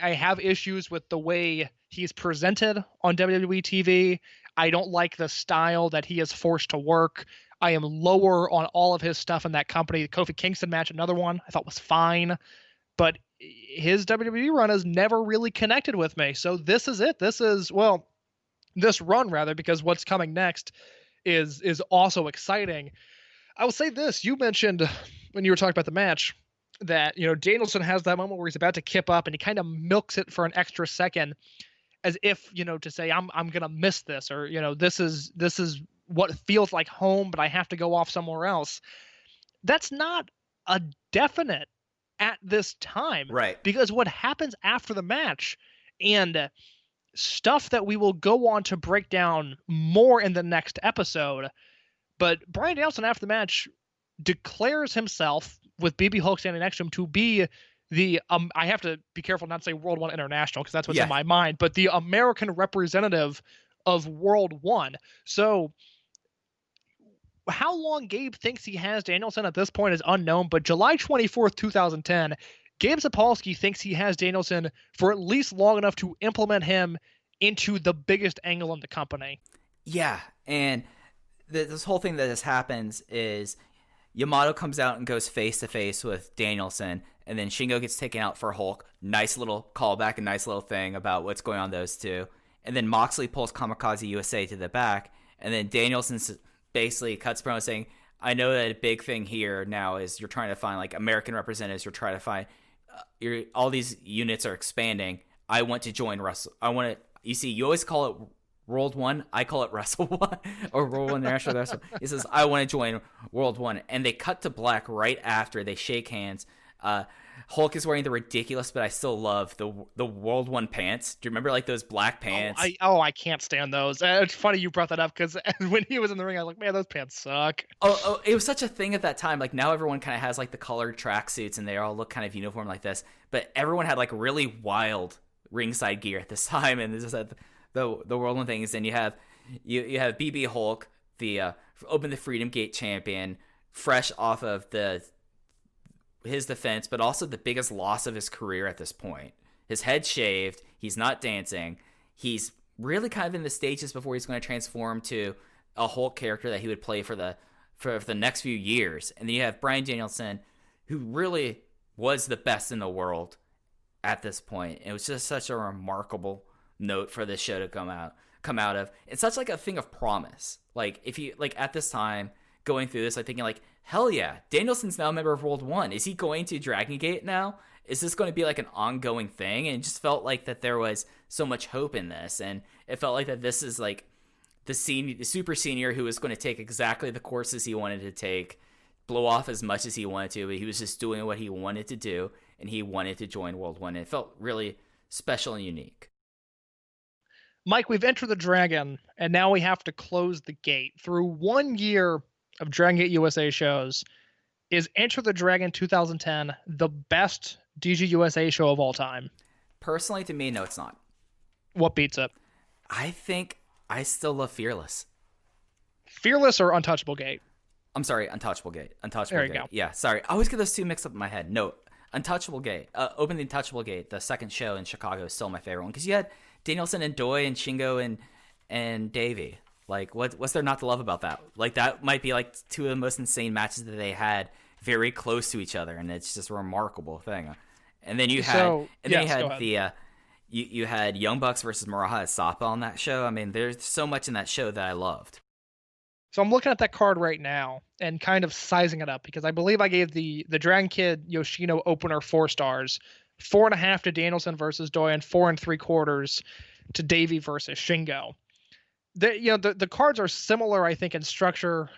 have issues with the way he's presented on WWE TV. I don't like the style that he is forced to work. I am lower on all of his stuff in that company. The Kofi Kingston match, another one, I thought was fine. But his WWE run has never really connected with me. So this is it. This run, rather, because what's coming next is also exciting. I will say this. You mentioned when you were talking about the match that, Danielson has that moment where he's about to kip up and he kind of milks it for an extra second as if, to say, I'm going to miss this, or, this is what feels like home, but I have to go off somewhere else. That's not a definite at this time. Right. Because what happens after the match and stuff that we will go on to break down more in the next episode, But Bryan Danielson after the match declares himself, with BB Hulk standing next to him, to be the I have to be careful not to say World 1 International because that's what's in my mind, but the American representative of World 1. So how long Gabe thinks he has Danielson at this point is unknown, but July 24th, 2010, Gabe Sapolsky thinks he has Danielson for at least long enough to implement him into the biggest angle in the company. Yeah, and this whole thing that just happens is Yamato comes out and goes face-to-face with Danielson, and then Shingo gets taken out for Hulk. Nice little callback, a nice little thing about what's going on those two. And then Moxley pulls Kamikaze USA to the back, and then Danielson basically cuts promo saying, I know that a big thing here now is you're trying to find like American representatives. You're trying to find all these units are expanding. I want to join Wrestle. I want to. You see, you always call it World 1. I call it Wrestle 1 or World 1 International Wrestle. He says, I want to join World 1. And they cut to black right after they shake hands. Hulk is wearing the ridiculous, but I still love the World 1 pants. Do you remember like those black pants? I can't stand those. It's funny you brought that up because when he was in the ring, I was like, man, those pants suck. Oh, it was such a thing at that time. Like now everyone kind of has like the colored tracksuits and they all look kind of uniform like this. But everyone had like really wild ringside gear at this time. And this is the World 1 thing is then you have BB Hulk, the Open the Freedom Gate champion, fresh off of his defense, but also the biggest loss of his career at this point. His head shaved. He's not dancing. He's really kind of in the stages before he's going to transform to a Hulk character that he would play for the next few years. And then you have Bryan Danielson, who really was the best in the world at this point. It was just such a remarkable note for this show to come out of. It's such like a thing of promise. Like if you like at this time going through this, I'm thinking like, hell yeah, Danielson's now a member of World 1. Is he going to Dragon Gate now? Is this going to be like an ongoing thing? And it just felt like that there was so much hope in this. And it felt like that this is like the super senior who was going to take exactly the courses he wanted to take, blow off as much as he wanted to, but he was just doing what he wanted to do, and he wanted to join World 1. And it felt really special and unique. Mike, we've entered the Dragon, and now we have to close the gate. Through 1 year of Dragon Gate USA shows, is Enter the Dragon 2010 the best DGUSA show of all time? Personally, to me, no, it's not. What beats it? I think I still love Fearless. Fearless or Untouchable Gate? I'm sorry, Untouchable Gate. There you go. Yeah, sorry. I always get those two mixed up in my head. No, Untouchable Gate. Open the Untouchable Gate, the second show in Chicago, is still my favorite one because you had Danielson and Doi and Shingo and Davey. Like, what's there not to love about that? Like, that might be like two of the most insane matches that they had very close to each other, and it's just a remarkable thing. And then you had, you had Young Bucks versus Maraha Asapa on that show. I mean, there's so much in that show that I loved. So I'm looking at that card right now and kind of sizing it up because I believe I gave the Dragon Kid Yoshino opener 4 stars, 4.5 to Danielson versus Doi, and 4 3/4 to Davey versus Shingo. The cards are similar, I think, in structure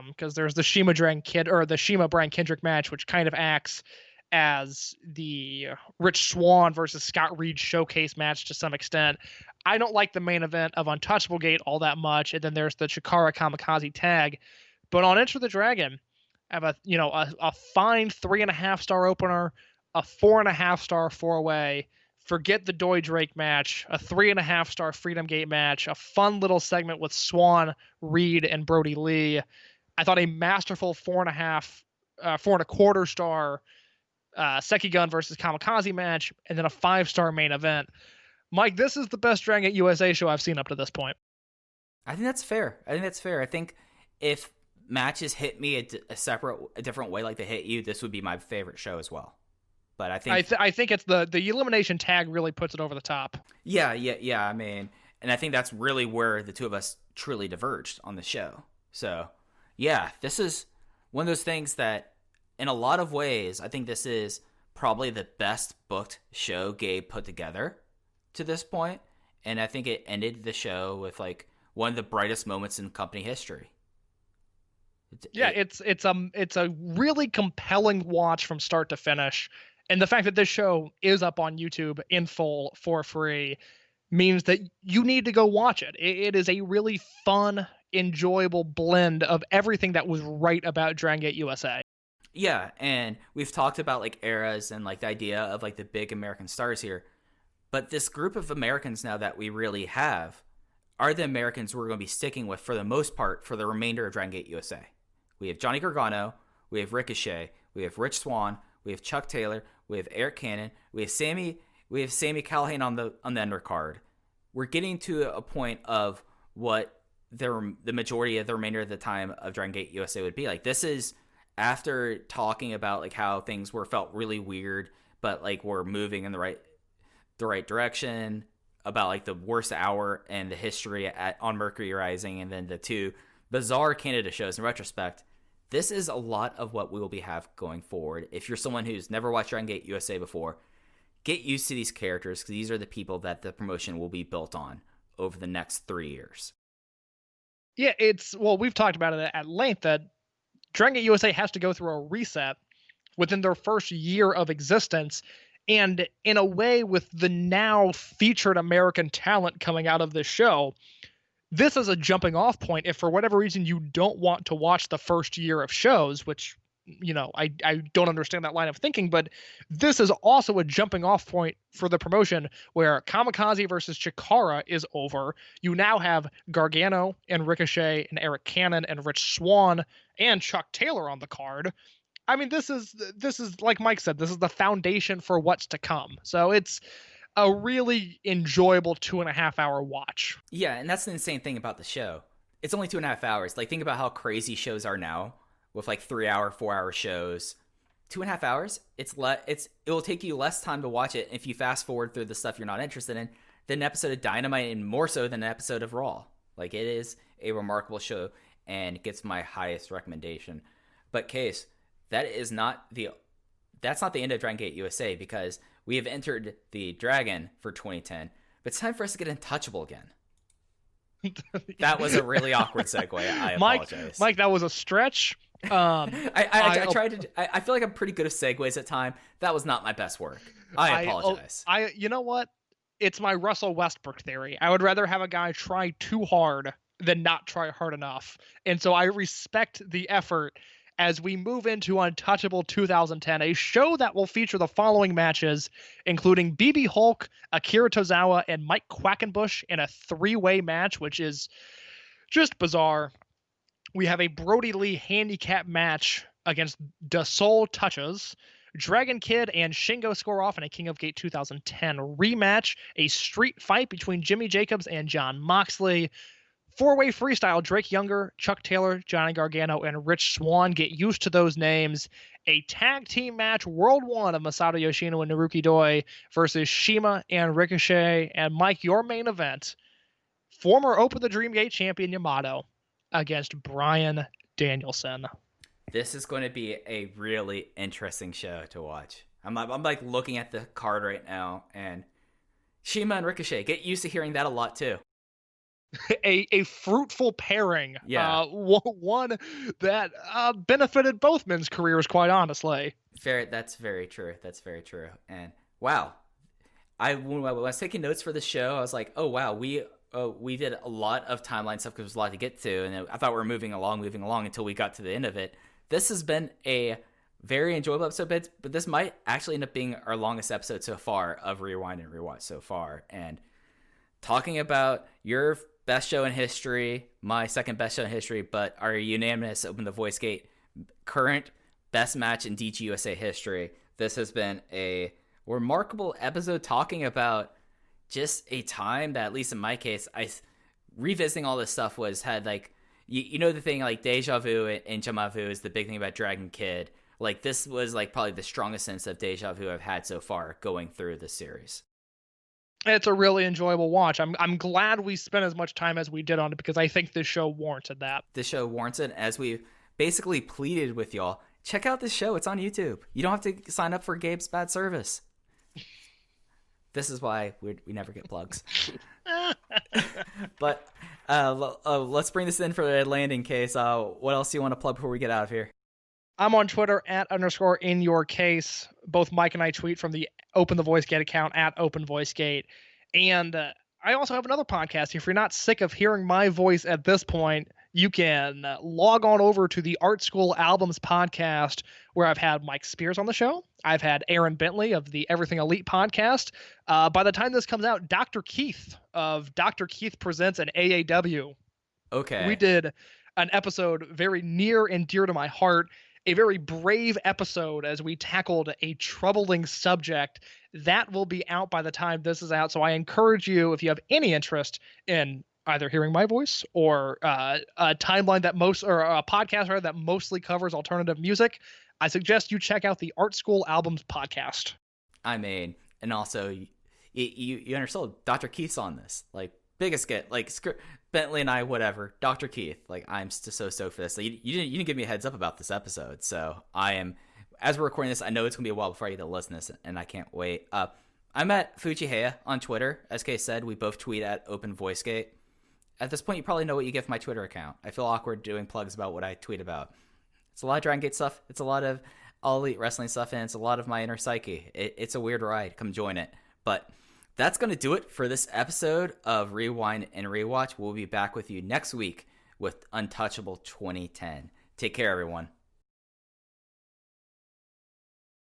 because there's the Shima Dragon Kid or the Shima Brian Kendrick match, which kind of acts as the Rich Swann versus Scott Reed showcase match to some extent. I don't like the main event of Untouchable Gate all that much, and then there's the Chikara Kamikaze tag. But on Enter the Dragon, I have a fine 3.5 star opener, a 4.5 star 4-way. Forget the Doi Drake match, a 3.5 star Freedom Gate match, a fun little segment with Swann, Reed, and Brody Lee. I thought a masterful 4.25 star Sekigun versus Kamikaze match, and then a 5-star main event. Mike, this is the best Dragon Gate USA show I've seen up to this point. I think that's fair. I think if matches hit me a different way like they hit you, this would be my favorite show as well. But I think it's the elimination tag really puts it over the top. Yeah. I mean, and I think that's really where the two of us truly diverged on the show. So, yeah, this is one of those things that, in a lot of ways, I think this is probably the best booked show Gabe put together to this point, and I think it ended the show with like one of the brightest moments in company history. It's a really compelling watch from start to finish. And the fact that this show is up on YouTube in full for free means that you need to go watch it. It is a really fun, enjoyable blend of everything that was right about Dragon Gate USA. Yeah, and we've talked about like eras and like the idea of like the big American stars here. But this group of Americans now that we really have are the Americans we're going to be sticking with for the most part for the remainder of Dragon Gate USA. We have Johnny Gargano, we have Ricochet, we have Rich Swann, we have Chuck Taylor, we have Eric Cannon, we have Sammy Callahan on the undercard. We're getting to a point of what the majority of the remainder of the time of Dragon Gate USA would be like. This is after talking about like how things felt really weird, but like we're moving in the right direction, about like the worst hour in the history on Mercury Rising, and then the 2 bizarre Canada shows in retrospect. This is a lot of what we will have going forward. If you're someone who's never watched Dragon Gate USA before, get used to these characters, because these are the people that the promotion will be built on over the next 3 years. Yeah, we've talked about it at length that Dragon Gate USA has to go through a reset within their first year of existence. And in a way, with the now featured American talent coming out of this show, this is a jumping off point if for whatever reason you don't want to watch the first year of shows, which, I don't understand that line of thinking, but this is also a jumping off point for the promotion where Kamikaze versus Chikara is over. You now have Gargano and Ricochet and Eric Cannon and Rich Swann and Chuck Taylor on the card. I mean, this is like Mike said, this is the foundation for what's to come. So it's a really enjoyable 2.5 hour watch. Yeah, and that's the insane thing about the show. It's only 2.5 hours. Like, think about how crazy shows are now with like 3 hour, 4 hour shows. 2.5 hours, it will take you less time to watch it if you fast forward through the stuff you're not interested in than an episode of Dynamite, and more so than an episode of Raw. Like, it is a remarkable show and gets my highest recommendation. But Case, that's not the end of Dragon Gate USA, because we have entered the Dragon for 2010, but it's time for us to get Untouchable again. That was a really awkward segue. I apologize. Mike, that was a stretch. I tried to. I feel like I'm pretty good at segues at time. That was not my best work. I apologize. You know what? It's my Russell Westbrook theory. I would rather have a guy try too hard than not try hard enough, and so I respect the effort. As we move into Untouchable 2010, a show that will feature the following matches, including BB Hulk, Akira Tozawa, and Mike Quackenbush in a 3-way match, which is just bizarre. We have a Brody Lee handicap match against Da Soul Touches, Dragon Kid and Shingo score off in a King of Gate 2010 rematch, a street fight between Jimmy Jacobs and Jon Moxley, 4-way freestyle, Drake Younger, Chuck Taylor, Johnny Gargano, and Rich Swann. Get used to those names. A tag team match, World 1 of Masato Yoshino and Naruki Doi versus Shima and Ricochet. And Mike, your main event, former Open the Dream Gate champion Yamato against Bryan Danielson. This is going to be a really interesting show to watch. I'm like looking at the card right now, and Shima and Ricochet, get used to hearing that a lot too. A fruitful pairing. Yeah. One that benefited both men's careers, quite honestly. That's very true. And wow, when I was taking notes for the show, I was like, oh wow, we did a lot of timeline stuff because there was a lot to get to, and I thought we were moving along until we got to the end of it. This has been a very enjoyable episode, but this might actually end up being our longest episode so far of Rewind and Rewatch so far. And talking about your best show in history, my second best show in history, but our unanimous Open the Voice Gate current best match in DGUSA history. This has been a remarkable episode talking about just a time that, at least in my case, revisiting all this stuff had like, you know, the thing like deja vu and jamais vu is the big thing about Dragon Kid. Like, this was like probably the strongest sense of deja vu I've had so far going through this series. It's a really enjoyable watch. I'm glad we spent as much time as we did on it, because I think this show warranted that. This show warrants it, as we basically pleaded with y'all. Check out this show. It's on YouTube. You don't have to sign up for Gabe's bad service. This is why we never get plugs. But let's bring this in for the landing case. What else do you want to plug before we get out of here? I'm on Twitter @_InYourCase. Both Mike and I tweet from the Open the Voice Gate account @OpenVoiceGate. And I also have another podcast. If you're not sick of hearing my voice at this point, You can log on over to the Art School Albums podcast, where I've had Mike Spears on the show. I've had Aaron Bentley of the Everything Elite podcast. By the time this comes out, Dr. Keith of Dr. Keith Presents an AAW. Okay. We did an episode very near and dear to my heart, a very brave episode as we tackled a troubling subject. That will be out by the time this is out. So I encourage you, if you have any interest in either hearing my voice or a timeline that or a podcast rather that mostly covers alternative music, I suggest you check out the Art School Albums podcast. I mean, and also you understood Dr. Keith's on this, like biggest get, like Bentley and I, whatever. Dr. Keith, like I'm so stoked for this. Like, you didn't give me a heads up about this episode, so I am. As we're recording this, I know it's gonna be a while before I get to listen to this, and I can't wait. I'm at Fujiheya on Twitter. As Kay said, we both tweet at Open VoiceGate. At this point, you probably know what you get from my Twitter account. I feel awkward doing plugs about what I tweet about. It's a lot of Dragon Gate stuff. It's a lot of All Elite Wrestling stuff, and it's a lot of my inner psyche. It's a weird ride. Come join it. But that's going to do it for this episode of Rewind and Rewatch. We'll be back with you next week with Untouchable 2010. Take care, everyone.